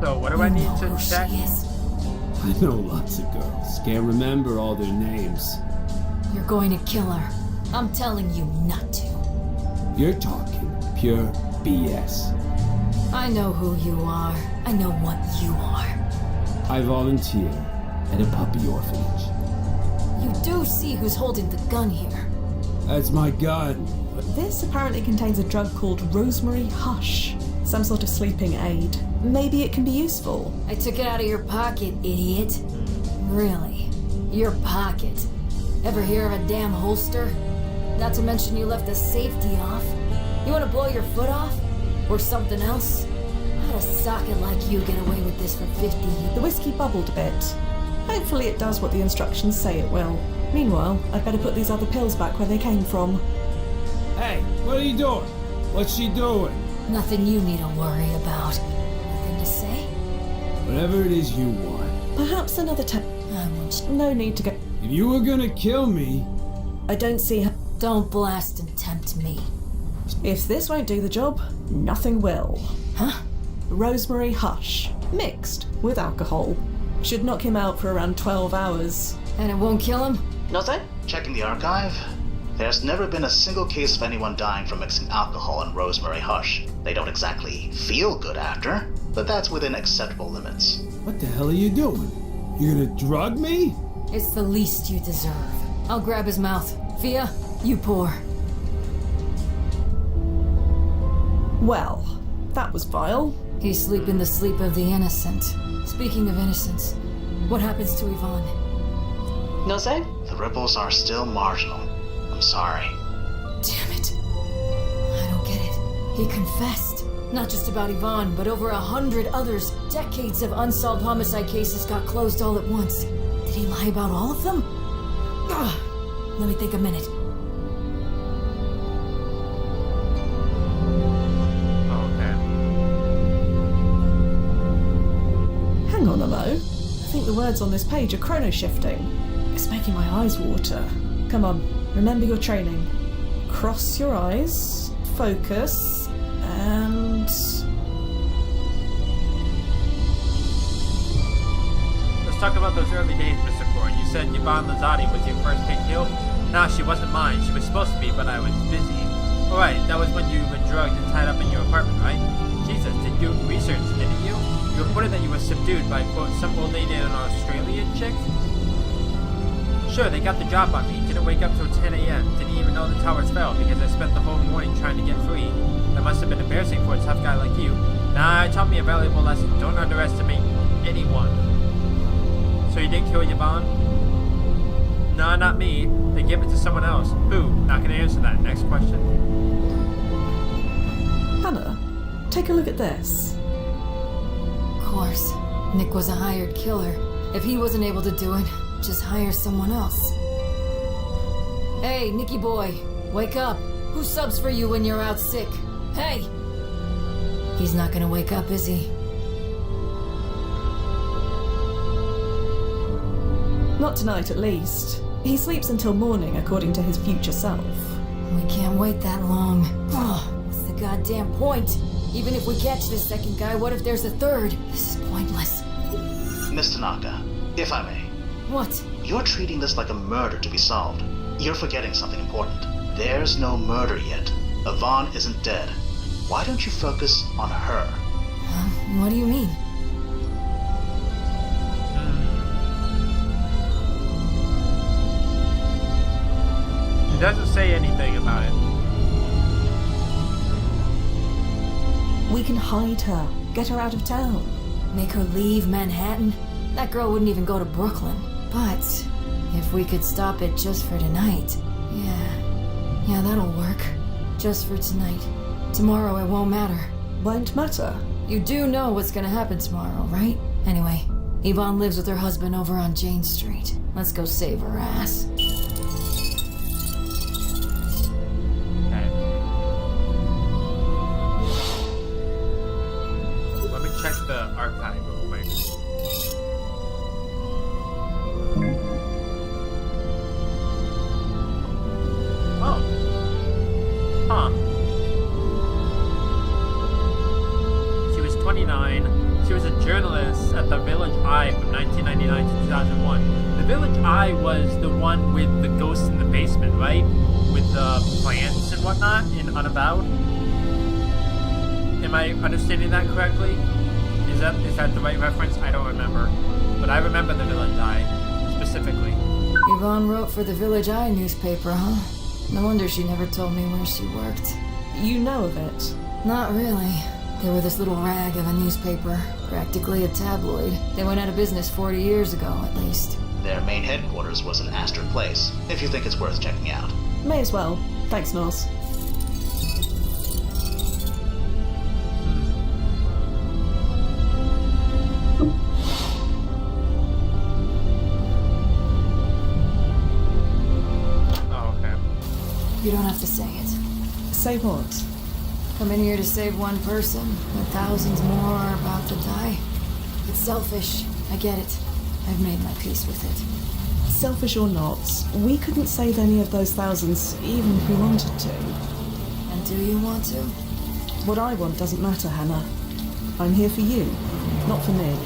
So what do I You need know to who check? she is. I know lots of girls. Can't remember all their names. You're going to kill her. I'm telling you not to. You're talking pure BS. I know who you are. I know what you are. I volunteer at a puppy orphanage. You do see who's holding the gun here. That's my gun. This apparently contains a drug called Rosemary Hush. Some sort of sleeping aid. Maybe it can be useful. I took it out of your pocket, idiot. Really? Your pocket? Ever hear of a damn holster? Not to mention you left the safety off. You want to blow your foot off? Or something else? How'd a socket like you get away with this for 50 years? The whiskey bubbled a bit. Hopefully it does what the instructions say it will. Meanwhile, I'd better put these other pills back where they came from. Hey, what are you doing? What's she doing? Nothing you need to worry about. Nothing to say? Whatever it is you want. Perhaps another time. I want you. No need to go. If you were gonna kill me, I don't see her. Don't blast and tempt me. If this won't do the job, nothing will. Huh? Rosemary Hush. Mixed with alcohol. Should knock him out for around 12 hours. And it won't kill him? Nothing? Checking the archive, there's never been a single case of anyone dying from mixing alcohol and Rosemary Hush. They don't exactly feel good after, but that's within acceptable limits. what the hell are you doing? You gonna drug me? It's the least you deserve. I'll grab his mouth. Fia, you pour. Well, that was vile. He's sleeping the sleep of the innocent. Speaking of innocence, what happens to Yvonne? Noze? The ripples are still marginal. I'm sorry. Damn it. I don't get it. He confessed. Not just about Yvonne, but over 100 others. Decades of unsolved homicide cases got closed all at once. Did he lie about all of them? Ugh. Let me think a minute. Okay. Hang on a mo. I think the words on this page are chrono-shifting. It's making my eyes water. Come on, remember your training. Cross your eyes, focus, and... Let's talk about those early days, Mr. Corn. You said Yvonne Lazati was your first big kill? Nah, she wasn't mine. She was supposed to be, but I was busy. Alright, that was when you were drugged and tied up in your apartment, right? Jesus, did you research, didn't you? You reported that you were subdued by, quote, some old lady and an Australian chick? Sure, they got the drop on me. Didn't wake up till 10 a.m. Didn't even know the towers fell because I spent the whole morning trying to get free. That must have been embarrassing for a tough guy like you. Nah, it taught me a valuable lesson. Don't underestimate anyone. So you didn't kill Yvonne? Nah, not me. They gave it to someone else. Who? Not gonna answer that. Next question. Hannah, take a look at this. Of course. Nick was a hired killer. If he wasn't able to do it, just hire someone else. Hey, Nicky boy, wake up. Who subs for you when you're out sick? Hey! He's not gonna wake up, is he? Not tonight, at least. He sleeps until morning, according to his future self. We can't wait that long. Oh, what's the goddamn point? Even if we catch this second guy, what if there's a third? This is pointless. Miss Tanaka, if I may. What? You're treating this like a murder to be solved. You're forgetting something important. There's no murder yet. Yvonne isn't dead. Why don't you focus on her? What do you mean? It doesn't say anything about it. We can hide her, get her out of town. Make her leave Manhattan? That girl wouldn't even go to Brooklyn. But if we could stop it just for tonight, yeah, that'll work. Just for tonight. Tomorrow it won't matter. Won't matter? You do know what's gonna happen tomorrow, right? Anyway, Yvonne lives with her husband over on Jane Street. Let's go save her ass. Let me check the archive real quick. Oh. Huh. She was 29. She was a journalist at the Village Eye from 1999 to 2001. The Village Eye was the one with the ghost in the basement, right? With the plants and whatnot in Unavowed. Am I understanding that correctly? Is that the right reference? I don't remember. But I remember the Village Eye, specifically. Yvonne wrote for the Village Eye newspaper, huh? No wonder she never told me where she worked. You know of it? Not really. They were this little rag of a newspaper, practically a tabloid. They went out of business 40 years ago, at least. Their main headquarters was in Astor Place, if you think it's worth checking out. May as well. Thanks, Nos. You don't have to say it. Say what? Come in here to save one person, but thousands more are about to die. It's selfish. I get it. I've made my peace with it. Selfish or not, we couldn't save any of those thousands, even if we wanted to. And do you want to? What I want doesn't matter, Hannah. I'm here for you, not for me.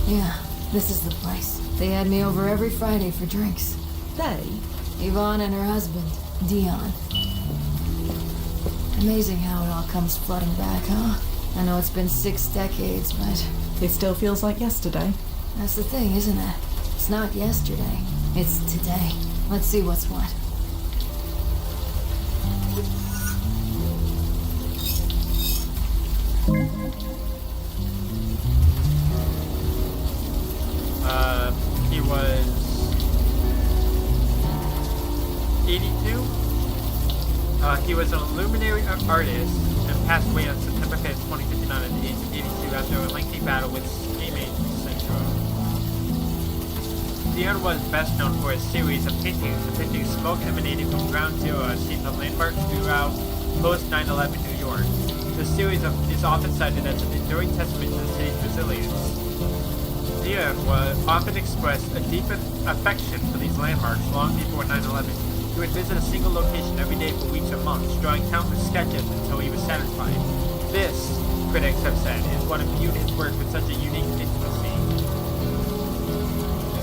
Yeah. This is the place. They had me over every Friday for drinks. They? Yvonne and her husband, Dion. Amazing how it all comes flooding back, huh? I know it's been 6 decades, but... It still feels like yesterday. That's the thing, isn't it? It's not yesterday. It's today. Let's see what's what. He was 82. He was an luminary artist and passed away on September 5th, 2059 at the age of 82 after a lengthy battle with ischemic syndrome. Dion was best known for a series of paintings depicting smoke emanating from Ground Zero as seen on landmarks throughout post-9/11 New York. The series is often cited as an enduring testament to the city's resilience. Dion often expressed a deep affection for these landmarks long before 9/11. He would visit a single location every day for weeks or months, drawing countless sketches until he was satisfied. This, critics have said, is what imbued his work with such a unique intimacy.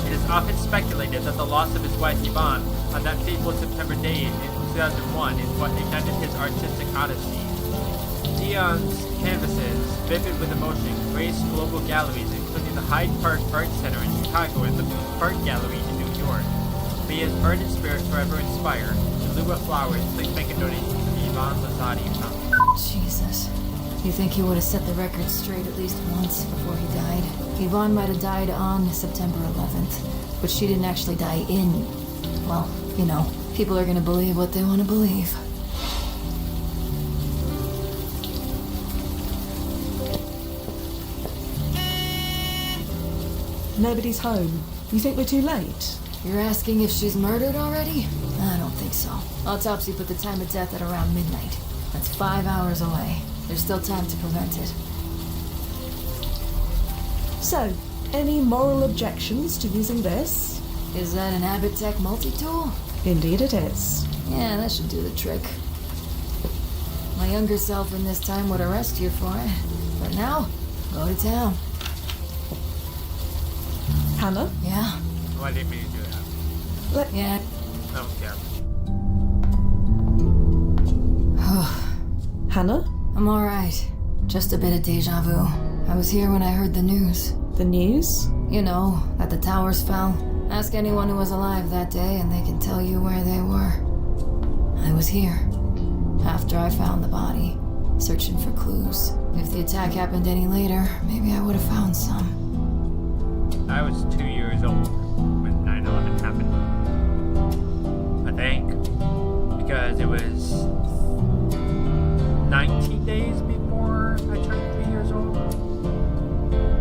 It is often speculated that the loss of his wife Yvonne on that fateful September day in 2001 is what ignited his artistic odyssey. Dion's canvases, vivid with emotion, graced global galleries, including the Hyde Park Art Center in Chicago and the Park Gallery in New York. May his ardent spirit forever inspire. In lieu of flowers, please make a donation to the Yvonne Lazzotti Foundation. Jesus. You think he would have set the record straight at least once before he died? Yvonne might have died on September 11th, but she didn't actually die in... Well, you know, people are gonna believe what they want to believe. Nobody's home. You think we're too late? You're asking if she's murdered already? I don't think so. Autopsy put the time of death at around midnight. That's 5 hours away. There's still time to prevent it. So, any moral objections to using this? Is that an Abbott Tech multi-tool? Indeed it is. Yeah, that should do the trick. My younger self in this time would arrest you for it. But now, go to town. Hannah? Yeah? Oh, I didn't mean to do that. Yeah. I don't care. Hannah? I'm alright. Just a bit of deja vu. I was here when I heard the news. The news? You know, that the towers fell. Ask anyone who was alive that day and they can tell you where they were. I was here. After I found the body. Searching for clues. If the attack happened any later, maybe I would have found some. I was 2 years old when 9/11 happened. I think. Because it was 19 days before I turned 3 years old.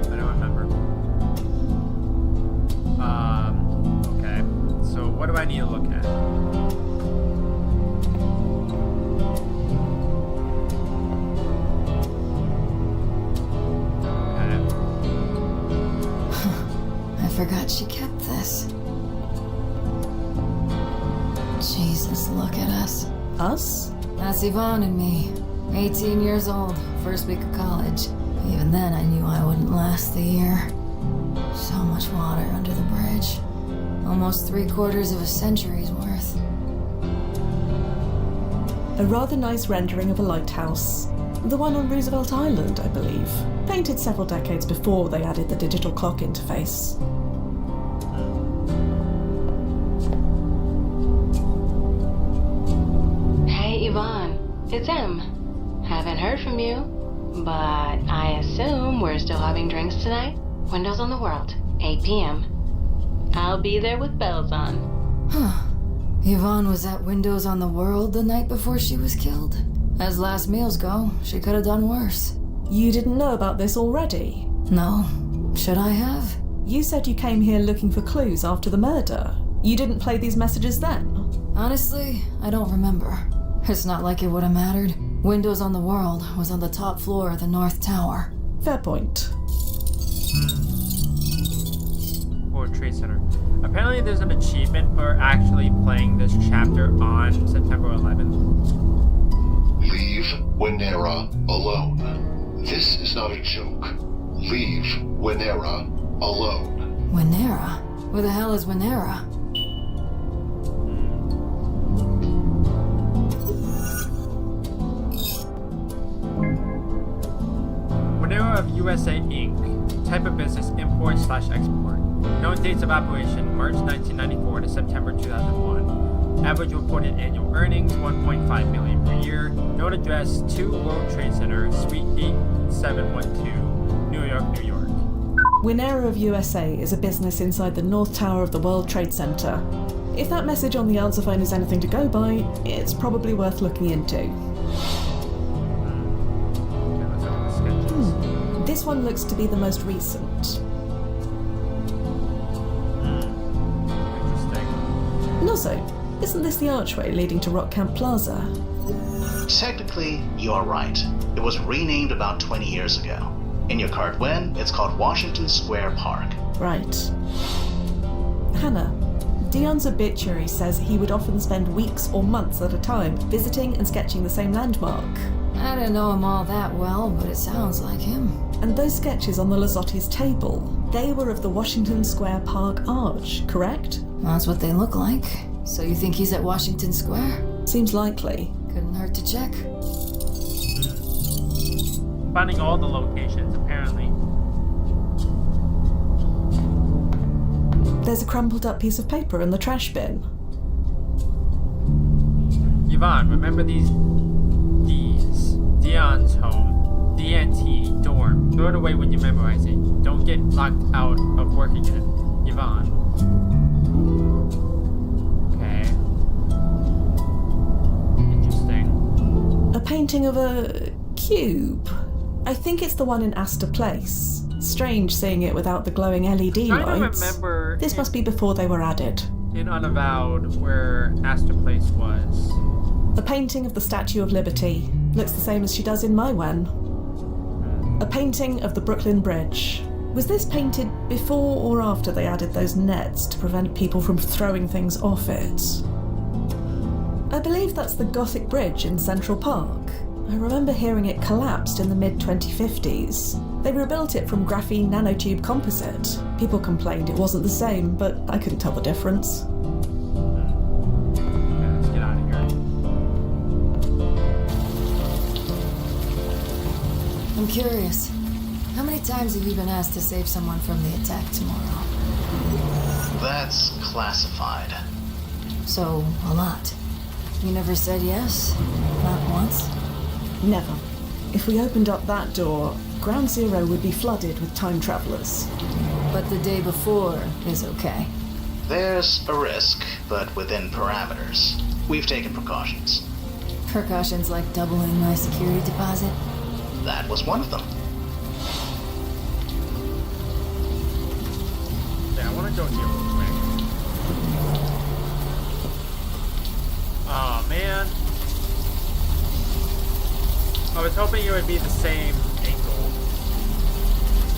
I don't remember. Okay. So what do I need to look at? I forgot she kept this. Jesus, look at us. Us? That's Yvonne and me. 18 years old, first week of college. Even then I knew I wouldn't last the year. So much water under the bridge. Almost 3/4 of a century's worth. A rather nice rendering of a lighthouse. The one on Roosevelt Island, I believe. Painted several decades before they added the digital clock interface. Hey Yvonne, it's Em. Haven't heard from you, but I assume we're still having drinks tonight? Windows on the World, 8 p.m. I'll be there with bells on. Huh. Yvonne was at Windows on the World the night before she was killed. As last meals go, she could have done worse. You didn't know about this already? No. Should I have? You said you came here looking for clues after the murder. You didn't play these messages then? Honestly, I don't remember. It's not like it would have mattered. Windows on the World was on the top floor of the North Tower. Fair point. World Trade Center. Apparently there's an achievement for actually playing this chapter on September 11th. Leave Winera alone. This is not a joke. Leave Winera alone. Winera? Where the hell is Winera? Winera of USA Inc. Type of business import/export. Known dates of operation March 1994 to September 2001. Average reported annual earnings 1.5 million per year. Note address 2 World Trade Center, Suite 8712, New York, New York. Winera of USA is a business inside the North Tower of the World Trade Center. If that message on the answer phone is anything to go by, it's probably worth looking into. This one looks to be the most recent. Interesting. And also, isn't this the archway leading to Rock Camp Plaza? Technically, you're right. It was renamed about 20 years ago. In your card win, it's called Washington Square Park. Right. Hannah, Dion's obituary says he would often spend weeks or months at a time visiting and sketching the same landmark. I don't know him all that well, but it sounds like him. And those sketches on the Lazotti's table, they were of the Washington Square Park Arch, correct? That's what they look like. So you think he's at Washington Square? Seems likely. Couldn't hurt to check. Finding all the locations, apparently. There's a crumpled up piece of paper in the trash bin. Yvonne, remember these? Dion's home. DNT, dorm. Throw it away when you memorize it. Don't get locked out of work again. Yvonne. Okay. Interesting. A painting of a cube. I think it's the one in Astor Place. Strange seeing it without the glowing LED I don't lights. remember. This must be before they were added. In Unavowed, where Astor Place was. A painting of the Statue of Liberty. Looks the same as she does in my Wen. A painting of the Brooklyn Bridge. Was this painted before or after they added those nets to prevent people from throwing things off it? I believe that's the Gothic Bridge in Central Park. I remember hearing it collapsed in the mid-2050s. They rebuilt it from graphene nanotube composite. People complained it wasn't the same, but I couldn't tell the difference. Okay, let's get out of here. I'm curious. How many times have you been asked to save someone from the attack tomorrow? That's classified. So, a lot. You never said yes? Not once? Never. If we opened up that door, Ground Zero would be flooded with time travelers. But the day before is okay. There's a risk, but within parameters. We've taken precautions. Precautions like doubling my security deposit? That was one of them. Yeah, I want to go here real quick. Oh man. I was hoping it would be the same angle.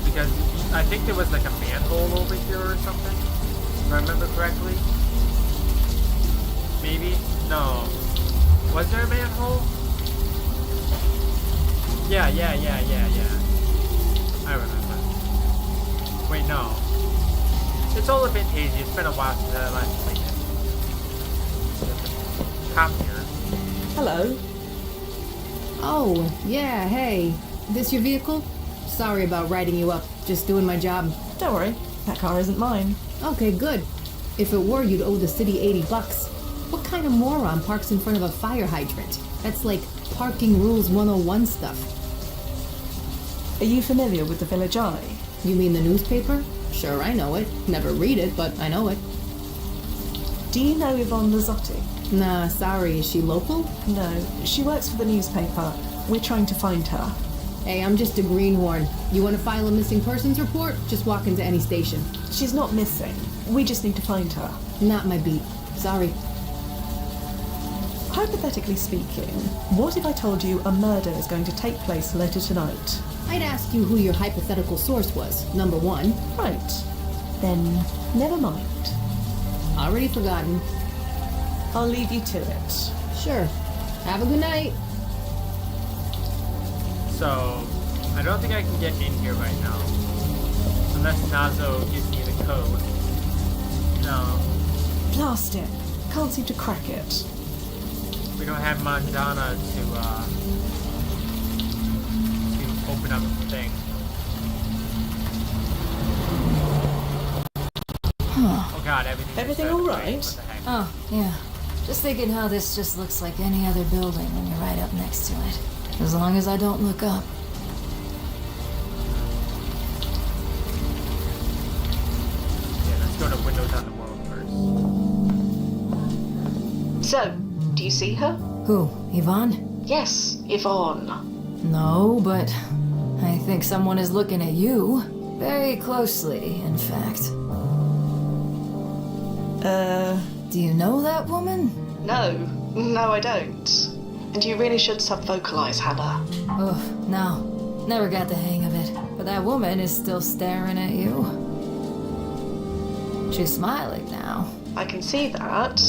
Because I think there was like a manhole over here or something. If I remember correctly. Maybe? No. Was there a manhole? Yeah. I remember. Wait, no. It's all a bit hazy. It's been a while since I last played it. Cop here. Hello. Oh, yeah, hey. This your vehicle? Sorry about writing you up. Just doing my job. Don't worry. That car isn't mine. Okay, good. If it were, you'd owe the city $80. What kind of moron parks in front of a fire hydrant? That's like parking rules 101 stuff. Are you familiar with the Village Eye? You mean the newspaper? Sure, I know it. Never read it, but I know it. Do you know Yvonne Lazzotti? Nah, sorry. Is she local? No, she works for the newspaper. We're trying to find her. Hey, I'm just a greenhorn. You want to file a missing persons report? Just walk into any station. She's not missing. We just need to find her. Not my beat. Sorry. Hypothetically speaking, what if I told you a murder is going to take place later tonight? I'd ask you who your hypothetical source was, number one. Right. Then, never mind. Already forgotten. I'll leave you to it. Sure. Have a good night. So, I don't think I can get in here right now. Unless Nazo gives me the code. No. Blast it. Can't seem to crack it. We don't have Manjana to open up the thing. Huh. Oh god, everything all right? What the heck? Oh, yeah. Just thinking how this just looks like any other building when you're right up next to it. As long as I don't look up. Yeah, let's go to windows on the world first. So, do you see her? Who? Yvonne? Yes, Yvonne. No, but I think someone is looking at you. Very closely, in fact. Do you know that woman? No, I don't. And you really should sub-vocalize, Hannah. Oh, no. Never got the hang of it. But that woman is still staring at you. She's smiling now. I can see that.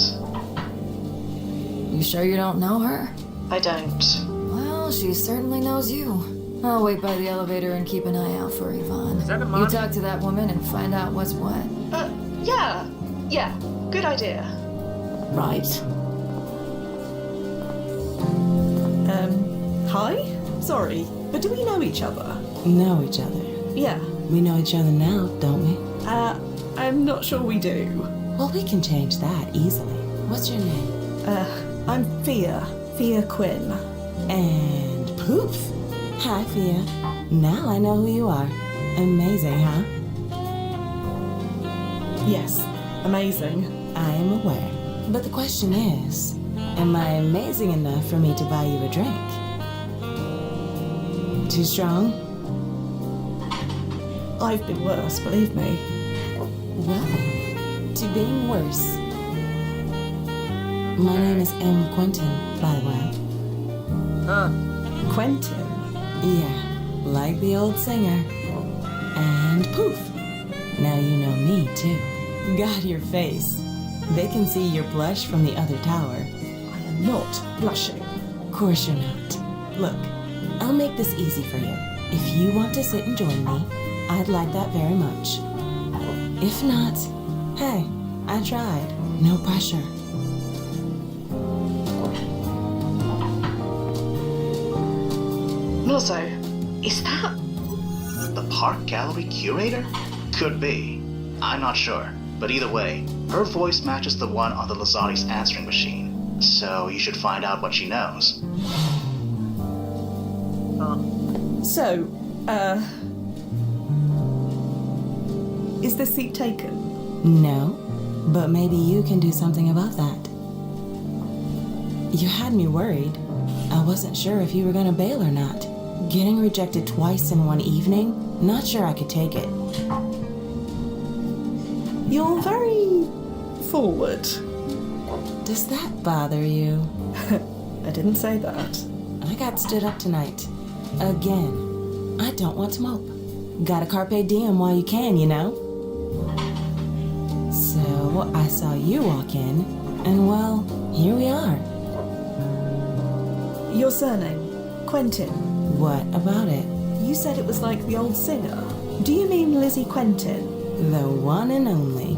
You sure you don't know her? I don't. Well, she certainly knows you. I'll wait by the elevator and keep an eye out for Yvonne. Is that a You mod? talk to that woman and find out what's what. Yeah. Good idea. Right. Hi? Sorry, but do we know each other? Know each other? Yeah. We know each other now, don't we? I'm not sure we do. Well, we can change that easily. What's your name? I'm Fia. Fia Quinn. And poof! Hi, Fia. Now I know who you are. Amazing, huh? Yes, amazing. I am aware. But the question is, am I amazing enough for me to buy you a drink? Too strong? I've been worse, believe me. Well, to being worse. My name is M. Quentin, by the way. Quentin? Yeah, like the old singer. And poof! Now you know me, too. God, your face. They can see your blush from the other tower. I am not blushing. Of course you're not. Look, I'll make this easy for you. If you want to sit and join me, I'd like that very much. If not, hey, I tried. No pressure. Also, is that the park gallery curator? Could be. I'm not sure. But either way, her voice matches the one on the Lazati's answering machine. So you should find out what she knows. So, is this seat taken? No, but maybe you can do something about that. You had me worried. I wasn't sure if you were gonna bail or not. Getting rejected twice in one evening? Not sure I could take it. You're very forward. Does that bother you? I didn't say that. I got stood up tonight. Again. I don't want to mope. Gotta carpe diem while you can, you know? So, I saw you walk in, and well, here we are. Your surname? Quentin. What about it? You said it was like the old singer. Do you mean Lizzie Quentin? The one and only.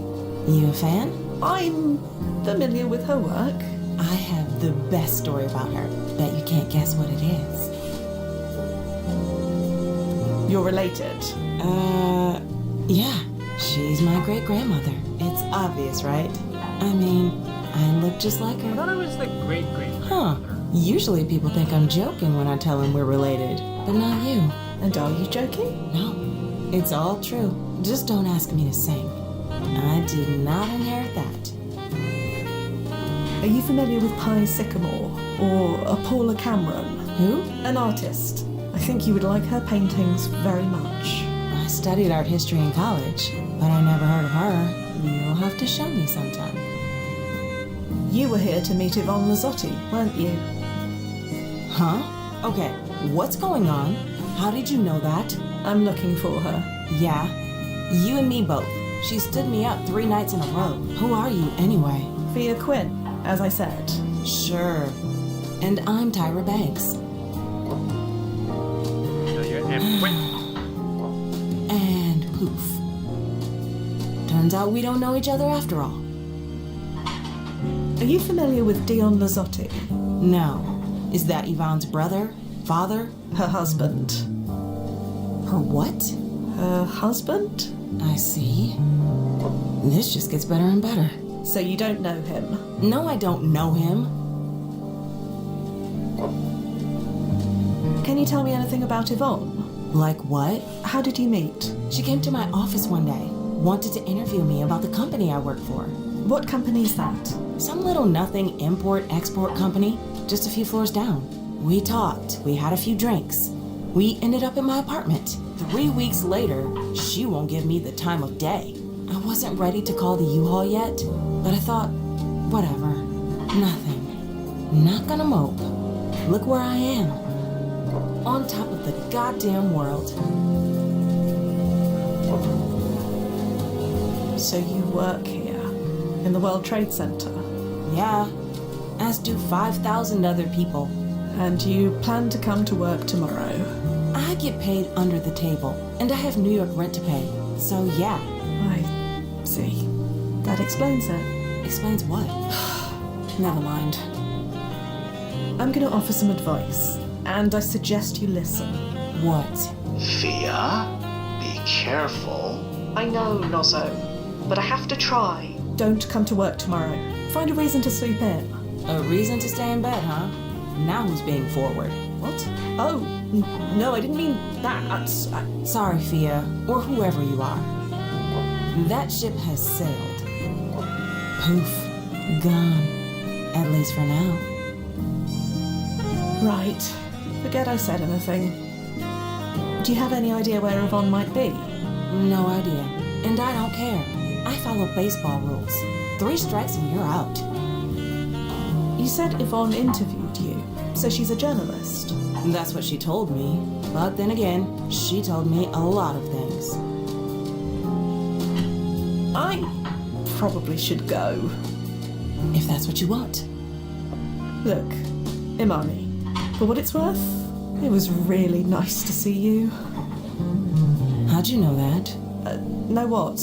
You a fan? I'm familiar with her work. I have the best story about her. Bet you can't guess what it is. You're related? Yeah. She's my great-grandmother. It's obvious, right? I mean, I look just like her. I thought I was the great-grandmother. Huh. Usually people think I'm joking when I tell them we're related, but not you. And are you joking? No. It's all true. Just don't ask me to sing. I did not inherit that. Are you familiar with Pi Sycamore or Paula Cameron? Who? An artist. I think you would like her paintings very much. I studied art history in college, but I never heard of her. You'll have to show me sometime. You were here to meet Yvonne Lazzotti, weren't you? Huh? Okay, what's going on? How did you know that? I'm looking for her. Yeah? You and me both. She stood me up 3 nights in a row. Who are you, anyway? Fia Quinn, as I said. Sure. And I'm Tyra Banks. So you're M. Quentin. And poof. Turns out we don't know each other after all. Are you familiar with Dion Lazzotti? No. Is that Yvonne's brother? Father? Her husband. Her what? Her husband? I see. This just gets better and better. So you don't know him? No, I don't know him. Can you tell me anything about Yvonne? Like what? How did you meet? She came to my office one day, wanted to interview me about the company I work for. What company is that? Some little nothing import-export company, just a few floors down. We talked, we had a few drinks. We ended up in my apartment. 3 weeks later, she won't give me the time of day. I wasn't ready to call the U-Haul yet, but I thought, whatever, nothing. Not gonna mope. Look where I am. On top of the goddamn world. So you work here, in the World Trade Center? Yeah, as do 5,000 other people. And you plan to come to work tomorrow? I get paid under the table, and I have New York rent to pay, so yeah. I see. That explains it. Explains what? Never mind. I'm gonna offer some advice, and I suggest you listen. What? Fia, be careful. I know, Nozzo, but I have to try. Don't come to work tomorrow. Find a reason to sleep in. A reason to stay in bed, huh? Now who's being forward? What? Oh, no, I didn't mean that. Sorry, Fia, or whoever you are. That ship has sailed. Poof. Gone. At least for now. Right. Forget I said anything. Do you have any idea where Yvonne might be? No idea. And I don't care. I follow baseball rules. 3 strikes and you're out. You said Yvonne interviewed you, so she's a journalist. That's what she told me. But then again, she told me a lot of things. I probably should go. If that's what you want. Look, Imani, for what it's worth, it was really nice to see you. How'd you know that? Know what?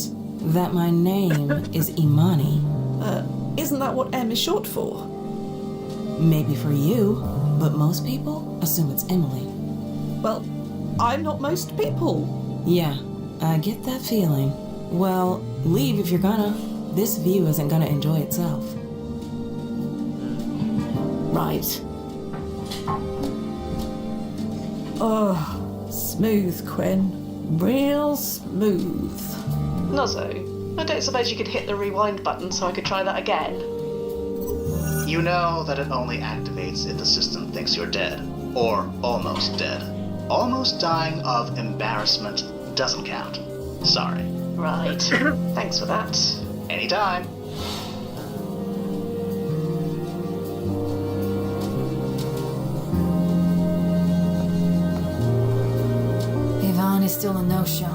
That my name is Imani. Isn't that what M is short for? Maybe for you, but most people assume it's Emily. Well, I'm not most people. Yeah, I get that feeling. Well, leave if you're gonna. This view isn't gonna enjoy itself. Right. Oh, smooth, Quinn. Real smooth. Nozzo, I don't suppose you could hit the rewind button so I could try that again? You know that it only activates if the system thinks you're dead, or almost dead. Almost dying of embarrassment doesn't count. Sorry. Right. Thanks for that. Anytime. Yvonne is still a no-show.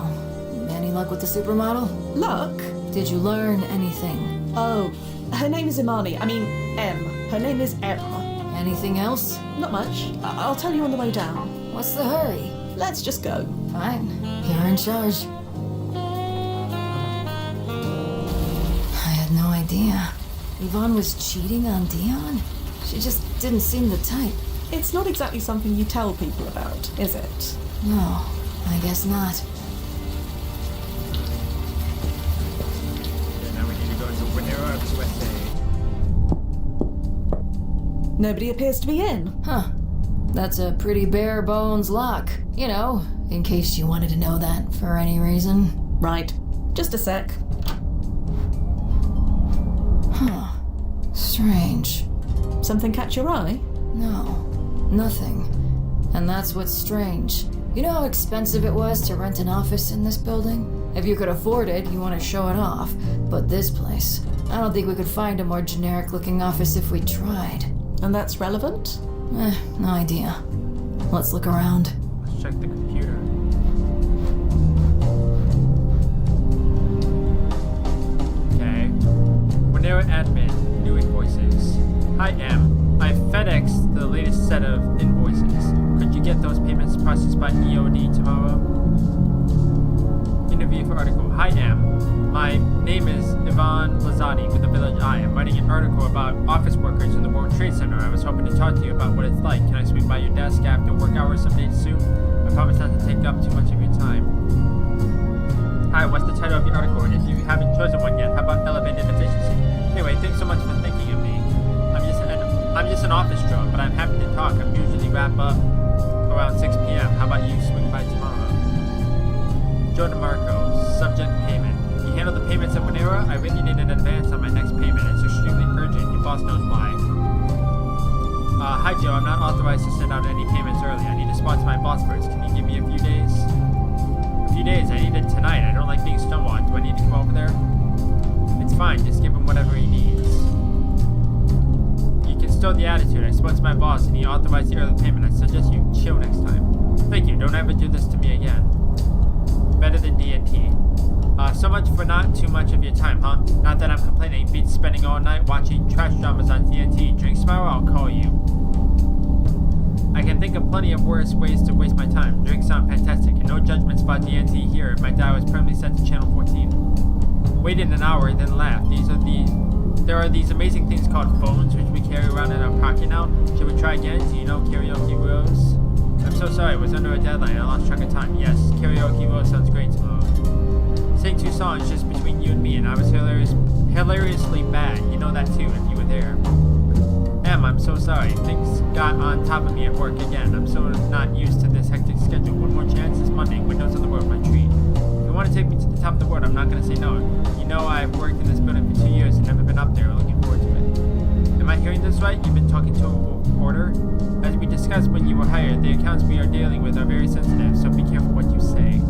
Any luck with the supermodel? Luck? Did you learn anything? Oh, her name is Imani. I mean, M. Her name is M. Anything else? Not much. I'll tell you on the way down. What's the hurry? Let's just go. Fine. You're in charge. I had no idea. Yvonne was cheating on Dion? She just didn't seem the type. It's not exactly something you tell people about, is it? No, I guess not. Now we need to go to Winera USA. Nobody appears to be in. Huh. That's a pretty bare bones lock. You know, in case you wanted to know that for any reason. Right. Just a sec. Huh. Strange. Something catch your eye? No, nothing. And that's what's strange. You know how expensive it was to rent an office in this building? If you could afford it, you want to show it off. But this place, I don't think we could find a more generic looking office if we tried. And that's relevant? No idea. Let's look around. Let's check the computer. Okay. Winera admin, new invoices. Hi M. I FedExed the latest set of invoices. Could you get those payments processed by EOD tomorrow? Interview for article. Hi M. My name is Ivan Lazani with the Village Eye. I'm writing an article about office workers in the World Trade Center. I was hoping to talk to you about what it's like. Can I swing by your desk after work hours someday soon? I promise not to take up too much of your time. Hi, what's the title of your article? And if you haven't chosen one yet, how about elevated efficiency? Anyway, thanks so much for thinking of me. I'm just an office drone, but I'm happy to talk. I'm usually wrap up around 6 p.m. How about you swing by tomorrow? Joe DeMarco, subject payment. You handle the payments at Winera? I really need an advance on my next payment. It's extremely urgent. Your boss knows why. Hi Joe, I'm not authorized to send out any payments early. I need to spot to my boss first. Can you give me a few days? A few days? I need it tonight. I don't like being stonewalled. Do I need to come over there? It's fine. Just give him whatever he needs. You can stow the attitude. I spoke to my boss and he authorized the early payment. I suggest you chill next time. Thank you. Don't ever do this to me again. Better than D&T. So much for not too much of your time, huh? Not that I'm complaining. Beats spending all night watching trash dramas on TNT. Drink tomorrow, I'll call you. I can think of plenty of worse ways to waste my time. Drinks sound fantastic, and no judgments about TNT here. My dial is permanently set to channel 14. Waited an hour, then left. There are these amazing things called phones, which we carry around in our pocket now. Should we try again? Do you know Karaoke Rose? I'm so sorry, I was under a deadline. I lost track of time. Yes, Karaoke Rose sounds great tomorrow. Sang 2 songs just between you and me, and I was hilariously bad. You know that too, if you were there. I'm so sorry. Things got on top of me at work again. I'm so not used to this hectic schedule. One more chance this Monday. Windows on the world, my treat. If you want to take me to the top of the world, I'm not going to say no. You know I've worked in this building for 2 years and never been up there. Looking forward to it. Am I hearing this right? You've been talking to a reporter? As we discussed when you were hired, the accounts we are dealing with are very sensitive, so be careful what you say.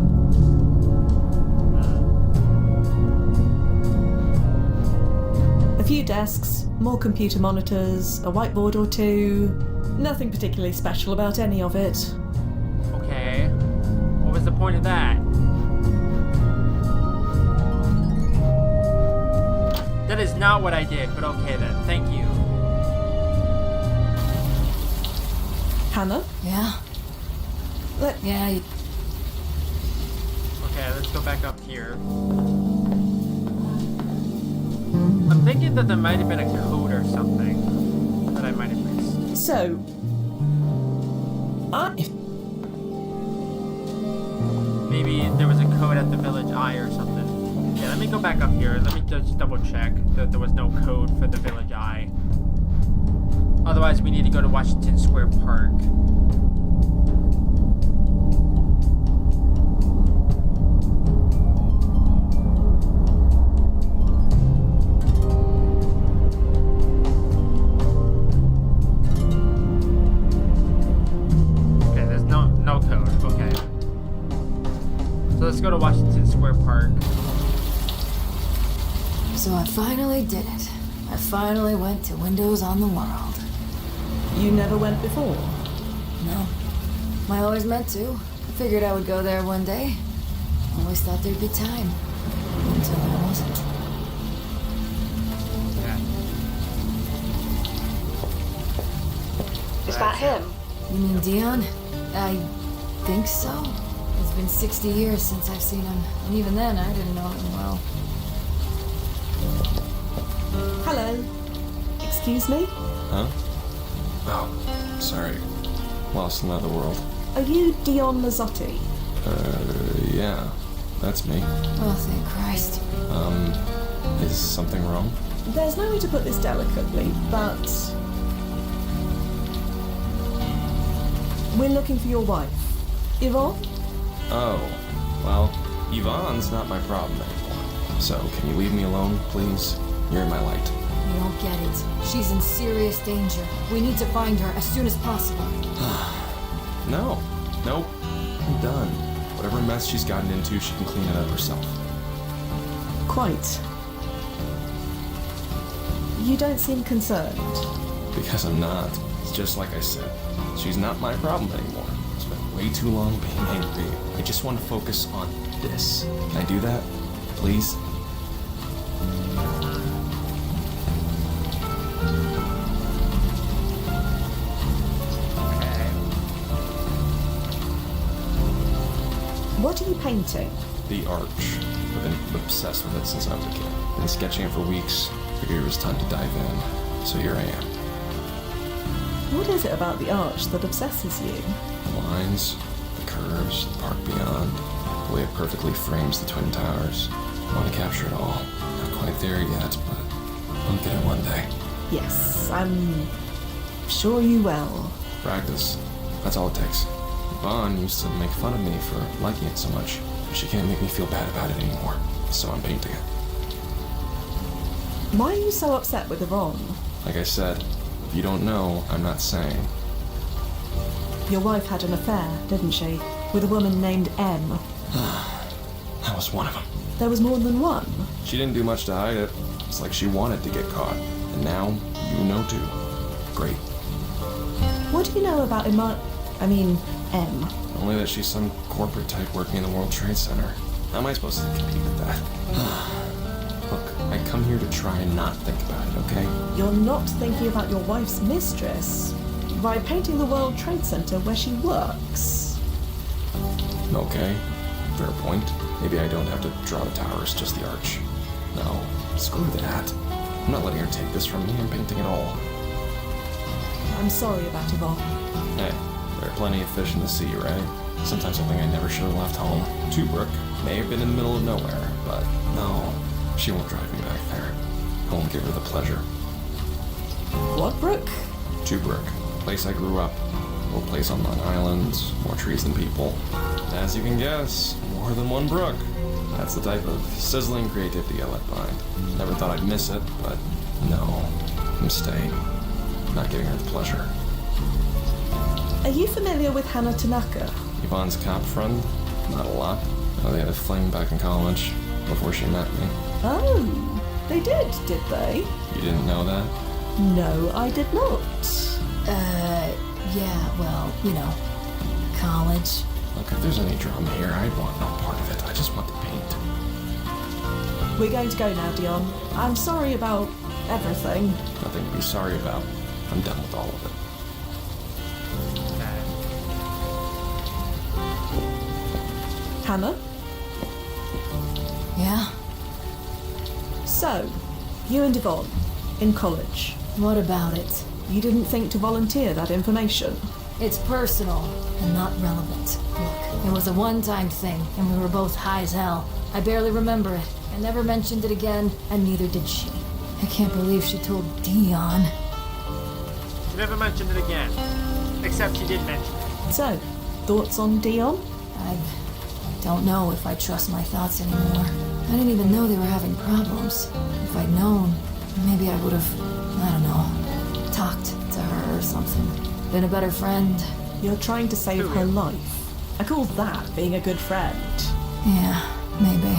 A few desks, more computer monitors, a whiteboard or two. Nothing particularly special about any of it. Okay. What was the point of that? That is not what I did, but okay then. Thank you. Hannah? Yeah? Yeah, Okay, let's go back up here. I'm thinking that there might have been a code or something that I might have missed. So, maybe there was a code at the Village Eye or something. Yeah, let me go back up here. Let me just double check that there was no code for the Village Eye. Otherwise, we need to go to Washington Square Park. Let's go to Washington Square Park. So I finally did it. I finally went to Windows on the World. You never went before? No. I always meant to. I figured I would go there one day. Always thought there'd be time. Until there wasn't. Yeah. Is that him? You mean Dion? I think so. It's been 60 years since I've seen him, and even then I didn't know him well. Hello. Excuse me? Huh? Oh, sorry. Lost in another world. Are you Dion Mazzotti? Yeah. That's me. Oh, thank Christ. Is something wrong? There's no way to put this delicately, but we're looking for your wife. Yvonne? Oh, well, Yvonne's not my problem anymore. So, can you leave me alone, please? You're in my light. You don't get it. She's in serious danger. We need to find her as soon as possible. No. Nope. I'm done. Whatever mess she's gotten into, she can clean it up herself. Quite. You don't seem concerned. Because I'm not. It's just like I said. She's not my problem anymore. I spent way too long being angry. I just want to focus on this. Can I do that? Please? What are you painting? The Arch. I've been obsessed with it since I was a kid. Been sketching it for weeks. Figured it was time to dive in. So here I am. What is it about the Arch that obsesses you? The lines, the curves, the park beyond, the way it perfectly frames the Twin Towers. I want to capture it all. Not quite there yet, but I'll get it one day. Yes, I'm sure you will. Practice. That's all it takes. Yvonne used to make fun of me for liking it so much. She can't make me feel bad about it anymore, so I'm painting it. Why are you so upset with Yvonne? Like I said, if you don't know, I'm not saying. Your wife had an affair, didn't she? With a woman named M. That was one of them. There was more than one. She didn't do much to hide it. It's like she wanted to get caught. And now, you know too. Great. What do you know about M? Only that she's some corporate type working in the World Trade Center. How am I supposed to compete with that? Look, I come here to try and not think about it, okay? You're not thinking about your wife's mistress by painting the World Trade Center where she works. Okay, fair point. Maybe I don't have to draw the towers, just the arch. No, screw that. I'm not letting her take this from me. I'm painting it all. I'm sorry about Yvonne. Hey, there are plenty of fish in the sea, right? Sometimes I think I never should have left home. Tobruk may have been in the middle of nowhere, but no, she won't drive me back there. I won't give her the pleasure. What brook? Tobruk, place I grew up. Little place on Long Island, more trees than people. As you can guess, more than one brook. That's the type of sizzling creativity I left behind. Never thought I'd miss it, but no, I'm staying. Not giving her the pleasure. Are you familiar with Hannah Tanaka? Yvonne's cop friend? Not a lot. Oh, they had a fling back in college before she met me. Oh, they did they? You didn't know that? No, I did not. Yeah, well, you know, college. Look, if there's any drama here, I'd want no part of it. I just want to paint. We're going to go now, Dion. I'm sorry about everything. Nothing to be sorry about. I'm done with all of it. Hannah? Yeah? So, you and Yvonne, in college. What about it? You didn't think to volunteer that information? It's personal and not relevant. Look, it was a one-time thing, and we were both high as hell. I barely remember it. I never mentioned it again, and neither did she. I can't believe she told Dion. She never mentioned it again. Except she did mention it. So, thoughts on Dion? I don't know if I trust my thoughts anymore. I didn't even know they were having problems. If I'd known, maybe I would have, I don't know, talked to her or something. Been a better friend. You're trying to save her life. I call that being a good friend. Yeah, maybe.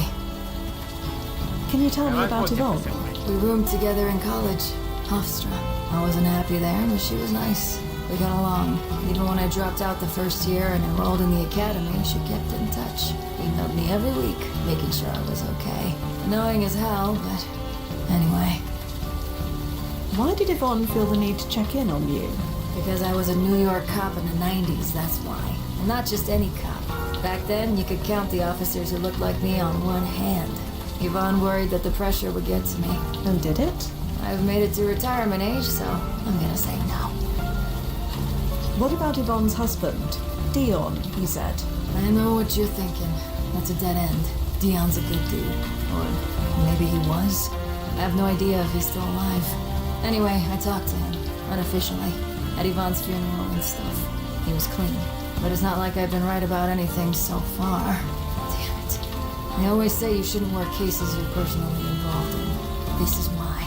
Can you tell me about Yvonne? We roomed together in college, Hofstra. I wasn't happy there, but she was nice. We got along. Even when I dropped out the first year and enrolled in the academy, she kept in touch. Emailed me every week, making sure I was okay. Annoying as hell, but anyway. Why did Yvonne feel the need to check in on you? Because I was a New York cop in the 90s, that's why. And not just any cop. Back then, you could count the officers who looked like me on one hand. Yvonne worried that the pressure would get to me. And did it? I've made it to retirement age, so I'm gonna say no. What about Yvonne's husband? Dion, you said. I know what you're thinking. That's a dead end. Dion's a good dude. Or maybe he was. I have no idea if he's still alive. Anyway, I talked to him, unofficially, at Yvonne's funeral and stuff. He was clean. But it's not like I've been right about anything so far. Damn it. They always say you shouldn't work cases you're personally involved in. This is why.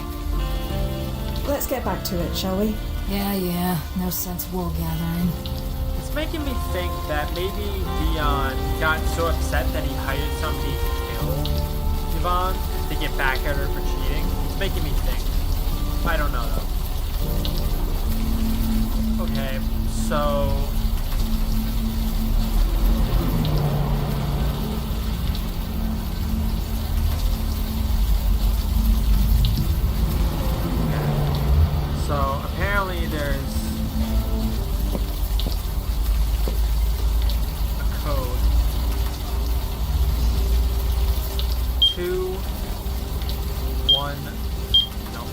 Let's get back to it, shall we? Yeah. No sense wool gathering. It's making me think that maybe Dion got so upset that he hired somebody to kill Yvonne to get back at her for cheating. It's making me think. I don't know though. Okay, so... So apparently there's a code. 2 1 no.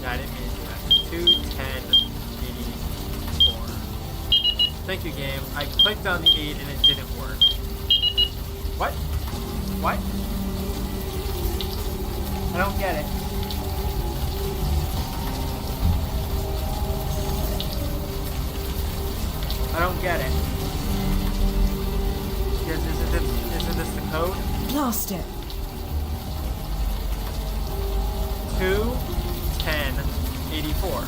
Yeah, I didn't mean to do that. 21084. Thank you, game. I clicked on the 8 and it didn't work. What? I don't get it. I don't get it. Because isn't this the code? Blast it. 2-10-84.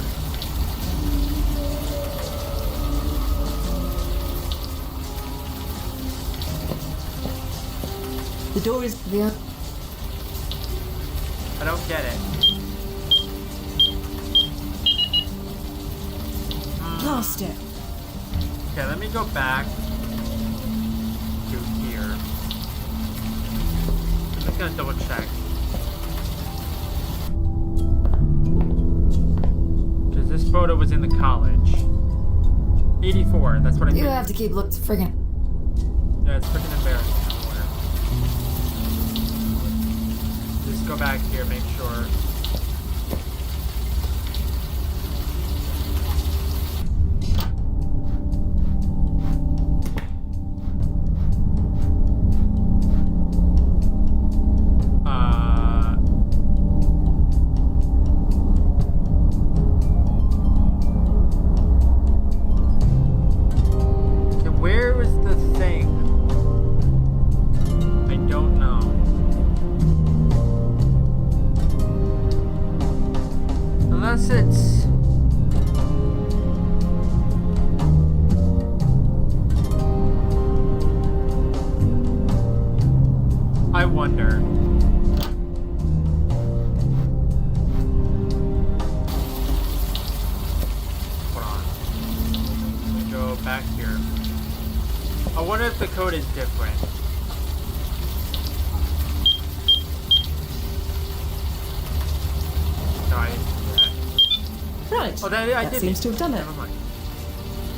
The door is the. I don't get it. Blast it. Okay, let me go back to here. I'm just gonna double check. Because this photo was in the college. 84, that's what I You figured. have to keep looking friggin'. Yeah, it's freaking embarrassing. Just go back here, make sure. Okay, where is the thing? I don't know. Unless it's... I wonder. Hold on. Let me go back here. I wonder if the code is different. No, I didn't do that. Right. Oh, I that did seems to have done it. Never mind.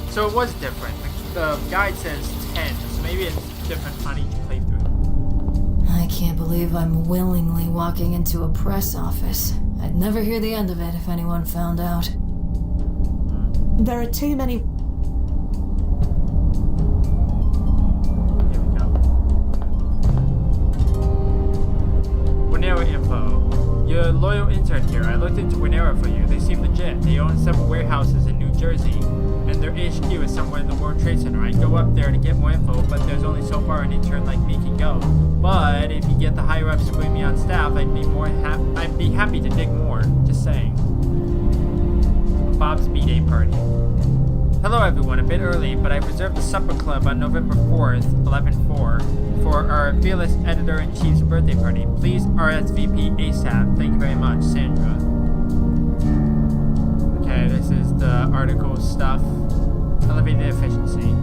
So it was different. The guide says 10, so maybe it's different on each playthrough. I can't believe I'm willingly walking into a press office. I'd never hear the end of it if anyone found out. There are too many. Here we go. Winera info. You're a loyal intern here. I looked into Winera for you. They seem legit. They own several warehouses in New Jersey, and their HQ is somewhere in the World Trade Center. I'd go up there to get more info, but there's only so far an intern like me can go. But if you get the higher ups to bring me on staff, I'd be happy to dig more. Just saying. Bob's B-Day party. Hello everyone, a bit early, but I reserved the supper club on November 4th, 11/4, for our fearless editor-in-chief's birthday party. Please RSVP ASAP. Thank you very much, Sandra. Okay, this is the article stuff. Elevated efficiency.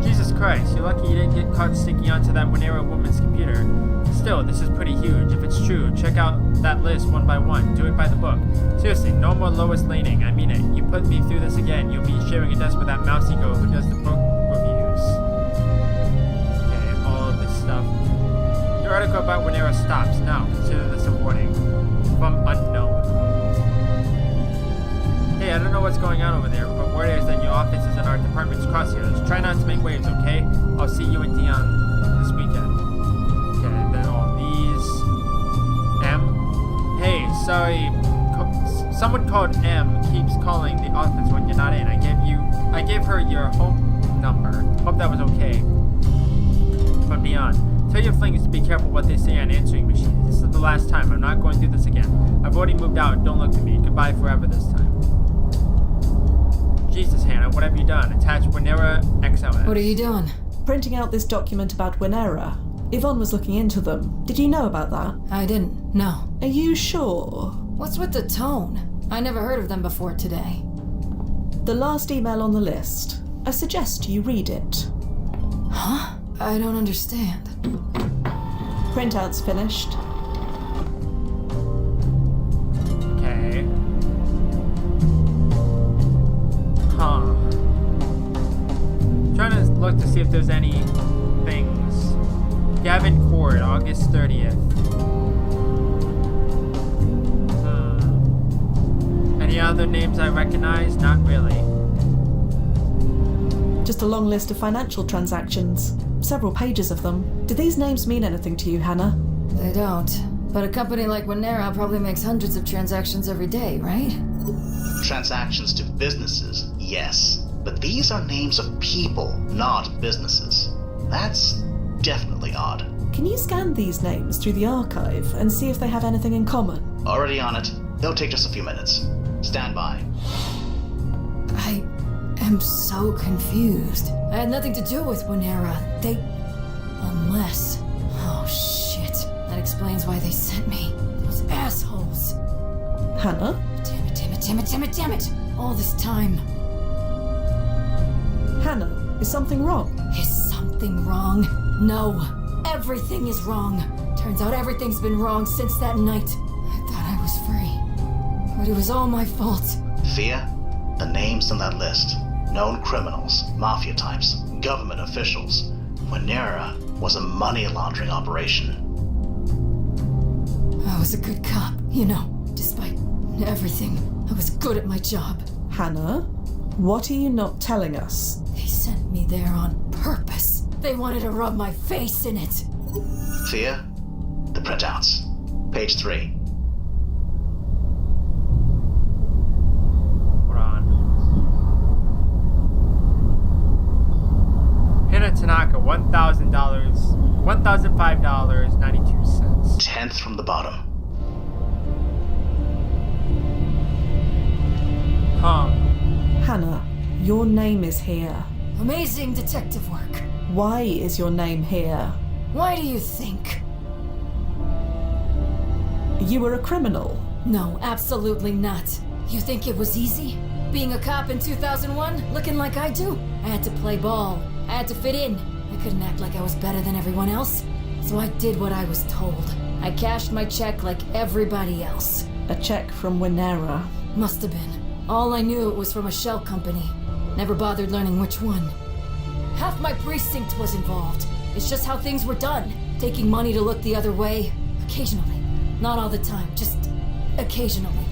Jesus Christ, you're lucky you didn't get caught sticking onto that Winera woman's computer. Still, this is pretty huge. If it's true, check out that list one by one. Do it by the book. Seriously, no more Lois Laning. I mean it. You put me through this again, you'll be sharing a desk with that mousy girl who does the book reviews. Okay, all of this stuff. Your article about Winera stops. Now, consider this a warning. From unknown. Hey, I don't know what's going on over there, but word is that your office is in our department's crosshairs. Try not to make waves, okay? I'll see you and Dion this weekend. Okay, then all these. M? Hey, sorry. Someone called M keeps calling the office when you're not in. I gave her your home number. Hope that was okay. From Dion. Tell your flings to be careful what they say on answering machines. This is the last time. I'm not going through this again. I've already moved out. Don't look at me. Goodbye forever this time. Jesus, Hannah, what have you done? Attach Winera XLS. What are you doing? Printing out this document about Winera. Yvonne was looking into them. Did you know about that? I didn't, no. Are you sure? What's with the tone? I never heard of them before today. The last email on the list. I suggest you read it. Huh? I don't understand. Printout's finished. Okay. Huh. Trying to look to see if there's any things. Gavin Cord, August 30th. Any other names I recognize? Not really. Just a long list of financial transactions. Several pages of them. Do these names mean anything to you, Hannah? They don't. But a company like Winera probably makes hundreds of transactions every day, right? Transactions to businesses, yes. But these are names of people, not businesses. That's definitely odd. Can you scan these names through the archive and see if they have anything in common? Already on it. It'll take just a few minutes. Stand by. I am so confused. I had nothing to do with Winera. Unless... Oh, shit. That explains why they sent me. Those assholes. Hannah? Damn it! All this time. Hannah, is something wrong? Is something wrong? No. Everything is wrong. Turns out everything's been wrong since that night. I thought I was free. But it was all my fault. Thea, the names on that list. Known criminals, mafia types, government officials. Winera was a money laundering operation. I was a good cop, you know. Despite everything, I was good at my job. Hannah, what are you not telling us? They sent me there on purpose. They wanted to rub my face in it. Thea, the printouts. Page 3. Hold on. Hannah Tanaka, $1,000, $1,005.92. 10th from the bottom. Huh. Hannah, your name is here. Amazing detective work. Why is your name here? Why do you think? You were a criminal. No, absolutely not. You think it was easy? Being a cop in 2001, looking like I do? I had to play ball. I had to fit in. I couldn't act like I was better than everyone else. So I did what I was told. I cashed my check like everybody else. A check from Winera. Must have been. All I knew it was from a shell company. Never bothered learning which one. Half my precinct was involved. It's just how things were done. Taking money to look the other way. Occasionally. Not all the time, just occasionally.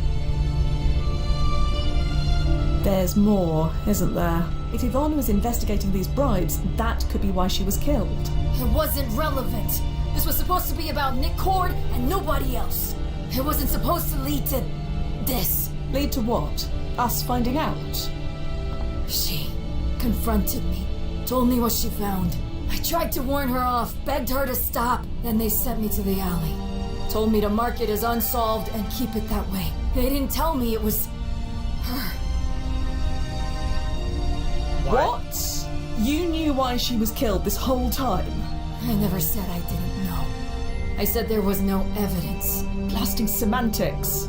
There's more, isn't there? If Yvonne was investigating these bribes, that could be why she was killed. It wasn't relevant. This was supposed to be about Nick Cord and nobody else. It wasn't supposed to lead to this. Lead to what? Us finding out? She confronted me, told me what she found. I tried to warn her off, begged her to stop. Then they sent me to the alley. Told me to mark it as unsolved and keep it that way. They didn't tell me it was her. What? You knew why she was killed this whole time? I never said I didn't know. I said there was no evidence. Blasting semantics.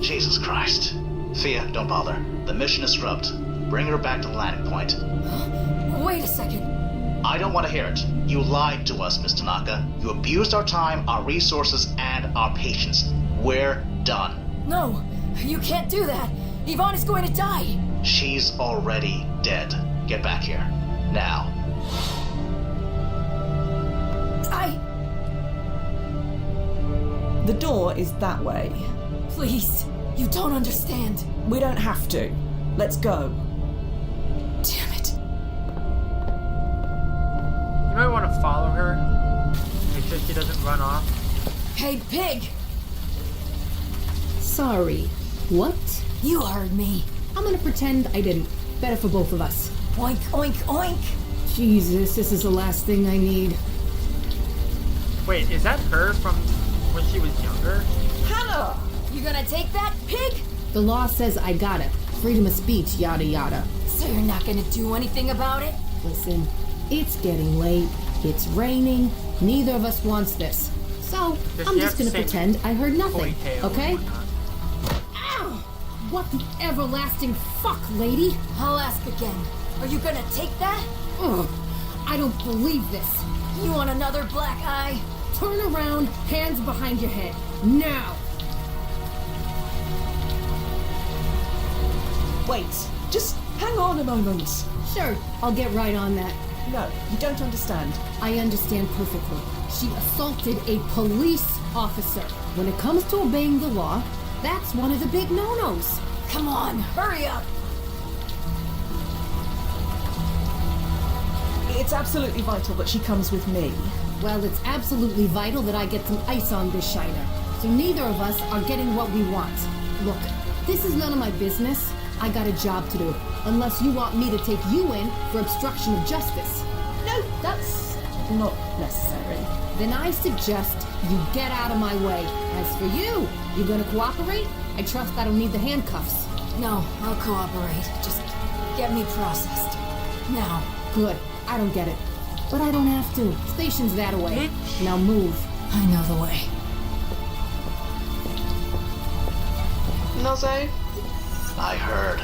Jesus Christ. Thea, don't bother. The mission is scrubbed. Bring her back to the landing point. Wait a second. I don't want to hear it. You lied to us, Miss Tanaka. You abused our time, our resources, and our patience. We're done. No, you can't do that. Yvonne is going to die. She's already dead. Get back here. Now. The door is that way. Please, you don't understand. We don't have to. Let's go. Damn it. You might want to follow her. Make sure she doesn't run off. Hey, pig! Sorry. What? You heard me. I'm gonna pretend I didn't. Better for both of us. Oink, oink, oink! Jesus, this is the last thing I need. Wait, is that her from when she was younger? Hannah! You gonna take that, pig? The law says I got it. Freedom of speech, yada yada. So you're not gonna do anything about it? Listen, it's getting late. It's raining. Neither of us wants this. So, I'm just gonna pretend I heard nothing, okay? Ow! What the everlasting fuck, lady? I'll ask again. Are you gonna take that? Ugh, I don't believe this. You want another black eye? Turn around, hands behind your head. Now! Wait, just hang on a moment. Sure, I'll get right on that. No, you don't understand. I understand perfectly. She assaulted a police officer. When it comes to obeying the law, that's one of the big no-nos. Come on, hurry up! It's absolutely vital that she comes with me. Well, it's absolutely vital that I get some ice on this shiner. So neither of us are getting what we want. Look, this is none of my business. I got a job to do. Unless you want me to take you in for obstruction of justice. No, that's not necessary. Then I suggest you get out of my way. As for you, you gonna cooperate? I trust I don't need the handcuffs. No, I'll cooperate. Just get me processed. Now. Good. I don't get it. But I don't have to. Station's that way. Now move. I know the way. Nozzo? I heard.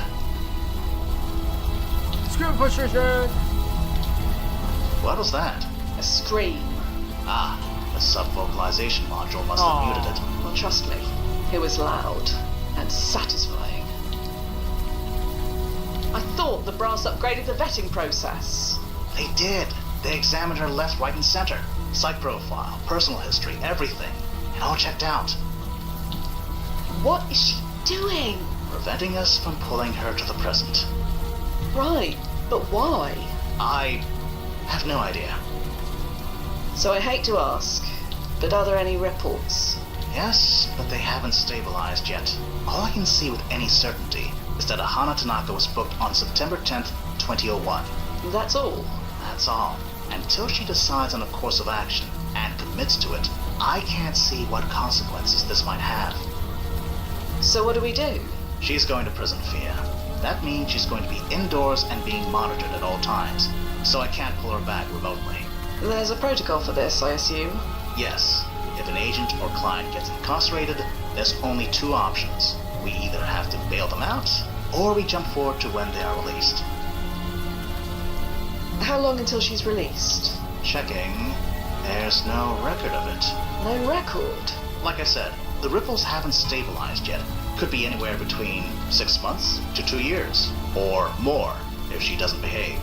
Screw pusher shirt! What was that? A scream. Ah, the sub-vocalization module must have muted it. Well, trust me, it was loud and satisfying. I thought the brass upgraded the vetting process. They did. They examined her left, right, and center. Psych profile, personal history, everything. It all checked out. What is she doing? Preventing us from pulling her to the present. Right, but why? I have no idea. So I hate to ask, but are there any ripples? Yes, but they haven't stabilized yet. All I can see with any certainty is that Ahana Tanaka was booked on September 10th, 2001. That's all? That's all. Until she decides on a course of action and commits to it, I can't see what consequences this might have. So what do we do? She's going to prison, Fia. That means she's going to be indoors and being monitored at all times, so I can't pull her back remotely. There's a protocol for this, I assume? Yes. If an agent or client gets incarcerated, there's only two options. We either have to bail them out, or we jump forward to when they are released. How long until she's released? Checking. There's no record of it. No record? Like I said, the ripples haven't stabilized yet. Could be anywhere between 6 months to 2 years, or more if she doesn't behave.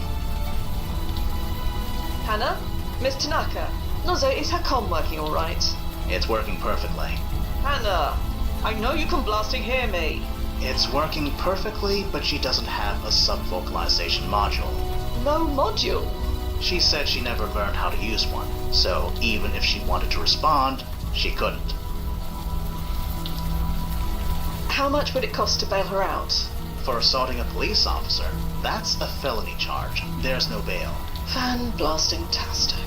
Hannah? Miss Tanaka? Nozzo, is her comm working alright? It's working perfectly. Hannah! I know you can blasting hear me! It's working perfectly, but she doesn't have a sub-vocalization module. No module? She said she never learned how to use one, so even if she wanted to respond, she couldn't. How much would it cost to bail her out? For assaulting a police officer, that's a felony charge. There's no bail. Fan-blasting-tastic.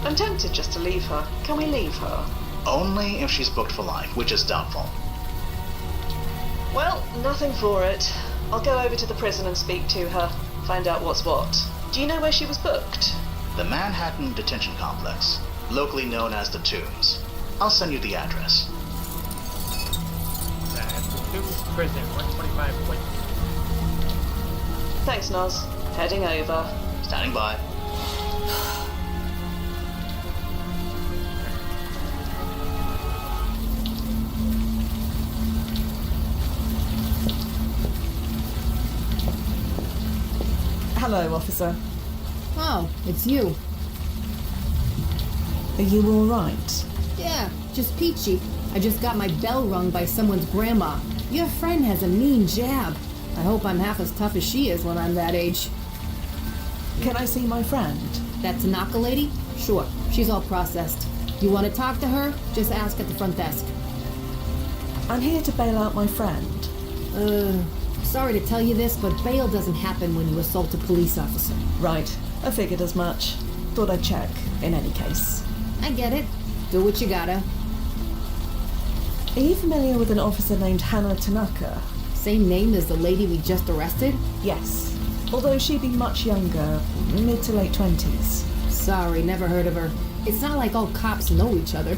I'm tempted just to leave her. Can we leave her? Only if she's booked for life, which is doubtful. Well, nothing for it. I'll go over to the prison and speak to her, find out what's what. Do you know where she was booked? The Manhattan Detention Complex, locally known as the Tombs. I'll send you the address. Tombs Prison, 125 points. Thanks, Noz. Heading over. Standing by. Hello, officer. Oh, it's you. Are you all right? Yeah, just peachy. I just got my bell rung by someone's grandma. Your friend has a mean jab. I hope I'm half as tough as she is when I'm that age. Can I see my friend? That Tanaka lady? Sure, she's all processed. You want to talk to her? Just ask at the front desk. I'm here to bail out my friend. Sorry to tell you this, but bail doesn't happen when you assault a police officer. Right, I figured as much. Thought I'd check, in any case. I get it. Do what you gotta. Are you familiar with an officer named Hannah Tanaka? Same name as the lady we just arrested? Yes. Although she'd be much younger, mid to late 20s. Sorry, never heard of her. It's not like all cops know each other.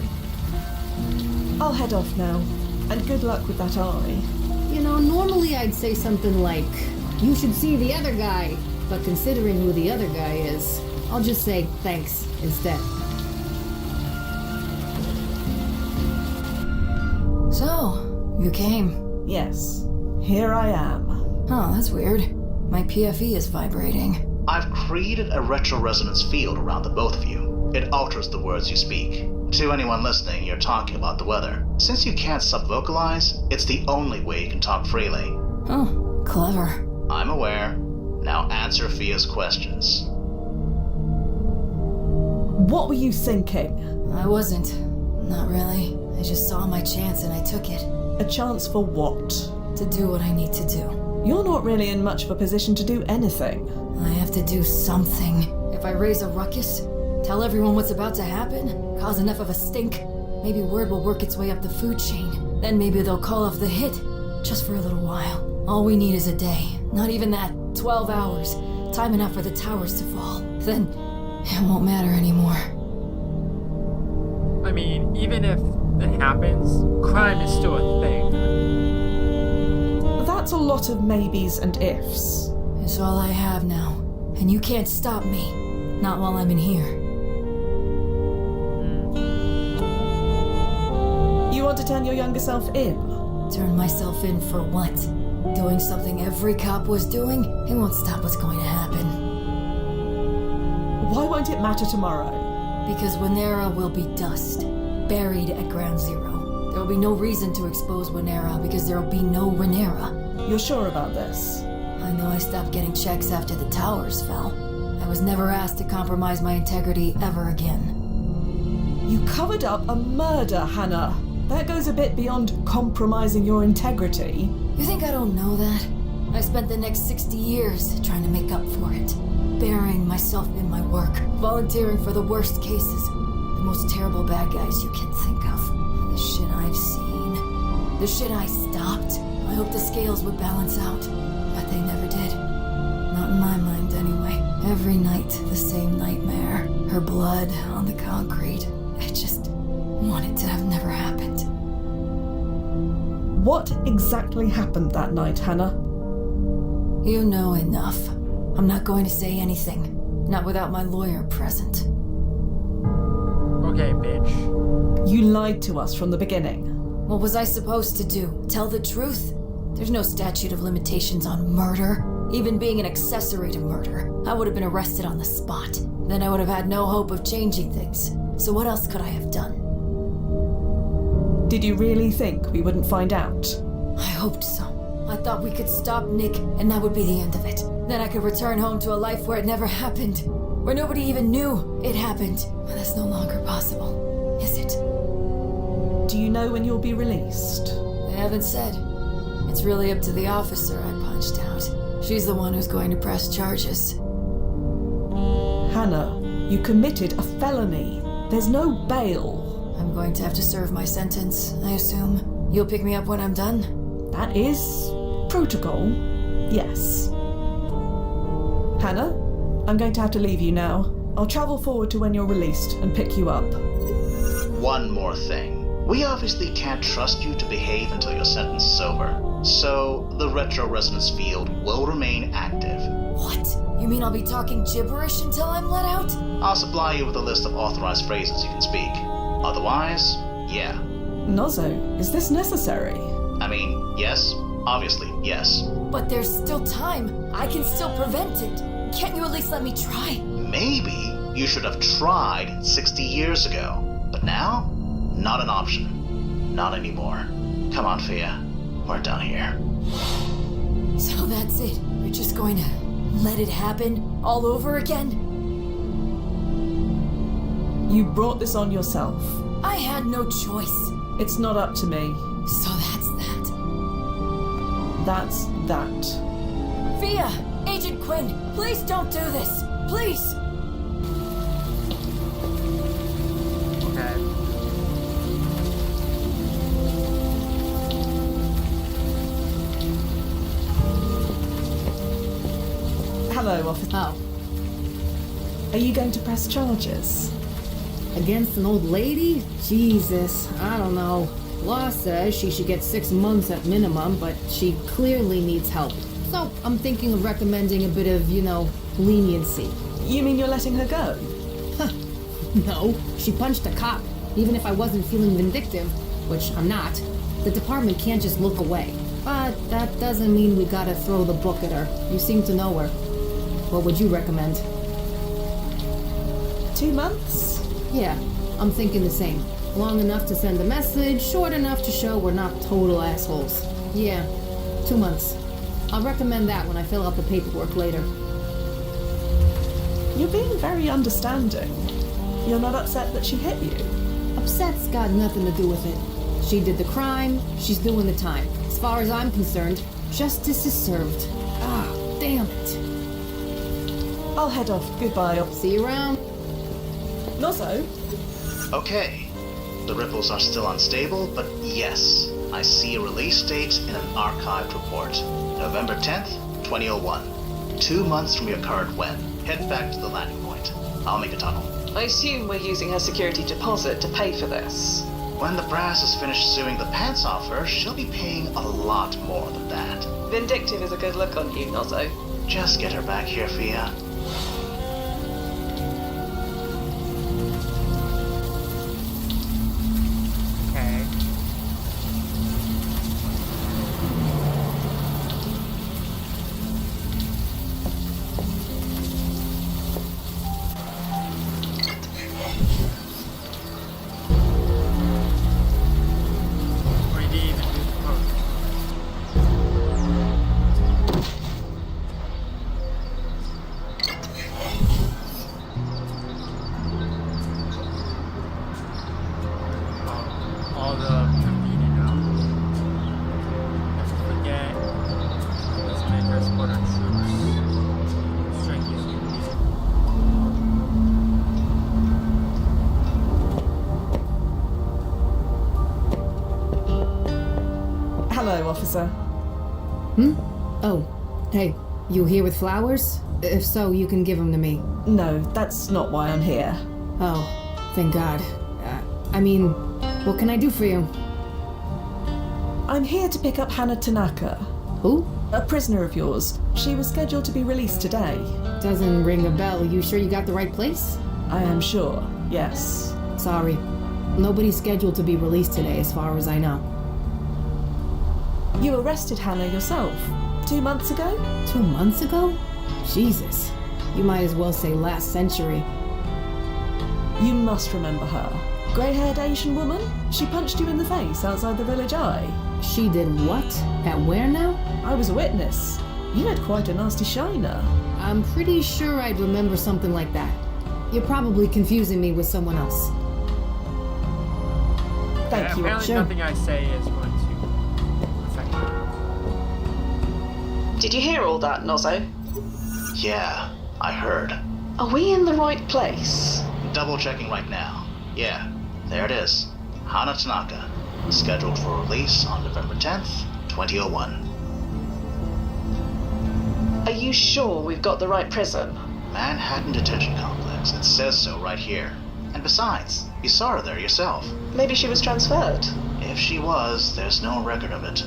I'll head off now. And good luck with that eye. You know, normally I'd say something like, you should see the other guy. But considering who the other guy is, I'll just say thanks instead. So, you came. Yes, here I am. Oh, that's weird. My PFE is vibrating. I've created a retro-resonance field around the both of you. It alters the words you speak. To anyone listening, you're talking about the weather. Since you can't sub-vocalize, it's the only way you can talk freely. Oh, clever. I'm aware. Now answer Fia's questions. What were you thinking? I wasn't. Not really. I just saw my chance and I took it. A chance for what? To do what I need to do. You're not really in much of a position to do anything. I have to do something. If I raise a ruckus, tell everyone what's about to happen, cause enough of a stink, maybe word will work its way up the food chain. Then maybe they'll call off the hit, just for a little while. All we need is a day. Not even that. 12 hours. Time enough for the towers to fall. Then it won't matter anymore. I mean, even if it happens, crime is still a thing. That's a lot of maybes and ifs. It's all I have now. And you can't stop me. Not while I'm in here. You want to turn your younger self in? Turn myself in for what? Doing something every cop was doing? It won't stop what's going to happen. Why won't it matter tomorrow? Because Winera will be dust. Buried at Ground Zero. There will be no reason to expose Winera because there will be no Winera. You're sure about this? I know I stopped getting checks after the towers fell. I was never asked to compromise my integrity ever again. You covered up a murder, Hannah. That goes a bit beyond compromising your integrity. You think I don't know that? I spent the next 60 years trying to make up for it. Burying myself in my work. Volunteering for the worst cases. The most terrible bad guys you can think of. The shit I've seen. The shit I stopped. I hoped the scales would balance out. But they never did. Not in my mind, anyway. Every night, the same nightmare. Her blood on the concrete. I just want it to have never happened. What exactly happened that night, Hannah? You know enough. I'm not going to say anything. Not without my lawyer present. Okay, bitch. You lied to us from the beginning. What was I supposed to do? Tell the truth? There's no statute of limitations on murder. Even being an accessory to murder, I would have been arrested on the spot. Then I would have had no hope of changing things. So what else could I have done? Did you really think we wouldn't find out? I hoped so. I thought we could stop Nick, and that would be the end of it. Then I could return home to a life where it never happened. Where nobody even knew it happened. But that's no longer possible, is it? Do you know when you'll be released? They haven't said. It's really up to the officer I punched out. She's the one who's going to press charges. Hannah, you committed a felony. There's no bail. I'm going to have to serve my sentence, I assume. You'll pick me up when I'm done? That is protocol, yes. Hannah, I'm going to have to leave you now. I'll travel forward to when you're released and pick you up. One more thing. We obviously can't trust you to behave until your sentence is over. So, the Retro Resonance field will remain active. What? You mean I'll be talking gibberish until I'm let out? I'll supply you with a list of authorized phrases you can speak. Otherwise, yeah. Nozzo, is this necessary? I mean, yes. Obviously, yes. But there's still time. I can still prevent it. Can't you at least let me try? Maybe you should have tried 60 years ago. But now, not an option. Not anymore. Come on, Fia. We're done here. So that's it. You're just going to let it happen all over again? You brought this on yourself. I had no choice. It's not up to me. So that's that. That's that. Fia! Agent Quinn! Please don't do this! Please! Okay. Hello, officer. Oh. Are you going to press charges? Against an old lady? Jesus, I don't know. Law says she should get 6 months at minimum, but she clearly needs help. So I'm thinking of recommending a bit of, leniency. You mean you're letting her go? No, she punched a cop. Even if I wasn't feeling vindictive, which I'm not, the department can't just look away. But that doesn't mean we gotta throw the book at her. You seem to know her. What would you recommend? 2 months? Yeah, I'm thinking the same. Long enough to send a message, short enough to show we're not total assholes. Yeah, 2 months. I'll recommend that when I fill out the paperwork later. You're being very understanding. You're not upset that she hit you? Upset's got nothing to do with it. She did the crime, she's doing the time. As far as I'm concerned, justice is served. Ah, damn it. I'll head off. Goodbye. See you around. Nozzo? Okay. The ripples are still unstable, but yes, I see a release date in an archived report. November 10th, 2001. 2 months from your current when. Head back to the landing point. I'll make a tunnel. I assume we're using her security deposit to pay for this. When the brass is finished suing the pants off her, she'll be paying a lot more than that. Vindictive is a good look on you, Nozzo. Just get her back here, Fia. Okay. Where did he even do the post? All the graffiti now. Never forget. Let's make our support our troops. Strength is music. Hello, officer. Oh, hey, you here with flowers? If so, you can give them to me. No, that's not why I'm here. Oh, thank God. I mean, what can I do for you? I'm here to pick up Hana Tanaka. Who? A prisoner of yours. She was scheduled to be released today. Doesn't ring a bell. You sure you got the right place? I am sure, yes. Sorry. Nobody's scheduled to be released today, as far as I know. You arrested Hannah yourself 2 months ago? 2 months ago? Jesus. You might as well say last century. You must remember her. Grey-haired Asian woman? She punched you in the face outside the village eye. She did what? At where now? I was a witness. You had quite a nasty shiner. I'm pretty sure I'd remember something like that. You're probably confusing me with someone else. Thank you. Apparently nothing I say is going to affect you. Did you hear all that, Nozzo? Yeah, I heard. Are we in the right place? Double checking right now. Yeah, there it is. Hana Tanaka, scheduled for release on November 10th, 2001. Are you sure we've got the right prison? Manhattan Detention Complex. It says so right here. And besides, you saw her there yourself. Maybe she was transferred. If she was, there's no record of it.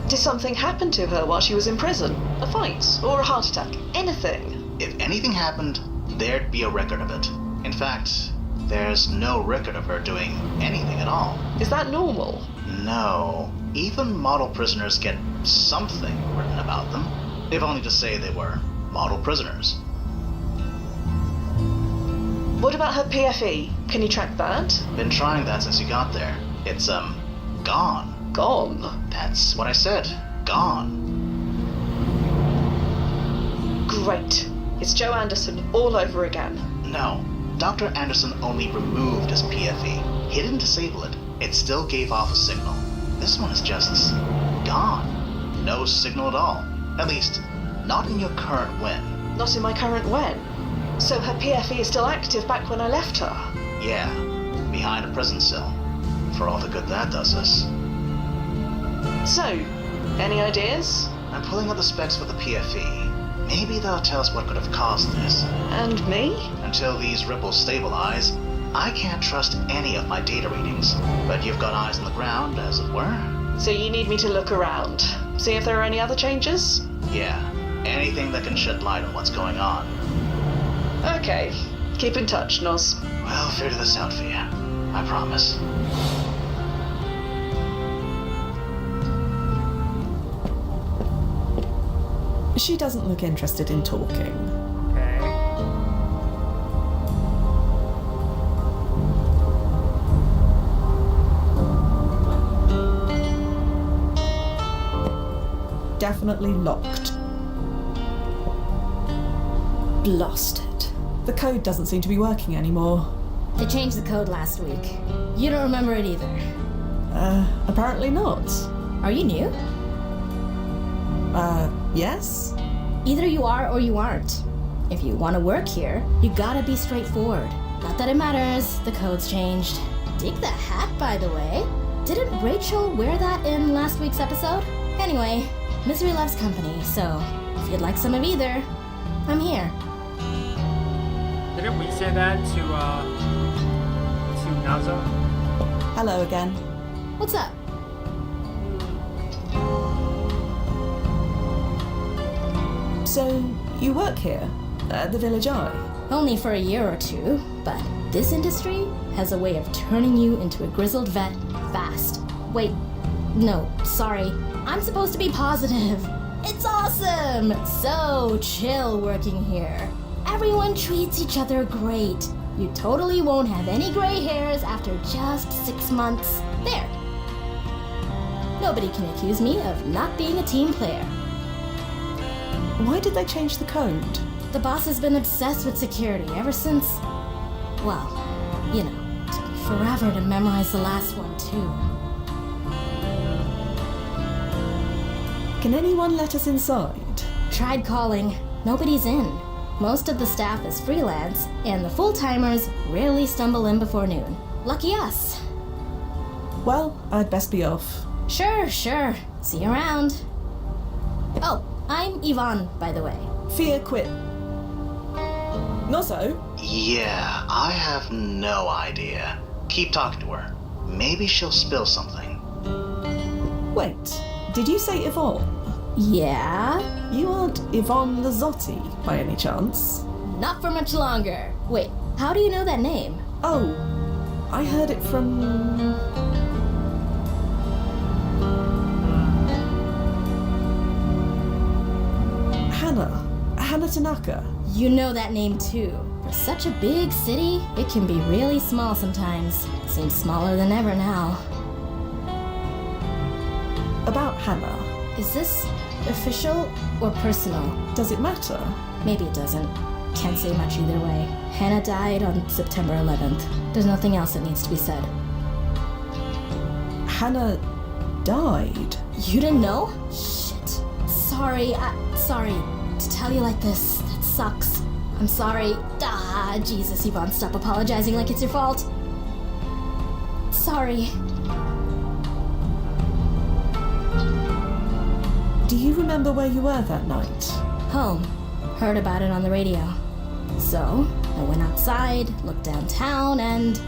Did something happen to her while she was in prison? A fight or a heart attack? Anything? If anything happened, there'd be a record of it. In fact, there's no record of her doing anything at all. Is that normal? No. Even model prisoners get something written about them, if only to say they were model prisoners. What about her PFE? Can you track that? Been trying that since you got there. It's, gone. Gone? That's what I said. Gone. Great. It's Joe Anderson all over again. No. Dr. Anderson only removed his PFE. He didn't disable it. It still gave off a signal. This one is just gone. No signal at all. At least, not in your current when. Not in my current when? So her PFE is still active back when I left her? Yeah, behind a prison cell. For all the good that does us. So, any ideas? I'm pulling up the specs for the PFE. Maybe they'll tell us what could have caused this. And me? Until these ripples stabilize, I can't trust any of my data readings. But you've got eyes on the ground, as it were. So you need me to look around. See if there are any other changes? Yeah, anything that can shed light on what's going on. Okay. Keep in touch, Noz. We'll figure this out for you. I promise. She doesn't look interested in talking. Okay. definitely locked. Blasted. The code doesn't seem to be working anymore. They changed the code last week. You don't remember it either. Apparently not. Are you new? Yes? Either you are or you aren't. If you want to work here, you gotta be straightforward. Not that it matters, the code's changed. Dig the hat, by the way. Didn't Rachel wear that in last week's episode? Anyway, misery loves company, so if you'd like some of either, I'm here. Didn't we say that to Nazo? Hello again. What's up? So, you work here, at the Village Eye? Only for a year or two, but this industry has a way of turning you into a grizzled vet fast. Wait, no, sorry. I'm supposed to be positive. It's awesome! So chill working here. Everyone treats each other great. You totally won't have any gray hairs after just 6 months. There. Nobody can accuse me of not being a team player. Why did they change the code? The boss has been obsessed with security ever since... Well, you know, it took me forever to memorize the last one, too. Can anyone let us inside? Tried calling. Nobody's in. Most of the staff is freelance, and the full-timers rarely stumble in before noon. Lucky us. Well, I'd best be off. Sure. See you around. Oh, I'm Yvonne, by the way. Fia quit. Nozo? Yeah, I have no idea. Keep talking to her. Maybe she'll spill something. Wait, did you say Yvonne? Yeah? You aren't Yvonne Lazzotti, by any chance? Not for much longer. Wait, how do you know that name? Oh, I heard it from... Hannah Tanaka. You know that name too. For such a big city, it can be really small sometimes. Seems smaller than ever now. About Hannah. Is this official or personal? Does it matter? Maybe it doesn't. Can't say much either way. Hannah died on September 11th. There's nothing else that needs to be said. Hannah died? You didn't know? Shit. Sorry to tell you like this. That sucks. I'm sorry. Jesus, Yvonne, stop apologizing like it's your fault. Sorry. Do you remember where you were that night? Home. Heard about it on the radio. So, I went outside, looked downtown, and...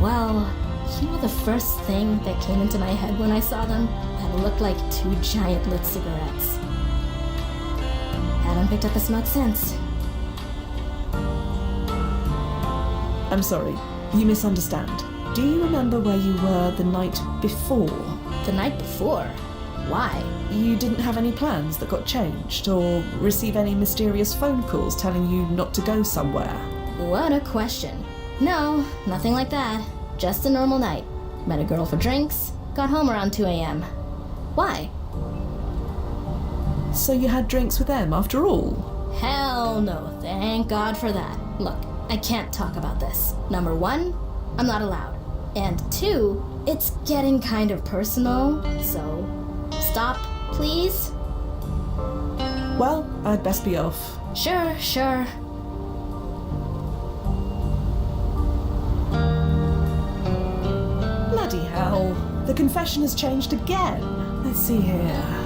well, you know the first thing that came into my head when I saw them? That looked like 2 giant lit cigarettes. Haven't picked up a smoke since. I'm sorry, you misunderstand. Do you remember where you were the night before? The night before? Why? You didn't have any plans that got changed, or receive any mysterious phone calls telling you not to go somewhere? What a question. No, nothing like that. Just a normal night. Met a girl for drinks, got home around 2 a.m. Why? So you had drinks with them after all? Hell no, thank God for that. Look, I can't talk about this. Number 1, I'm not allowed. And 2, it's getting kind of personal, so stop, please. Well, I'd best be off. Sure. Bloody hell. The confession has changed again. Let's see here.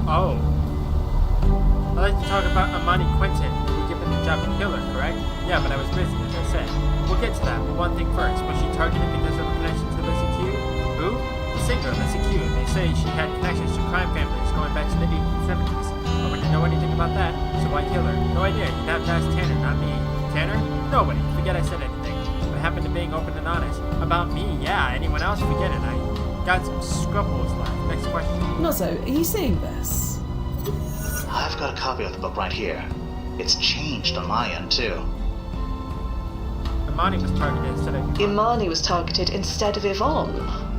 Oh. I'd like to talk about Amani Quinton, who was given the job of killer, correct? Yeah, but I was busy, as I said. We'll get to that, but one thing first. Was she targeted because of a connection to Lizzie Q? Who? The singer, Lizzie Q. They say she had connections to crime families going back to the 1870s. I wouldn't know anything about that, so why kill her? No idea. You'd have to ask Tanner, not me. Tanner? Nobody. Forget I said anything. What happened to being open and honest? About me, yeah. Anyone else? Forget it. I got some scruples left. Next question. Nozo, are you seeing this? I've got a copy of the book right here. It's changed on my end, too. Imani was targeted instead of... Imani was targeted instead of Yvonne.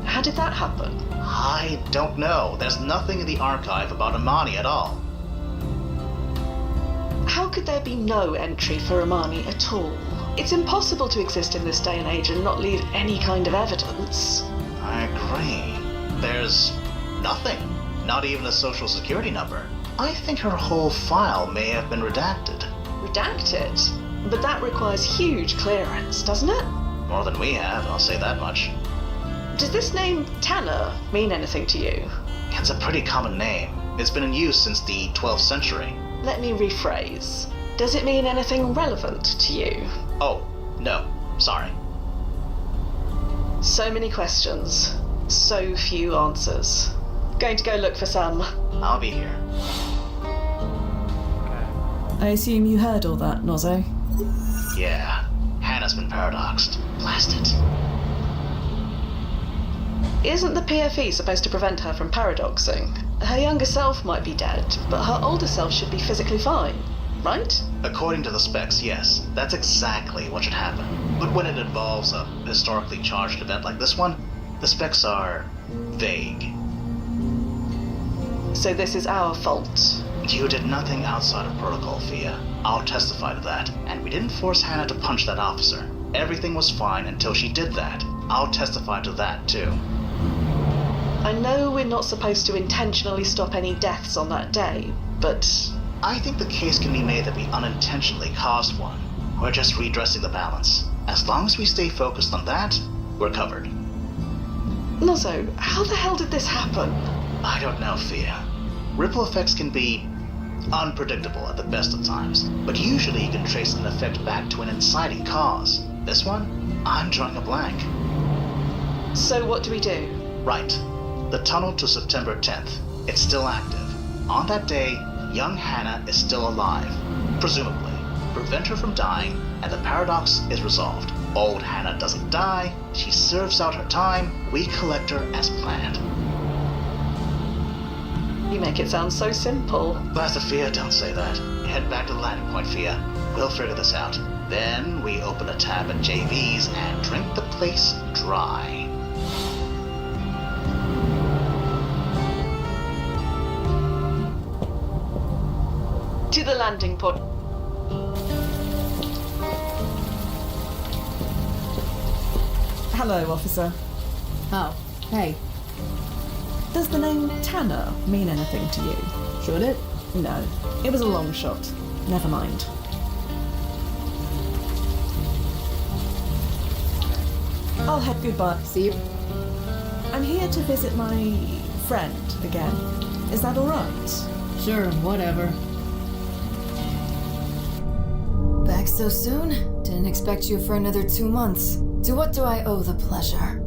How did that happen? I don't know. There's nothing in the archive about Imani at all. How could there be no entry for Imani at all? It's impossible to exist in this day and age and not leave any kind of evidence. I agree. There's nothing. Not even a social security number. I think her whole file may have been redacted. Redacted? But that requires huge clearance, doesn't it? More than we have, I'll say that much. Does this name Tanner mean anything to you? It's a pretty common name. It's been in use since the 12th century. Let me rephrase. Does it mean anything relevant to you? Oh, no. Sorry. So many questions. So few answers. Going to go look for some. I'll be here. I assume you heard all that, Nozzo? Yeah. Hannah's been paradoxed. Blast it. Isn't the PFE supposed to prevent her from paradoxing? Her younger self might be dead, but her older self should be physically fine, right? According to the specs, yes. That's exactly what should happen. But when it involves a historically charged event like this one, the specs are vague. So this is our fault. You did nothing outside of protocol, Fia. I'll testify to that. And we didn't force Hannah to punch that officer. Everything was fine until she did that. I'll testify to that, too. I know we're not supposed to intentionally stop any deaths on that day, but... I think the case can be made that we unintentionally caused one. We're just redressing the balance. As long as we stay focused on that, we're covered. Nozzo, how the hell did this happen? I don't know, Fia. Ripple effects can be unpredictable at the best of times, but usually you can trace an effect back to an inciting cause. This one, I'm drawing a blank. So what do we do? Right. The tunnel to September 10th. It's still active. On that day, young Hannah is still alive. Presumably. Prevent her from dying, and the paradox is resolved. Old Hannah doesn't die, she serves out her time, we collect her as planned. You make it sound so simple. Blast Fia, don't say that. Head back to the landing point, Fia. We'll figure this out. Then we open a tab at JV's and drink the place dry. To the landing point. Hello, officer. Oh, hey. Does the name Tanner mean anything to you? Should it? No. It was a long shot. Never mind. I'll head goodbye. See you. I'm here to visit my friend again. Is that alright? Sure, whatever. Back so soon? Didn't expect you for another 2 months. To what do I owe the pleasure?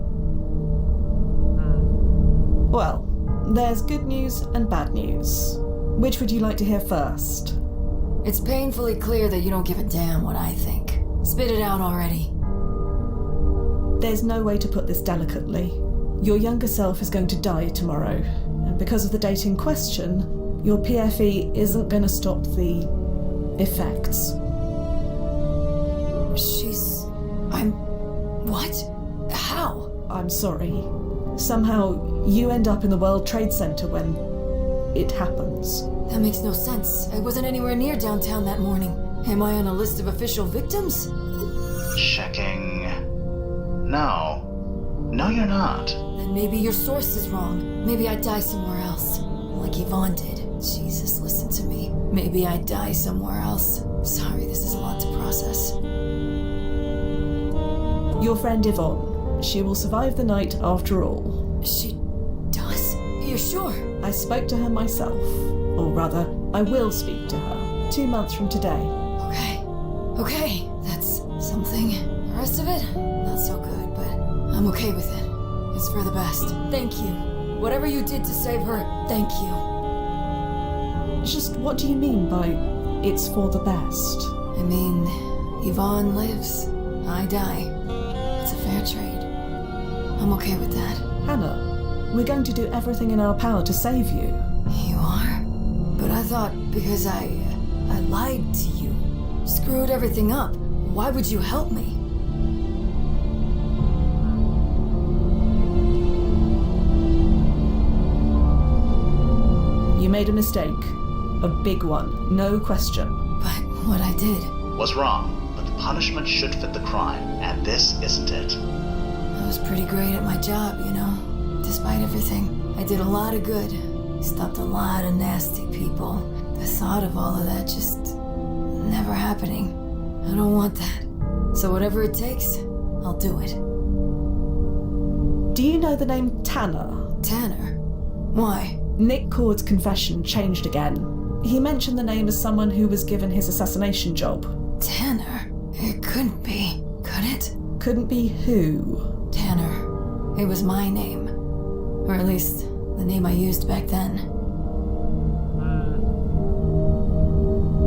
Well, there's good news and bad news. Which would you like to hear first? It's painfully clear that you don't give a damn what I think. Spit it out already. There's no way to put this delicately. Your younger self is going to die tomorrow, and because of the date in question, your PFE isn't going to stop the effects. What? How? I'm sorry. Somehow, you end up in the World Trade Center when it happens. That makes no sense. I wasn't anywhere near downtown that morning. Am I on a list of official victims? Checking. No. No, you're not. Then maybe your source is wrong. Maybe I die somewhere else. Like Yvonne did. Jesus, listen to me. Maybe I die somewhere else. Sorry, this is a lot to process. Your friend Yvonne. She will survive the night after all. She does? You're sure? I spoke to her myself. Or rather, I will speak to her. 2 months from today. Okay, that's something. The rest of it, not so good, but I'm okay with it. It's for the best. Thank you. Whatever you did to save her, thank you. Just what do you mean by it's for the best? I mean, Yvonne lives. I die. It's a fair trade. I'm okay with that. Hannah, we're going to do everything in our power to save you. You are? But I thought because I lied to you, screwed everything up, why would you help me? made a mistake. A big one, no question. But what I did... Was wrong, but the punishment should fit the crime, and this isn't it. I was pretty great at my job, you know. Despite everything, I did a lot of good. Stopped a lot of nasty people. The thought of all of that just never happening. I don't want that. So whatever it takes, I'll do it. Do you know the name Tanner? Tanner? Why? Nick Cord's confession changed again. He mentioned the name as someone who was given his assassination job. Tanner? It couldn't be, could it? Couldn't be who? Tanner. It was my name. Or at least, the name I used back then.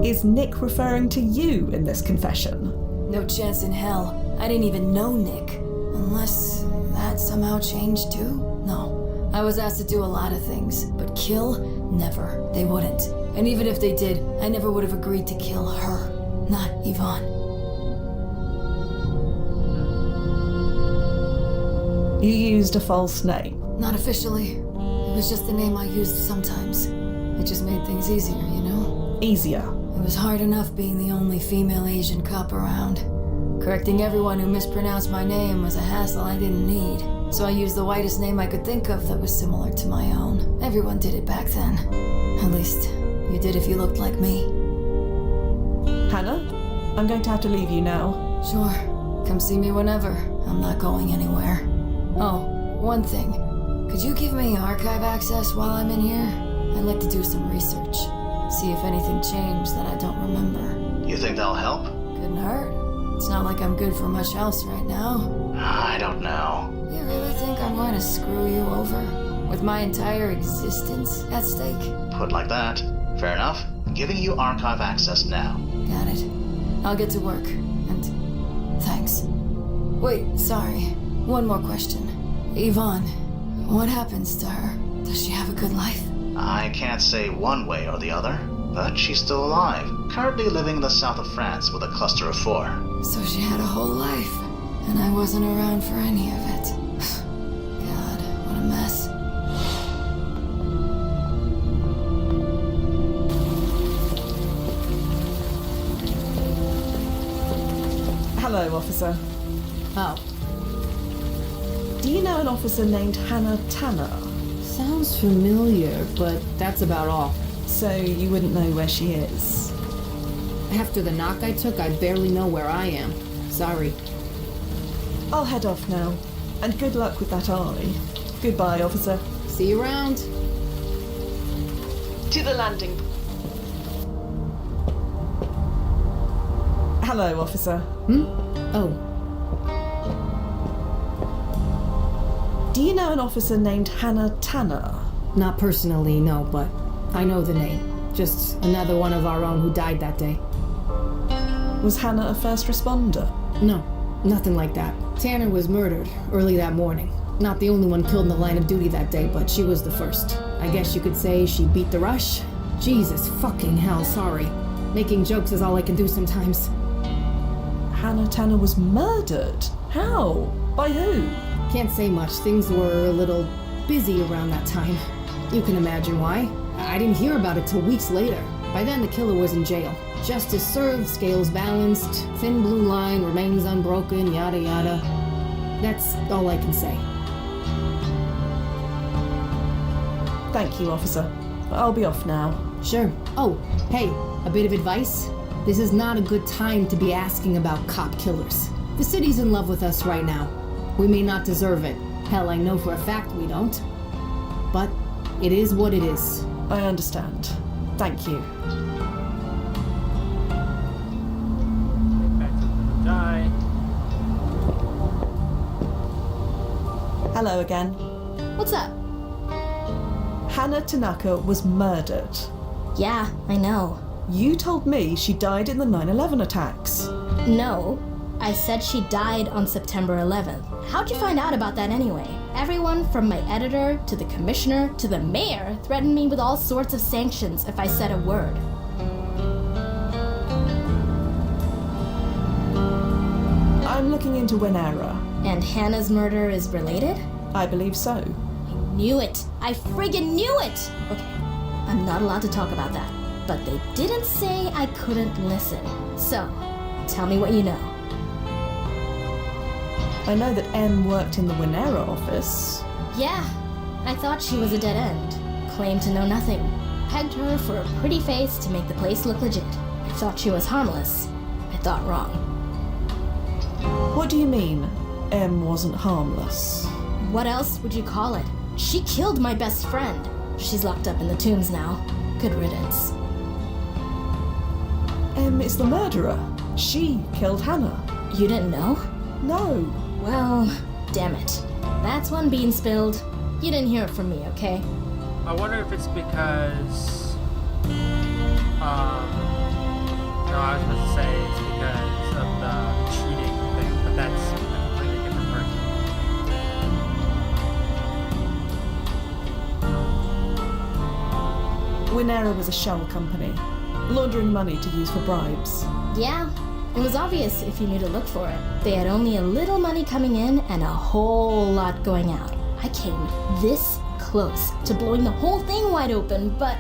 Is Nick referring to you in this confession? No chance in hell. I didn't even know Nick. Unless that somehow changed too? No. I was asked to do a lot of things, but kill? Never. They wouldn't. And even if they did, I never would have agreed to kill her. Not Yvonne. You used a false name. Not officially. It was just the name I used sometimes. It just made things easier, you know? Easier. It was hard enough being the only female Asian cop around. Correcting everyone who mispronounced my name was a hassle I didn't need. So I used the whitest name I could think of that was similar to my own. Everyone did it back then. At least, you did if you looked like me. Hannah, I'm going to have to leave you now. Sure. Come see me whenever. I'm not going anywhere. Oh, one thing. Could you give me archive access while I'm in here? I'd like to do some research. See if anything changed that I don't remember. You think that'll help? Couldn't hurt. It's not like I'm good for much else right now. I don't know. You really think I'm going to screw you over? With my entire existence at stake? Put like that. Fair enough. I'm giving you archive access now. Got it. I'll get to work. And thanks. Wait, sorry. One more question. Yvonne, what happens to her? Does she have a good life? I can't say one way or the other, but she's still alive. Currently living in the south of France with a cluster of 4. So she had a whole life, and I wasn't around for any of it. God, what a mess. Hello, officer. Oh. Do you know an officer named Hannah Tanner? Sounds familiar, but that's about all. So you wouldn't know where she is? After the knock I took, I barely know where I am. Sorry. I'll head off now. And good luck with that eye. Goodbye, officer. See you around. To the landing. Hello, officer. Oh. Do you know an officer named Hannah Tanner? Not personally, no, but I know the name. Just another one of our own who died that day. Was Hannah a first responder? No, nothing like that. Tanner was murdered early that morning. Not the only one killed in the line of duty that day, but she was the first. I guess you could say she beat the rush. Jesus fucking hell, sorry. Making jokes is all I can do sometimes. Hannah Tanner was murdered? How? By who? Can't say much. Things were a little busy around that time. You can imagine why. I didn't hear about it till weeks later. By then, the killer was in jail. Justice served, scales balanced, thin blue line remains unbroken, yada yada. That's all I can say. Thank you, officer. I'll be off now. Sure. Oh, hey, a bit of advice. This is not a good time to be asking about cop killers. The city's in love with us right now. We may not deserve it. Hell, I know for a fact we don't. But it is what it is. I understand. Thank you. Back to the die. Hello again. What's up? Hannah Tanaka was murdered. Yeah, I know. You told me she died in the 9/11 attacks. No, I said she died on September 11th. How'd you find out about that anyway? Everyone from my editor to the commissioner to the mayor threatened me with all sorts of sanctions if I said a word. I'm looking into Winera. And Hannah's murder is related? I believe so. I knew it. I friggin' knew it! Okay, I'm not allowed to talk about that. But they didn't say I couldn't listen. So, tell me what you know. I know that M worked in the Winera office. Yeah, I thought she was a dead end. Claimed to know nothing. Pegged her for a pretty face to make the place look legit. I thought she was harmless. I thought wrong. What do you mean, M wasn't harmless? What else would you call it? She killed my best friend. She's locked up in the tombs now. Good riddance. M is the murderer. She killed Hannah. You didn't know? No. Well, damn it. That's one bean spilled. You didn't hear it from me, okay? I wonder if it's because, no, I was supposed to say it's because of the cheating thing, but that's a completely different person. Winera was a shell company, laundering money to use for bribes. Yeah, it was obvious if you knew to look for it. They had only a little money coming in and a whole lot going out. I came this close to blowing the whole thing wide open, but...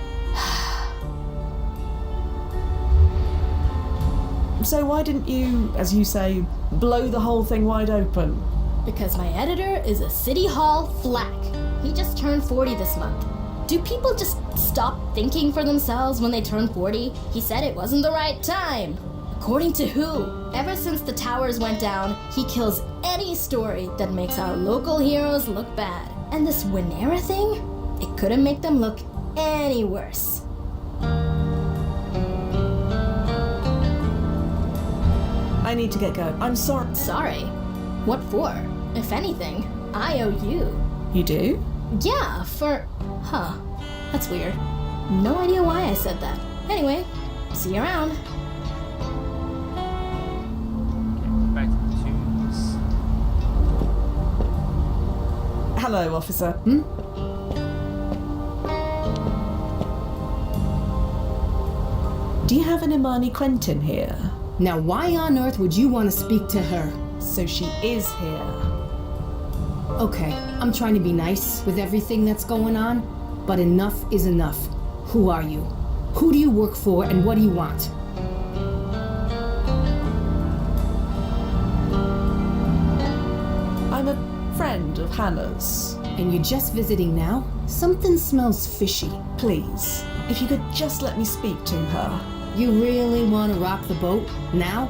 So why didn't you, as you say, blow the whole thing wide open? Because my editor is a City Hall flack. He just turned 40 this month. Do people just stop thinking for themselves when they turn 40? He said it wasn't the right time. According to who? Ever since the towers went down, he kills any story that makes our local heroes look bad. And this Winera thing? It couldn't make them look any worse. I need to get going. I'm sorry. Sorry? What for? If anything, I owe you. You do? Yeah, for... Huh. That's weird. No idea why I said that. Anyway, see you around. Back to the tombs. Hello, officer. Do you have an Imani Quentin here? Now, why on earth would you want to speak to her? So she is here. Okay, I'm trying to be nice with everything that's going on, but enough is enough. Who are you? Who do you work for, and what do you want? I'm a friend of Hannah's. And you're just visiting now? Something smells fishy. Please, if you could just let me speak to her. You really want to rock the boat? Now?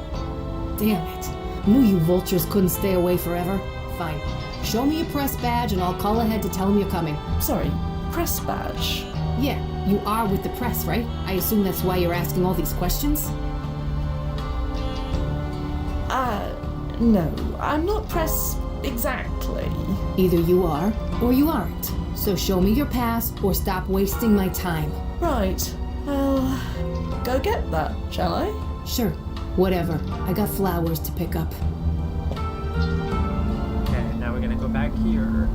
Damn it. Knew you vultures couldn't stay away forever. Fine. Show me your press badge and I'll call ahead to tell them you're coming. Sorry, press badge? Yeah, you are with the press, right? I assume that's why you're asking all these questions? No, I'm not press exactly. Either you are or you aren't. So show me your pass or stop wasting my time. Right. Well, go get that, shall I? Sure. Whatever. I got flowers to pick up. Okay, now we're gonna go back here.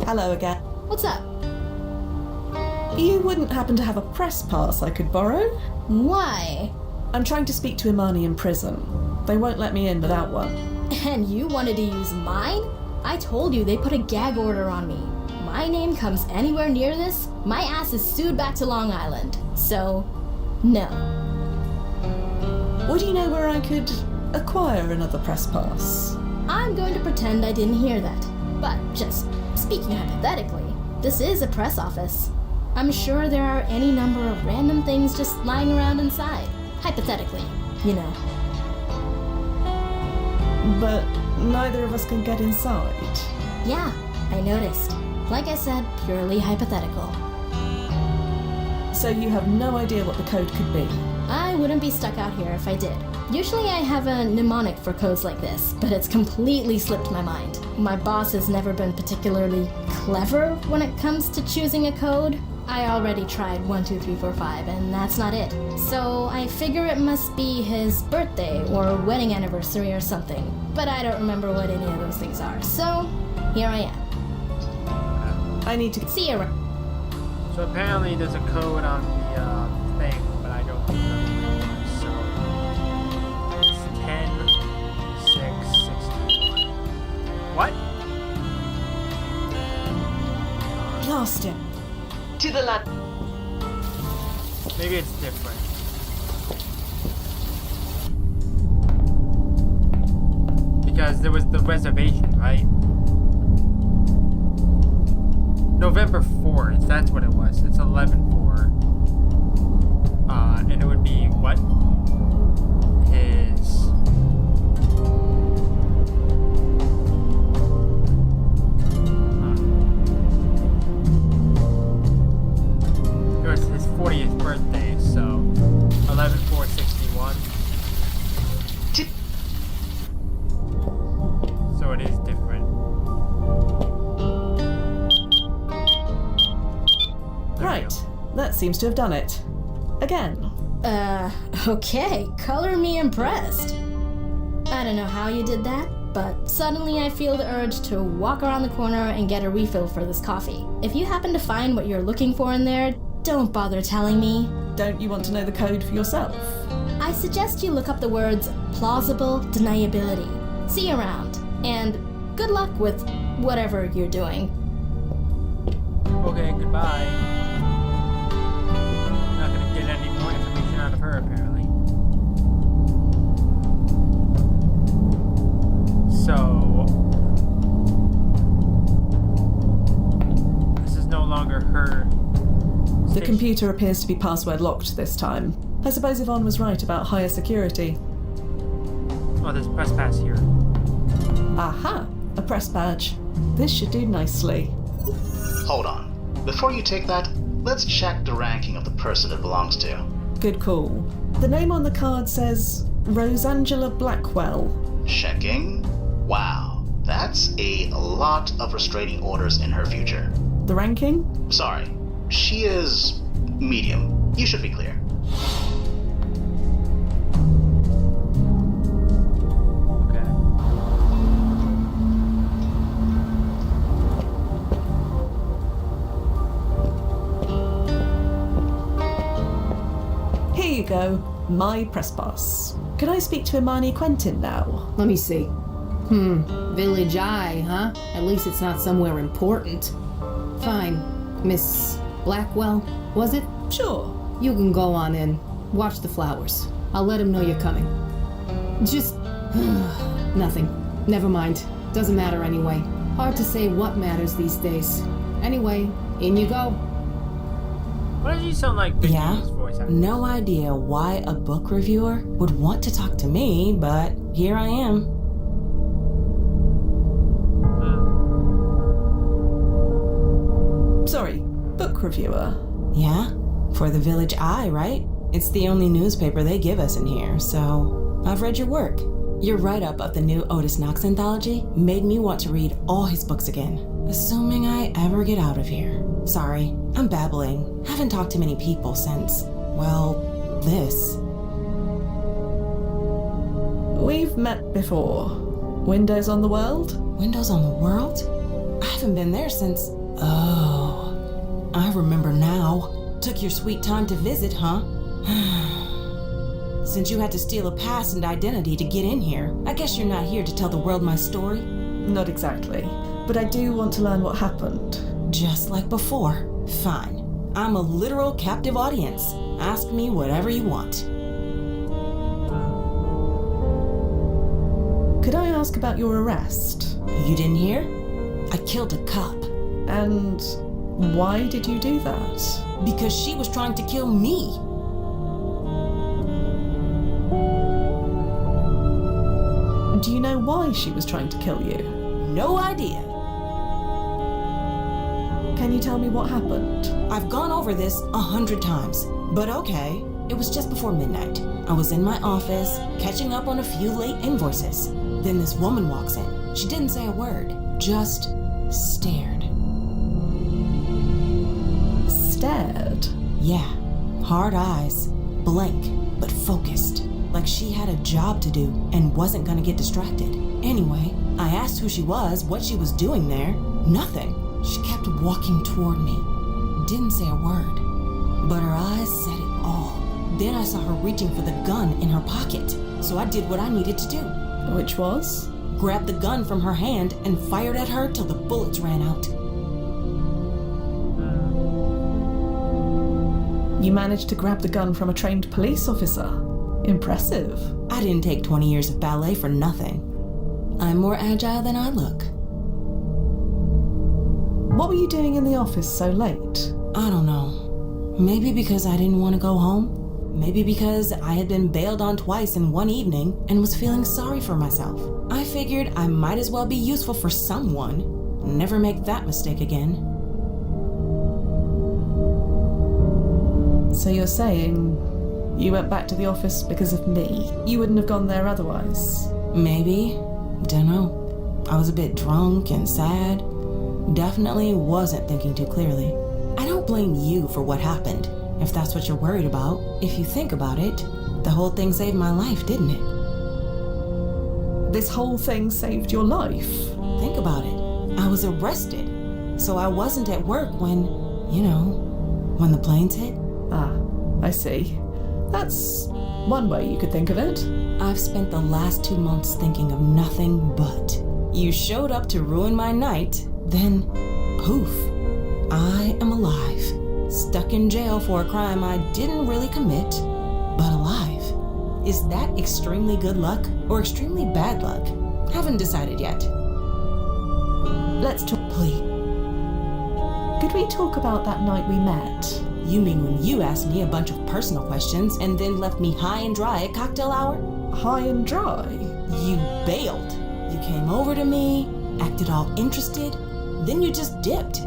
Hello again. What's up? You wouldn't happen to have a press pass I could borrow? Why? I'm trying to speak to Imani in prison. They won't let me in without one. And you wanted to use mine? I told you they put a gag order on me. My name comes anywhere near this, my ass is sued back to Long Island. So, no. Would you know where I could acquire another press pass? I'm going to pretend I didn't hear that. But just speaking hypothetically, this is a press office. I'm sure there are any number of random things just lying around inside. Hypothetically, you know. But neither of us can get inside. Yeah, I noticed. Like I said, purely hypothetical. So you have no idea what the code could be? I wouldn't be stuck out here if I did. Usually I have a mnemonic for codes like this, but it's completely slipped my mind. My boss has never been particularly clever when it comes to choosing a code. I already tried 1, 2, 3, 4, 5, and that's not it. So I figure it must be his birthday or wedding anniversary or something. But I don't remember what any of those things are, so here I am. I need to see you around. So apparently there's a code on the thing, but I don't remember what it was. So it's 10, 6, 61. What? Past him. To the land. Maybe it's different. Because there was the reservation, right? November 4th, that's what it was. It's 11/4. And it would be what? His... It was his 40th birthday, so 11/4/61. So it is different. Right, that seems to have done it. Again. Okay, color me impressed. I don't know how you did that, but suddenly I feel the urge to walk around the corner and get a refill for this coffee. If you happen to find what you're looking for in there, don't bother telling me. Don't you want to know the code for yourself? I suggest you look up the words plausible deniability. See you around, and good luck with whatever you're doing. Okay, goodbye. Not gonna get any more information out of her, apparently. So... this is no longer her The station. computer appears to be password locked this time. I suppose Yvonne was right about higher security. Oh, there's press pass here. Aha! A press badge. This should do nicely. Hold on. Before you take that, let's check the ranking of the person it belongs to. Good call. The name on the card says Rosangela Blackwell. Checking. Wow, that's a lot of restraining orders in her future. The ranking? Sorry, she is medium. You should be clear. Okay. Here you go. My press pass. Can I speak to Imani Quentin now? Let me see. Village Eye, huh? At least it's not somewhere important. Fine. Miss Blackwell, was it? Sure. You can go on in. Watch the flowers. I'll let him know you're coming. Just... nothing. Never mind. Doesn't matter anyway. Hard to say what matters these days. Anyway, in you go. Why does he sound like Yeah? Vicky's voice actor? No idea why a book reviewer would want to talk to me, but here I am. Sorry, book reviewer. Yeah? For the Village Eye, right? It's the only newspaper they give us in here, so I've read your work. Your write-up of the new Otis Knox anthology made me want to read all his books again, assuming I ever get out of here. Sorry, I'm babbling. Haven't talked to many people since, well, this. We've met before. Windows on the World? Windows on the World? I haven't been there since... Oh, I remember now. Took your sweet time to visit, huh? Since you had to steal a pass and identity to get in here, I guess you're not here to tell the world my story? Not exactly, but I do want to learn what happened. Just like before. Fine. I'm a literal captive audience. Ask me whatever you want. Could I ask about your arrest? You didn't hear? I killed a cop. And why did you do that? Because she was trying to kill me. Do you know why she was trying to kill you? No idea. Can you tell me what happened? I've gone over this 100 times, but okay. It was just before midnight. I was in my office, catching up on a few late invoices. Then this woman walks in. She didn't say a word, just stared. Stared? Yeah, hard eyes, blank, but focused. Like she had a job to do and wasn't gonna get distracted. Anyway, I asked who she was, what she was doing there. Nothing. She kept walking toward me. Didn't say a word, but her eyes said it all. Then I saw her reaching for the gun in her pocket, so I did what I needed to do. Which was? Grabbed the gun from her hand and fired at her till the bullets ran out. You managed to grab the gun from a trained police officer. Impressive. I didn't take 20 years of ballet for nothing. I'm more agile than I look. What were you doing in the office so late? I don't know. Maybe because I didn't want to go home. Maybe because I had been bailed on twice in one evening and was feeling sorry for myself. I figured I might as well be useful for someone. Never make that mistake again. So you're saying you went back to the office because of me? You wouldn't have gone there otherwise? Maybe. Dunno. I was a bit drunk and sad. Definitely wasn't thinking too clearly. I don't blame you for what happened, if that's what you're worried about. If you think about it, the whole thing saved my life, didn't it? This whole thing saved your life? Think about it. I was arrested, so I wasn't at work when, when the planes hit. Ah, I see. That's one way you could think of it. I've spent the last 2 months thinking of nothing but. You showed up to ruin my night, then poof, I am alive. Stuck in jail for a crime I didn't really commit, but alive. Is that extremely good luck or extremely bad luck? Haven't decided yet. Let's talk. Please. Could we talk about that night we met? You mean when you asked me a bunch of personal questions and then left me high and dry at cocktail hour? High and dry? You bailed. You came over to me, acted all interested, then you just dipped.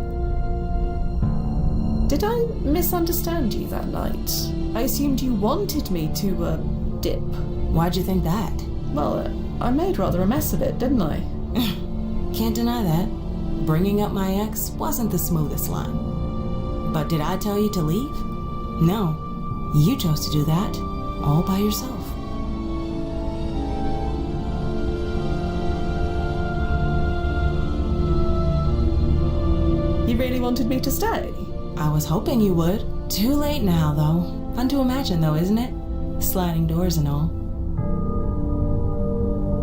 Did I misunderstand you that night? I assumed you wanted me to, dip. Why'd you think that? Well, I made rather a mess of it, didn't I? Can't deny that. Bringing up my ex wasn't the smoothest line. But did I tell you to leave? No. You chose to do that, all by yourself. You really wanted me to stay? I was hoping you would. Too late now, though. Fun to imagine, though, isn't it? Sliding doors and all.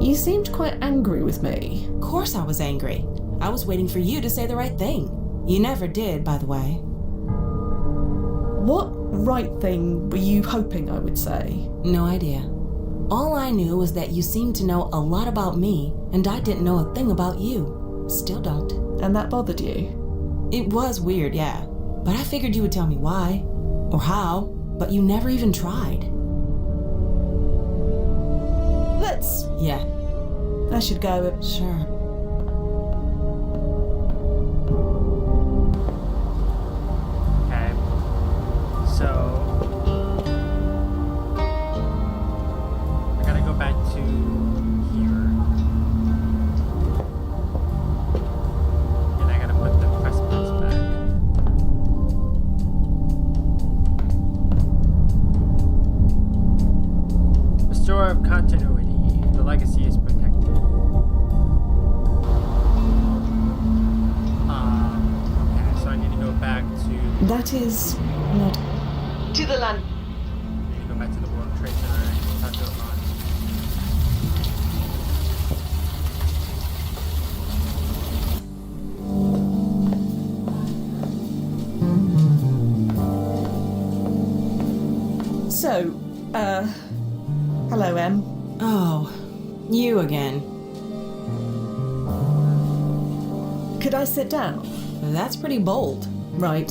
You seemed quite angry with me. Of course I was angry. I was waiting for you to say the right thing. You never did, by the way. What right thing were you hoping I would say? No idea. All I knew was that you seemed to know a lot about me, and I didn't know a thing about you. Still don't. And that bothered you? It was weird, yeah. But I figured you would tell me why, or how, but you never even tried. Let's... Yeah. I should go. Sure. Okay. So... I gotta go back to here. And I gotta put the press box back. Restorer of continuity. The legacy is protected. Okay, so I need to go back to... That is not... To the land. I need to go back to the World Trade Center and talk to Ivan. So, hello, Em. Oh, you again. Could I sit down? That's pretty bold. Right.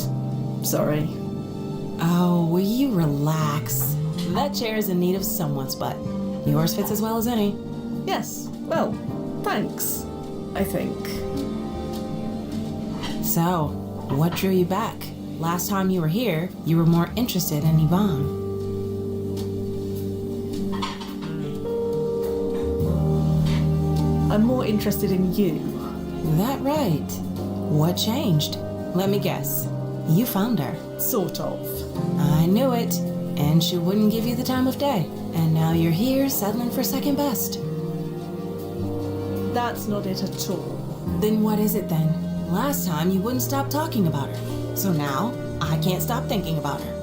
Sorry. Oh, will you relax? That chair is in need of someone's butt. Yours fits as well as any. Yes. Well, thanks. I think. So, what drew you back? Last time you were here, you were more interested in Yvonne. I'm more interested in you. That right. What changed? Let me guess. You found her. Sort of. I knew it. And she wouldn't give you the time of day. And now you're here settling for second best. That's not it at all. Then what is it then? Last time you wouldn't stop talking about her. So now I can't stop thinking about her.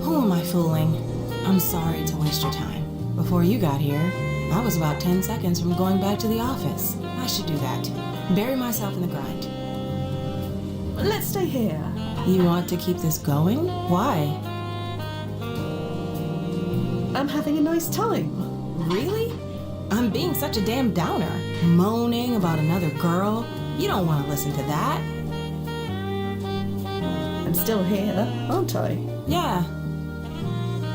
Who am I fooling? I'm sorry to waste your time. Before you got here, I was about 10 seconds from going back to the office. I should do that. Bury myself in the grind. Let's stay here. You want to keep this going? Why? I'm having a nice time. Really? I'm being such a damn downer. Moaning about another girl. You don't want to listen to that. I'm still here, aren't I? Yeah.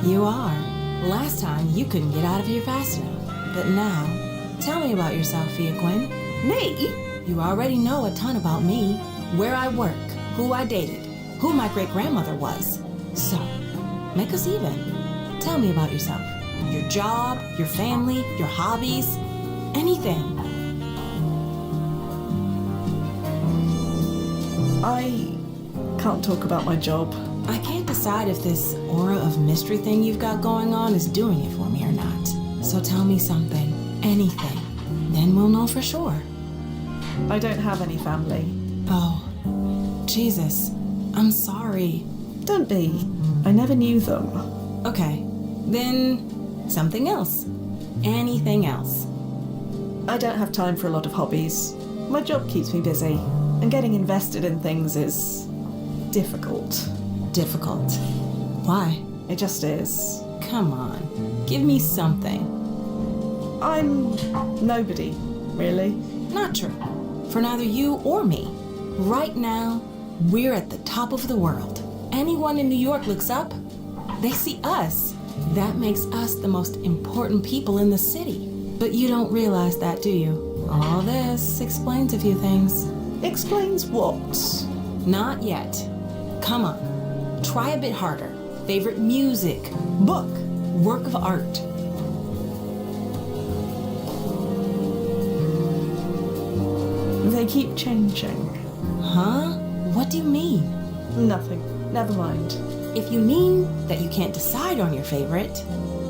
You are. Last time, you couldn't get out of here fast enough. But now, tell me about yourself, Fia Quinn. Me? You already know a ton about me. Where I work, who I dated, who my great-grandmother was. So, make us even. Tell me about yourself. Your job, your family, your hobbies, anything. I can't talk about my job. I can't decide if this aura of mystery thing you've got going on is doing it for me or not. So tell me something, anything. Then we'll know for sure. I don't have any family. Oh, Jesus. I'm sorry. Don't be. I never knew them. Okay, then something else. Anything else. I don't have time for a lot of hobbies. My job keeps me busy, and getting invested in things is difficult. Difficult? Why? It just is. Come on, give me something. I'm nobody, really. Not true. For neither you or me. Right now, we're at the top of the world. Anyone in New York looks up, they see us. That makes us the most important people in the city. But you don't realize that, do you? All this explains a few things. Explains what? Not yet. Come on. Try a bit harder. Favorite music, book, work of art. They keep changing. Huh? What do you mean? Nothing. Never mind. If you mean that you can't decide on your favorite,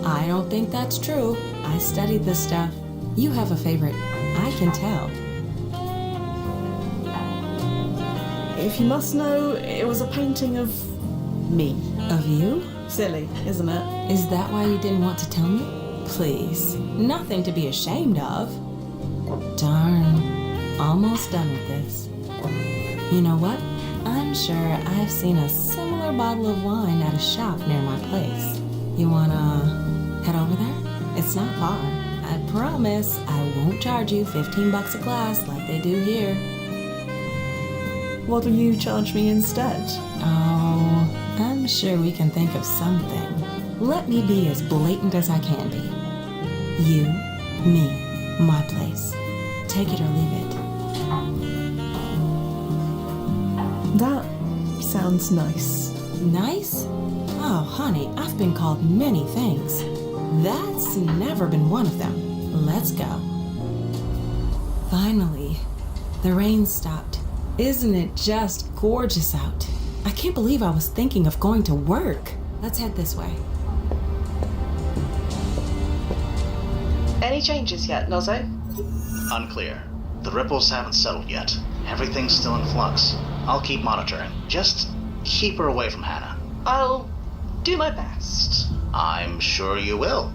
I don't think that's true. I studied this stuff. You have a favorite. I can tell. If you must know, it was a painting of me. Of you? Silly, isn't it? Is that why you didn't want to tell me? Please. Nothing to be ashamed of. Darn. Almost done with this. You know what? I'm sure I've seen a similar bottle of wine at a shop near my place. You wanna head over there? It's not far. I promise I won't charge you $15 a glass like they do here. What'll you charge me instead? Oh, I'm sure we can think of something. Let me be as blatant as I can be. You, me, my place. Take it or leave it. That sounds nice. Nice? Oh, honey, I've been called many things. That's never been one of them. Let's go. Finally, the rain stopped. Isn't it just gorgeous out? I can't believe I was thinking of going to work. Let's head this way. Any changes yet, Nozzo? Unclear. The ripples haven't settled yet. Everything's still in flux. I'll keep monitoring. Just keep her away from Hannah. I'll do my best. I'm sure you will.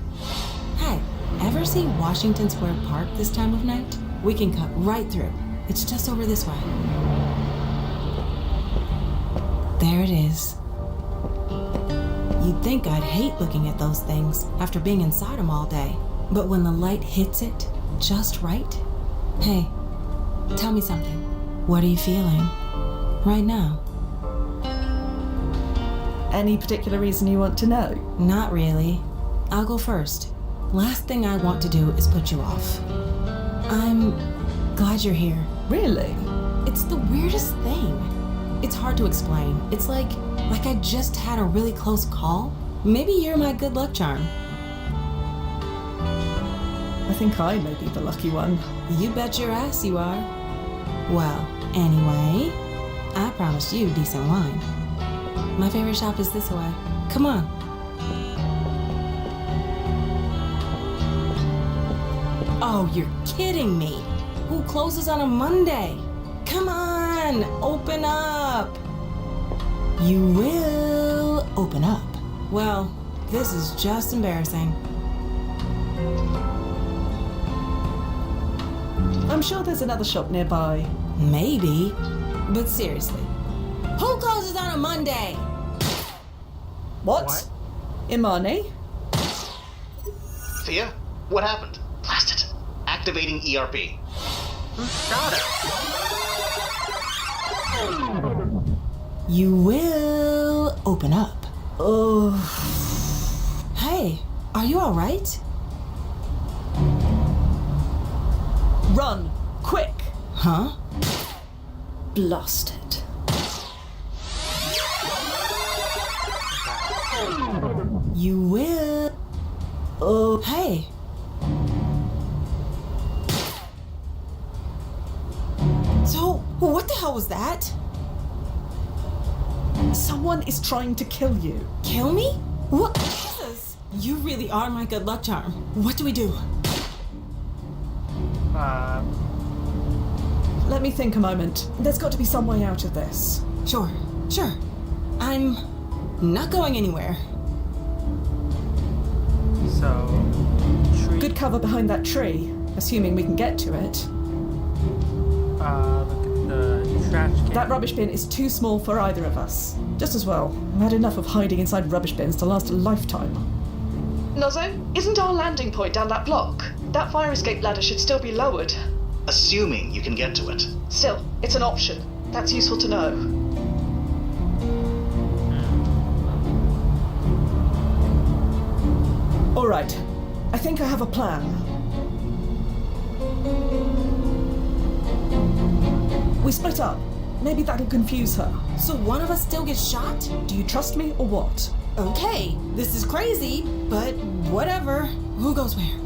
Hey, ever see Washington Square Park this time of night? We can cut right through. It's just over this way. There it is. You'd think I'd hate looking at those things after being inside them all day. But when the light hits it just right... Hey, tell me something. What are you feeling right now? Any particular reason you want to know? Not really. I'll go first. Last thing I want to do is put you off. I'm glad you're here. Really? It's the weirdest thing. It's hard to explain. It's like I just had a really close call. Maybe you're my good luck charm. I think I may be the lucky one. You bet your ass you are. Well, anyway, I promised you decent wine. My favorite shop is this way. Come on. Oh, you're kidding me. Who closes on a Monday? Come on, open up. You will open up. Well, this is just embarrassing. I'm sure there's another shop nearby. Maybe, but seriously, Who closes on a Monday? What? Imani? Thea, what happened? Blast it. Activating ERP. Who shot her? You will open up. Oh. Hey, are you alright? Run! Quick! Huh? Blast it. You will. Oh, hey. So, what the hell was that? Someone is trying to kill you. Kill me? What? Jesus! You really are my good luck charm. What do we do? Let me think a moment. There's got to be some way out of this. Sure. I'm not going anywhere. So, tree. Good cover behind that tree, assuming we can get to it. Look at the trash can. That rubbish bin is too small for either of us. Just as well. I've had enough of hiding inside rubbish bins to last a lifetime. Nozzo, isn't our landing point down that block? That fire escape ladder should still be lowered. Assuming you can get to it. Still, it's an option. That's useful to know. Alright, I think I have a plan. We split up. Maybe that'll confuse her. So one of us still gets shot? Do you trust me or what? Okay, this is crazy, but whatever. Who goes where?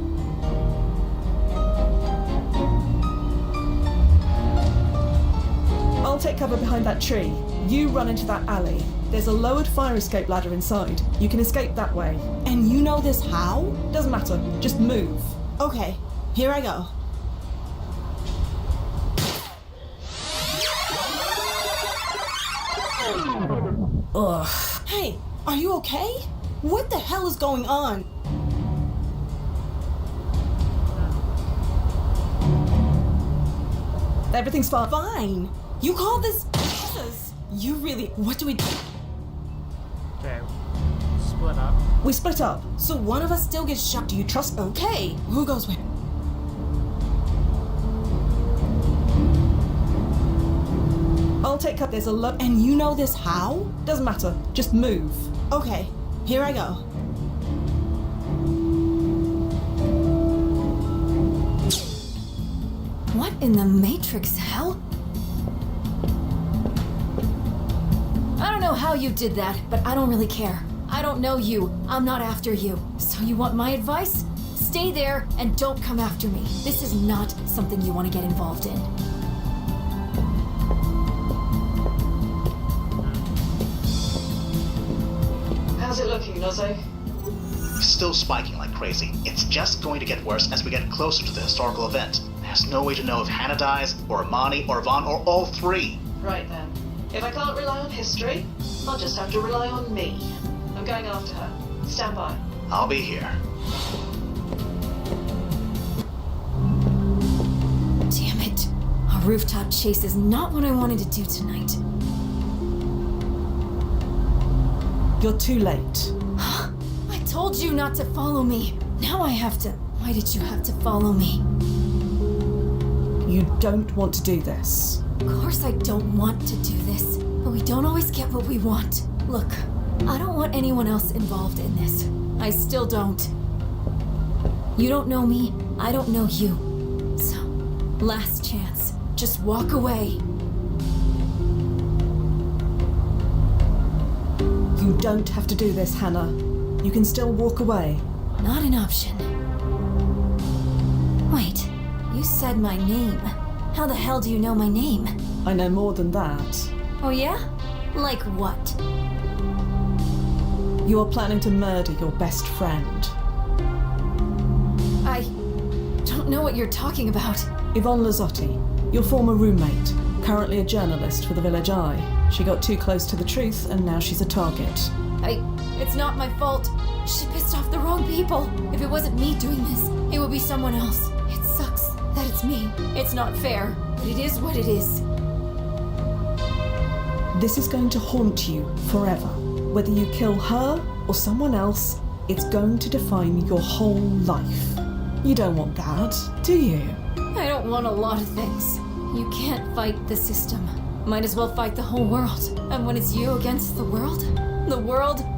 I'll take cover behind that tree. You run into that alley. There's a lowered fire escape ladder inside. You can escape that way. And you know this how? Doesn't matter. Just move. Okay, here I go. Ugh. Hey, are you okay? What the hell is going on? Everything's fine. Fine. You call this Jesus? You really... What do we do? Okay. Split up. We split up. So one of us still gets shot. Do you trust? Okay. Who goes where? I'll take up. There's a lot. And you know this how? Doesn't matter. Just move. Okay. Here I go. What in the Matrix, hell? I don't know how you did that, but I don't really care. I don't know you. I'm not after you. So you want my advice? Stay there and don't come after me. This is not something you want to get involved in. How's it looking, Nozzo? Still spiking like crazy. It's just going to get worse as we get closer to the historical event. There's no way to know if Hannah dies, or Imani, or Vaughn, or all three. Right then. If I can't rely on history, I'll just have to rely on me. I'm going after her. Stand by. I'll be here. Damn it. A rooftop chase is not what I wanted to do tonight. You're too late. I told you not to follow me. Now I have to. Why did you have to follow me? You don't want to do this. Of course I don't want to do this, but we don't always get what we want. Look, I don't want anyone else involved in this. I still don't. You don't know me, I don't know you. So, last chance. Just walk away. You don't have to do this, Hannah. You can still walk away. Not an option. Wait, you said my name. How the hell do you know my name? I know more than that. Oh yeah? Like what? You are planning to murder your best friend. I don't know what you're talking about. Yvonne Lazzotti, your former roommate, currently a journalist for the Village Eye. She got too close to the truth and now she's a target. It's not my fault. She pissed off the wrong people. If it wasn't me doing this, it would be someone else. It sucks that it's me. It's not fair, but it is what it is. This is going to haunt you forever. Whether you kill her or someone else, it's going to define your whole life. You don't want that, do you? I don't want a lot of things. You can't fight the system. Might as well fight the whole world. And when it's you against the world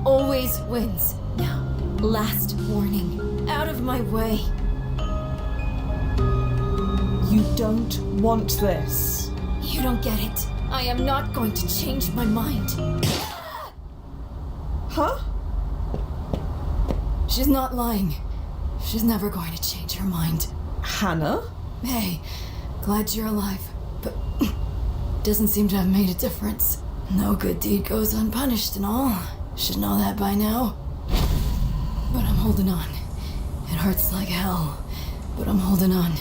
always wins. Now, last warning. Out of my way. You don't want this. You don't get it. I am not going to change my mind. Huh? She's not lying. She's never going to change her mind. Hannah? Hey, glad you're alive, but doesn't seem to have made a difference. No good deed goes unpunished and all. Should know that by now. But I'm holding on. It hurts like hell, but I'm holding on.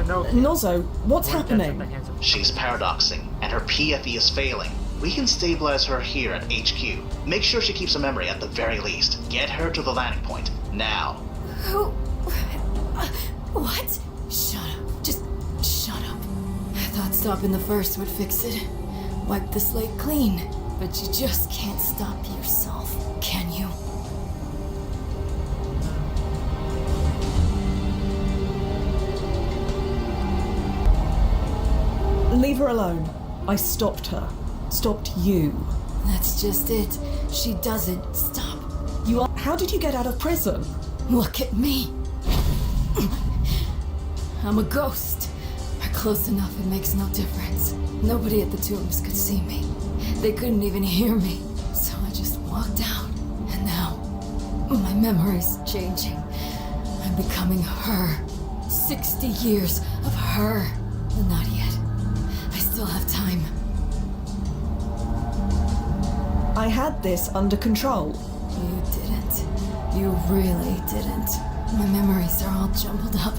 Nozzo, what's happening? She's paradoxing, and her PFE is failing. We can stabilize her here at HQ. Make sure she keeps a memory at the very least. Get her to the landing point, now. Who? What? Shut up. Just shut up. I thought stopping the first would fix it. Wipe the slate clean. But you just can't stop yourself, can you? Leave her alone. I stopped her. Stopped you. That's just it. She doesn't stop. You are. How did you get out of prison? Look at me. I'm a ghost. Or close enough, it makes no difference. Nobody at the tombs could see me. They couldn't even hear me. So I just walked out. And now, my memory's changing. I'm becoming her. 60 years of her. But not yet. I still have time. I had this under control. You didn't. You really didn't. My memories are all jumbled up,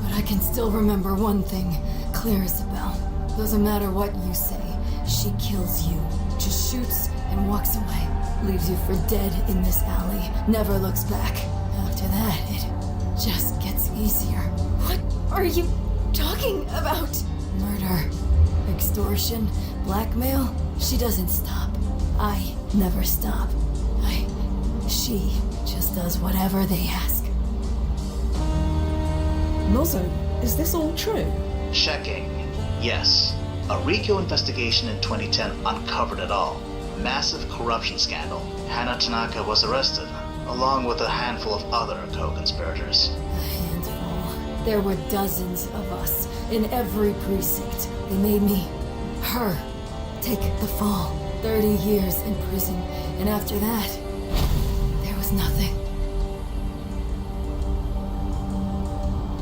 but I can still remember one thing, clear as a bell. Doesn't matter what you say, she kills you. Just shoots and walks away. Leaves you for dead in this alley. Never looks back. After that, it just gets easier. What are you talking about? Murder, extortion, blackmail. She doesn't stop. I never stop. She just does whatever they ask. Nozzo, is this all true? Checking. Yes. A RICO investigation in 2010 uncovered it all. Massive corruption scandal. Hannah Tanaka was arrested, along with a handful of other co-conspirators. A handful. There were dozens of us in every precinct. They made me, her, take the fall. 30 years in prison, and after that, there was nothing.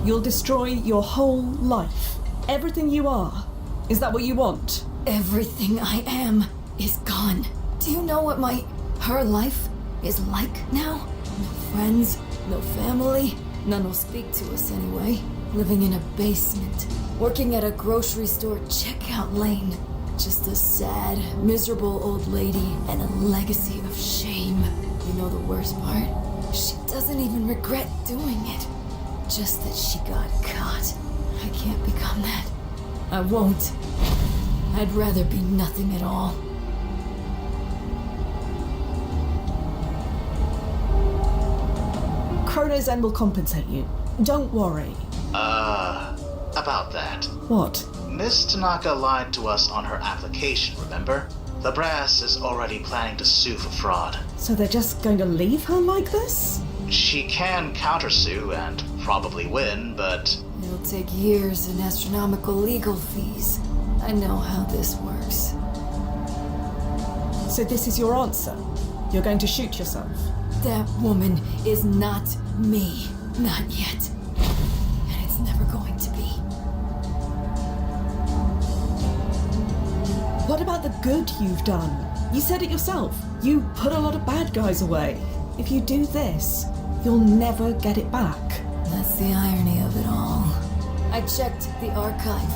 You'll destroy your whole life. Everything you are. Is that what you want? Everything I am is gone. Do you know what her life is like now? No friends, no family. None will speak to us anyway. Living in a basement. Working at a grocery store checkout lane. Just a sad, miserable old lady and a legacy of shame. You know the worst part? She doesn't even regret doing it. Just that she got caught. I can't become that. I won't. I'd rather be nothing at all. Chrono's End will compensate you. Don't worry. About that. What? Miss Tanaka lied to us on her application, remember? The brass is already planning to sue for fraud. So they're just going to leave her like this? She can countersue and probably win, but... It'll take years and astronomical legal fees. I know how this works. So this is your answer? You're going to shoot yourself? That woman is not me. Not yet. And it's never going to be. What about the good you've done? You said it yourself. You put a lot of bad guys away. If you do this, you'll never get it back. That's the irony of it all. I checked the archive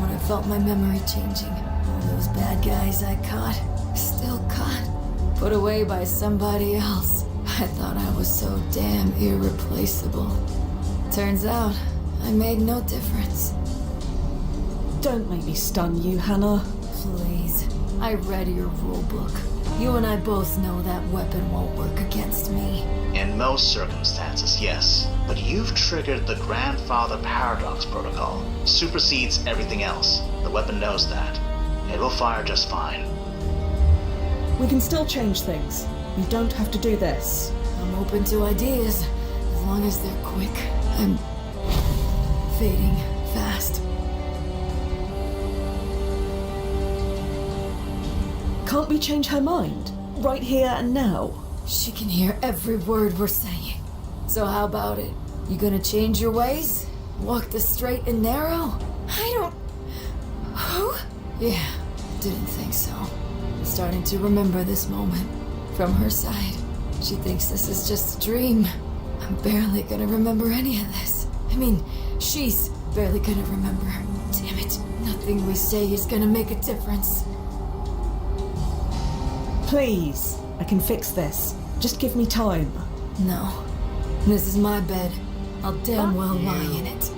when I felt my memory changing. All those bad guys I caught, still caught, put away by somebody else. I thought I was so damn irreplaceable. Turns out, I made no difference. Don't make me stun you, Hannah. Please. I read your rule book. You and I both know that weapon won't work against me. In most circumstances, yes. But you've triggered the Grandfather Paradox Protocol. Supersedes everything else. The weapon knows that. It will fire just fine. We can still change things. You don't have to do this. I'm open to ideas, as long as they're quick. I'm fading fast. Can't we change her mind? Right here and now? She can hear every word we're saying. So how about it? You gonna change your ways? Walk the straight and narrow? I don't... Who? Yeah, didn't think so. I'm starting to remember this moment. From her side, she thinks this is just a dream. I'm barely gonna remember any of this. I mean, she's barely gonna remember. Damn it, nothing we say is gonna make a difference. Please, I can fix this. Just give me time. No. This is my bed. I'll damn well lie in it.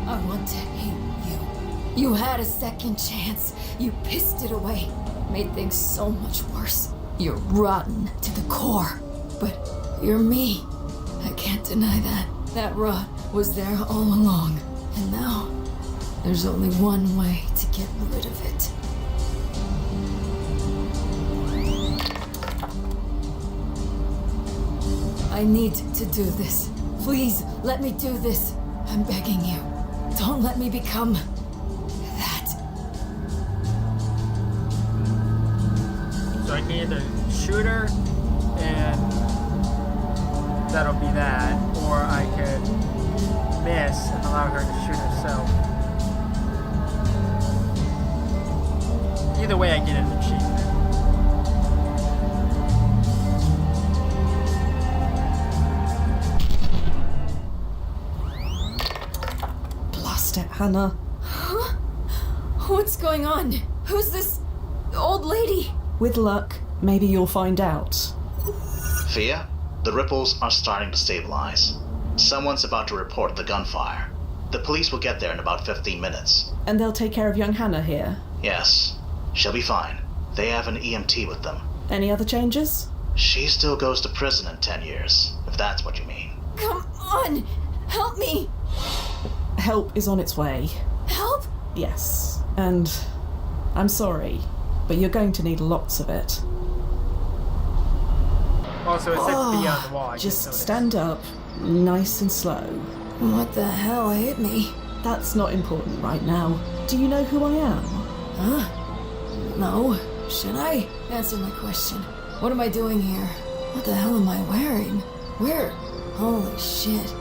I want to hate you. You had a second chance. You pissed it away. Made things so much worse. You're rotten to the core. But you're me. I can't deny that. That rot was there all along. And now, there's only one way to get rid of it. I need to do this. Please, let me do this. I'm begging you. Don't let me become that. So I can either shoot her, and that'll be that, or I could miss and allow her to shoot herself. Either way, I get an achievement. Hannah. Huh? What's going on? Who's this old lady? With luck, maybe you'll find out. Fia, the ripples are starting to stabilize. Someone's about to report the gunfire. The police will get there in about 15 minutes. And they'll take care of young Hannah here? Yes. She'll be fine. They have an EMT with them. Any other changes? She still goes to prison in 10 years, if that's what you mean. Come on! Help me! Help is on its way. Help? Yes. And I'm sorry, but you're going to need lots of it. Also, it said beyond the wall. I just stand up, nice and slow. What the hell hit me? That's not important right now. Do you know who I am? Huh? No. Should I? Answer my question. What am I doing here? What the hell am I wearing? Where? Holy shit.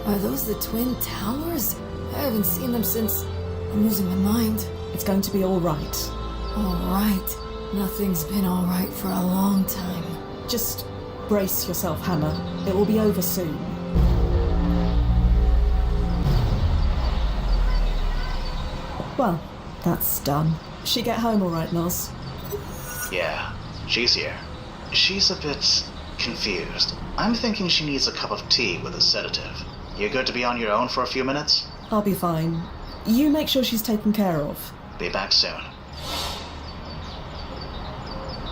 Are those the Twin Towers? I haven't seen them since... I'm losing my mind. It's going to be all right. All right. Nothing's been all right for a long time. Just brace yourself, Hannah. It will be over soon. Well, that's done. She get home all right, Noz? Yeah, she's here. She's a bit confused. I'm thinking she needs a cup of tea with a sedative. You good to be on your own for a few minutes? I'll be fine. You make sure she's taken care of. Be back soon.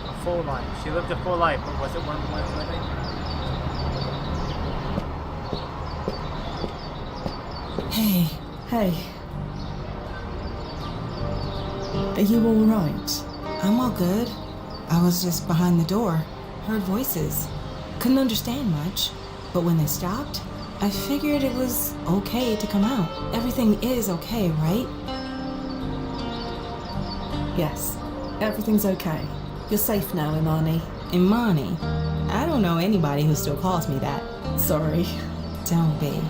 A full life. She lived a full life, but was it one worth living? Hey. Hey. Are you all right? I'm all good. I was just behind the door. Heard voices. Couldn't understand much. But when they stopped, I figured it was okay to come out. Everything is okay, right? Yes. Everything's okay. You're safe now, Imani. Imani? I don't know anybody who still calls me that. Sorry. Don't be.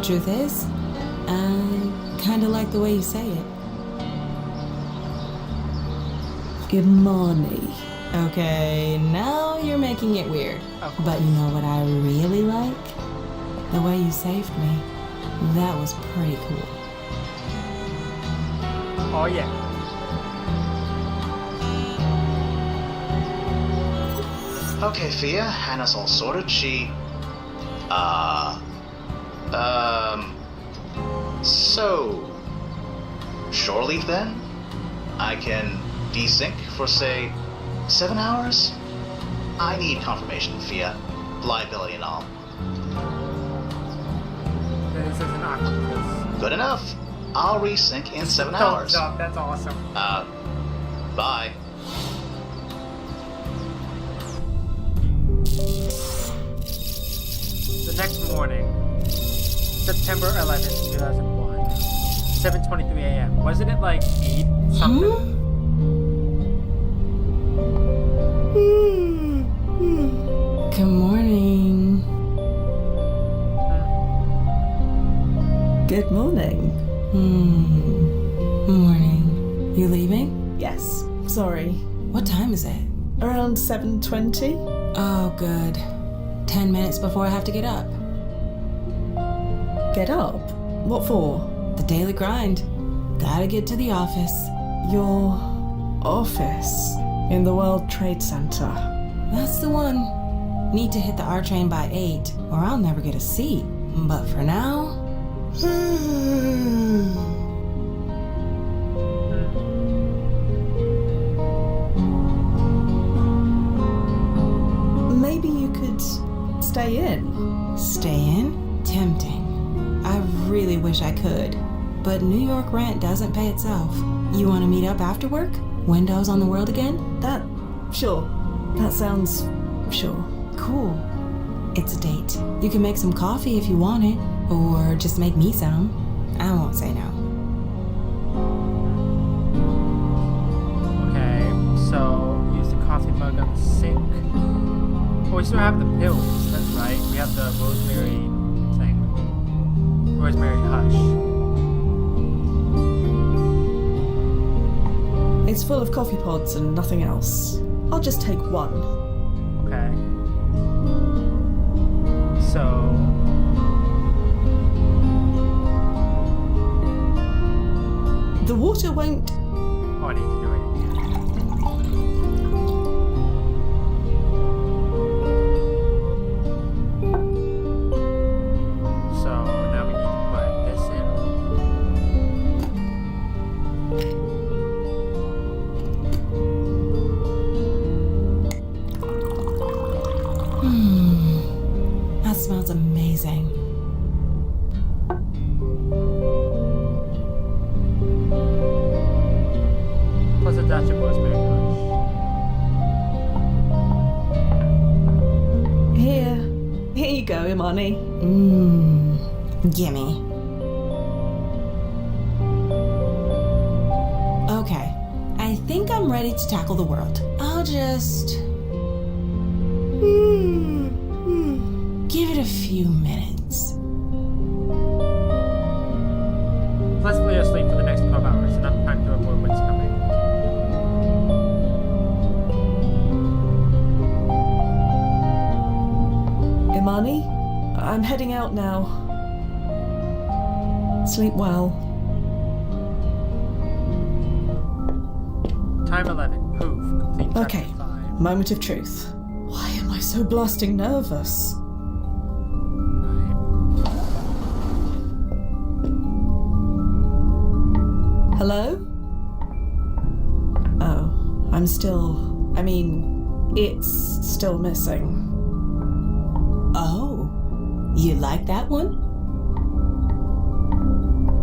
Truth is, I kinda like the way you say it. Imani. Okay, now you're making it weird. But you know what I really like? The way you saved me. That was pretty cool. Oh, yeah. Okay, Fia, Hannah's all sorted. So... Shore leave then? I can desync for, say, 7 hours? I need confirmation, Fia. Liability and all. This is an octopus. Good enough. I'll resync in 7 hours. Thumbs up, that's awesome. Bye. The next morning, September 11th, 2001, 7:23 a.m. Wasn't it like 8 something? Good morning. Good morning. Morning. You leaving? Yes. Sorry. What time is it? Around 7:20. Oh, good. 10 minutes before I have to get up. Get up? What for? The daily grind. Gotta get to the office. Your office in the World Trade Center. That's the one. Need to hit the R train by 8 or I'll never get a seat. But for now... Maybe you could stay in. Stay in? Tempting. I really wish I could. But New York rent doesn't pay itself. You want to meet up after work? Windows on the world again? Sure. That sounds... sure. Cool. It's a date. You can make some coffee if you want it. Or just make me some. I won't say no. Okay, so use the coffee mug on the sink. Oh, we still have the pills. That's right. We have the rosemary thing. Rosemary hush. It's full of coffee pods and nothing else. I'll just take one. Okay. So... the water won't... Oh, I need to do it. So now we need to put this in. That smells amazing. Plus a dash of rosemary hush. Here you go, Imani. Gimme. Okay, I think I'm ready to tackle the world. I'll just... give it a few minutes. Pleasantly asleep for the next 12 hours, enough time to avoid what's coming. Imani, I'm heading out now. Sleep well. Time 11. Poof. Complete chapter Okay, 5. moment of truth. Why am I so blasting nervous? Hello? Oh, I'm still... I mean, it's still missing. Oh, you like that one?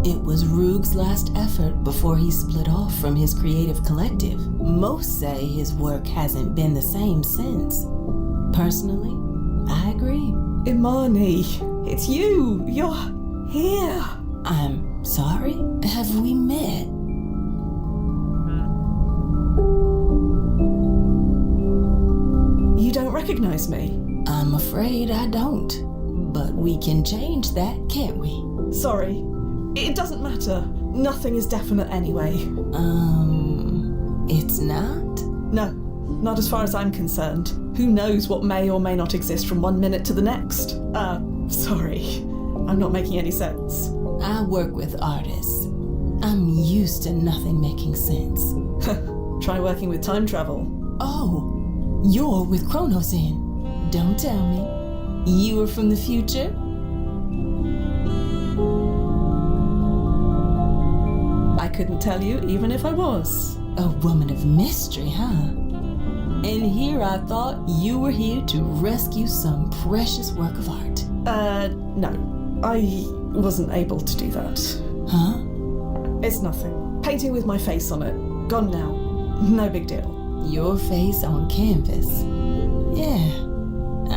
It was Roog's last effort before he split off from his creative collective. Most say his work hasn't been the same since. Personally, I agree. Imani, it's you! You're here! I'm sorry? Have we met? You don't recognize me? I'm afraid I don't. But we can change that, can't we? Sorry. It doesn't matter. Nothing is definite anyway. It's not? No, not as far as I'm concerned. Who knows what may or may not exist from 1 minute to the next? Sorry. I'm not making any sense. I work with artists. I'm used to nothing making sense. Try working with time travel. Oh, you're with Chronos in. Don't tell me. You were from the future? I couldn't tell you even if I was. A woman of mystery, huh? And here I thought you were here to rescue some precious work of art. No. I wasn't able to do that. Huh? It's nothing. Painting with my face on it. Gone now. No big deal. Your face on canvas. Yeah,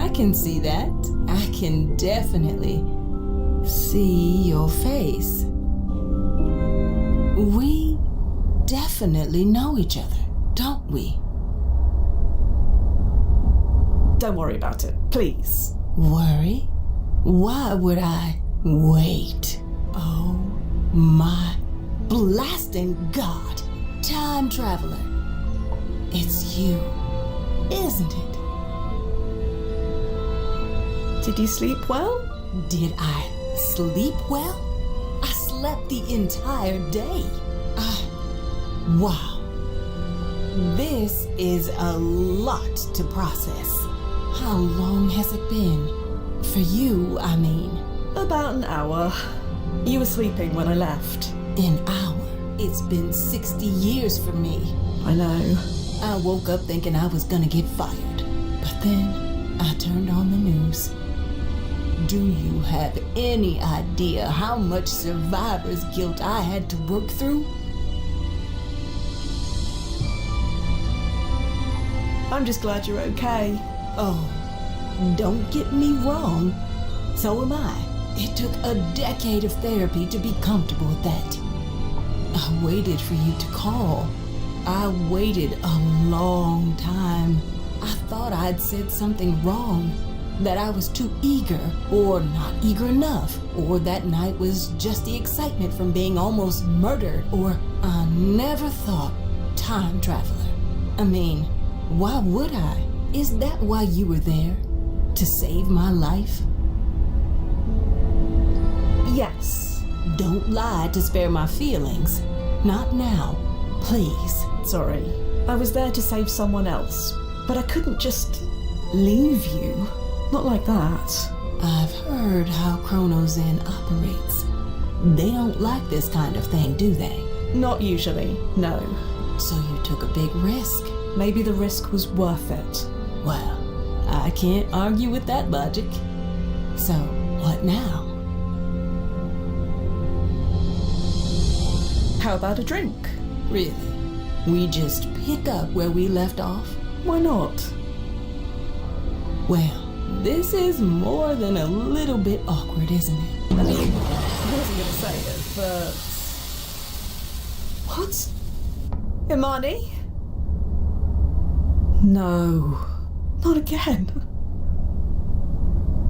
I can see that. I can definitely see your face. We definitely know each other, don't we? Don't worry about it, please. Worry? Why would I wait? Oh my blasting God! Time traveler. It's you, isn't it? Did you sleep well? Did I sleep well? I slept the entire day. Wow. This is a lot to process. How long has it been? For you, I mean. About an hour. You were sleeping when I left. An hour? It's been 60 years for me. I know. I woke up thinking I was gonna get fired. But then I turned on the news. Do you have any idea how much survivor's guilt I had to work through? I'm just glad you're okay. Oh, don't get me wrong. So am I. It took a decade of therapy to be comfortable with that. I waited for you to call. I waited a long time. I thought I'd said something wrong. That I was too eager, or not eager enough, or that night was just the excitement from being almost murdered, or I never thought time traveler. I mean, why would I? Is that why you were there? To save my life? Yes. Don't lie to spare my feelings. Not now, please. Sorry. I was there to save someone else, but I couldn't just leave you. Not like that. I've heard how Chronozen operates. They don't like this kind of thing, do they? Not usually, no. So you took a big risk. Maybe the risk was worth it. Well, I can't argue with that logic. So, what now? How about a drink? Really? We just pick up where we left off? Why not? Well, this is more than a little bit awkward, isn't it? I mean, I wasn't gonna say it, but... What? Imani? No. Not again.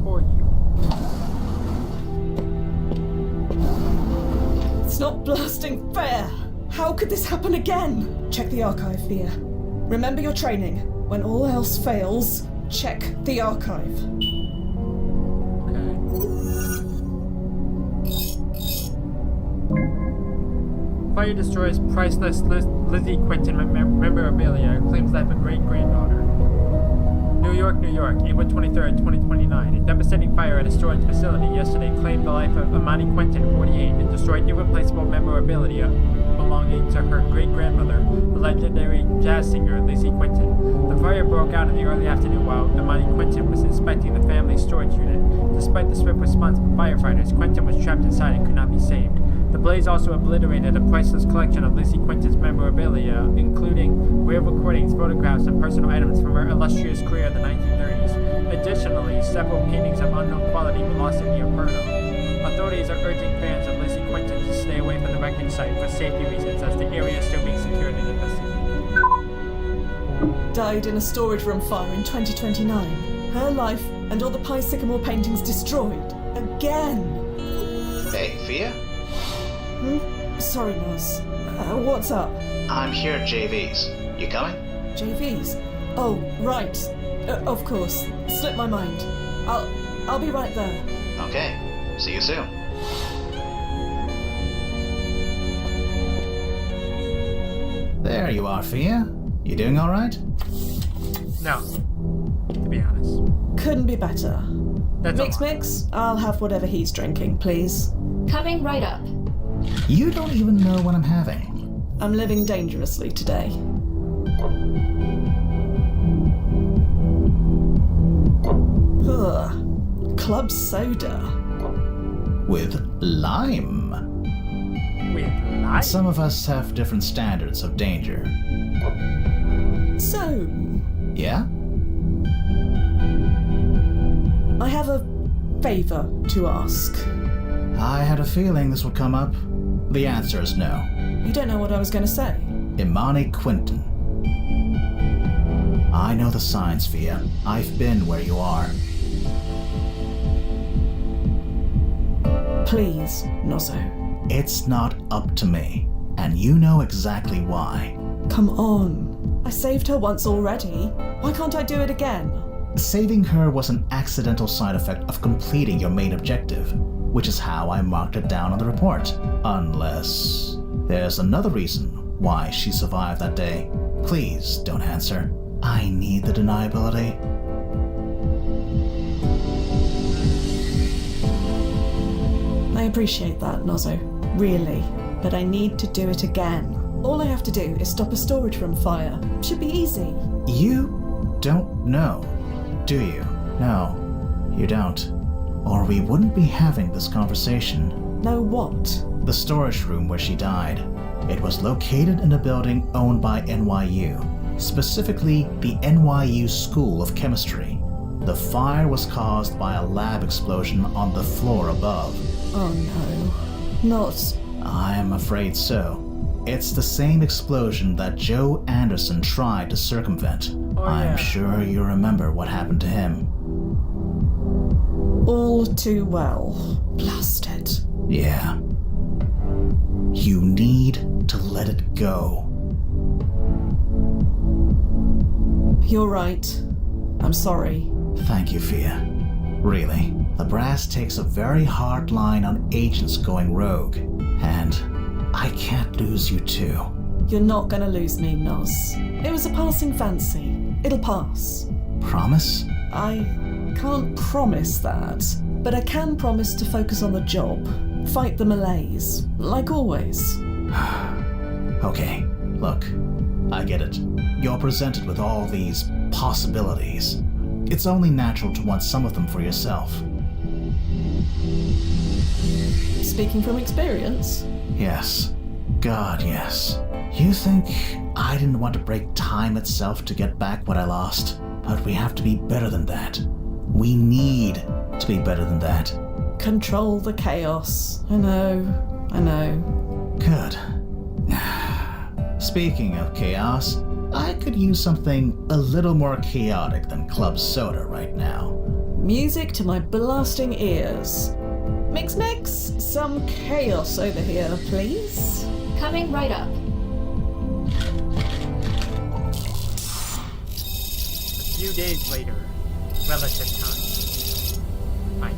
For you. It's not blasting fair. How could this happen again? Check the archive, Fia. Remember your training. When all else fails, check the archive. Fire destroys priceless Lizzie Quinton memorabilia and claims life of great-granddaughter. New York, New York, April 23rd, 2029. A devastating fire at a storage facility yesterday claimed the life of Imani Quinton, 48, and destroyed irreplaceable memorabilia belonging to her great-grandmother, the legendary jazz singer Lizzie Quinton. The fire broke out in the early afternoon while Imani Quinton was inspecting the family's storage unit. Despite the swift response of firefighters, Quinton was trapped inside and could not be saved. The blaze also obliterated a priceless collection of Lizzie Quinton's memorabilia, including rare recordings, photographs, and personal items from her illustrious career in the 1930s. Additionally, several paintings of unknown quality were lost in the inferno. Authorities are urging fans of Lizzie Quinton to stay away from the wreckage site for safety reasons, as the area is still being secured and investigated. Died in a storage room fire in 2029. Her life and all the Pie Sycamore paintings destroyed. Again! Hey, Fia? Sorry, Naz. What's up? I'm here at JV's. You coming? JV's? Oh, right. Of course. Slipped my mind. I'll be right there. Okay. See you soon. There you are, Fia. You doing all right? No, to be honest. Couldn't be better. That's Mix. I'll have whatever he's drinking, please. Coming right up. You don't even know what I'm having. I'm living dangerously today. Ugh. Club soda. With lime. With lime? Some of us have different standards of danger. So, Yeah? I have a favor to ask. I had a feeling this would come up. The answer is no. You don't know what I was going to say. Imani Quinton. I know the signs, Fia. I've been where you are. Please, Nozzo. It's not up to me, and you know exactly why. Come on. I saved her once already. Why can't I do it again? Saving her was an accidental side effect of completing your main objective, which is how I marked it down on the report. Unless there's another reason why she survived that day. Please don't answer. I need the deniability. I appreciate that, Nozzo. Really. But I need to do it again. All I have to do is stop a storage room fire. Should be easy. You don't know, do you? No, you don't. Or we wouldn't be having this conversation. Know what? The storage room where she died. It was located in a building owned by NYU, specifically the NYU School of Chemistry. The fire was caused by a lab explosion on the floor above. Oh no. Not... I'm afraid so. It's the same explosion that Joe Anderson tried to circumvent. I'm sure you remember what happened to him. all too well. Blast it. Yeah. You need to let it go. You're right. I'm sorry. Thank you, Fia. Really, the brass takes a very hard line on agents going rogue, and I can't lose you too. You're not gonna lose me, Noz. It was a passing fancy. It'll pass. Promise? I can't promise that, but I can promise to focus on the job. Fight the malaise, like always. Okay, look, I get it. You're presented with all these possibilities. It's only natural to want some of them for yourself. Speaking from experience? Yes. God, yes. You think I didn't want to break time itself to get back what I lost? But we have to be better than that. We need to be better than that. Control the chaos. I know. Good. Speaking of chaos, I could use something a little more chaotic than club soda right now. Music to my blasting ears. Mix, some chaos over here, please. Coming right up. A few days later, relative time. Fine.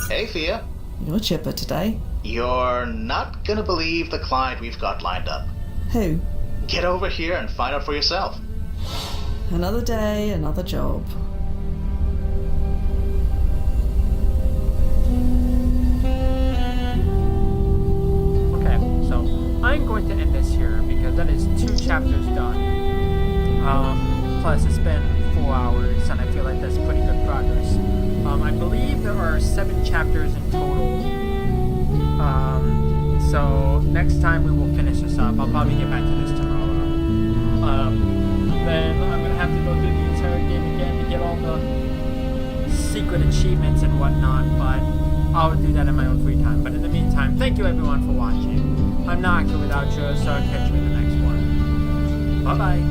Hey, Fia. You're chipper today. You're not gonna believe the client we've got lined up. Who? Get over here and find out for yourself. Another day, another job. Okay, so I'm going to end this here because that is 2 chapters done. Plus it's been 4 hours and I feel like that's pretty good progress. I believe there are 7 chapters in total. So next time we will finish this up. I'll probably get back to this tomorrow. Then I'm gonna have to go through the entire game again to get all the secret achievements and whatnot, but I'll do that in my own free time. But in the meantime, thank you everyone for watching. I'm Naka with Outro, so I'll catch you in the next one. Bye bye.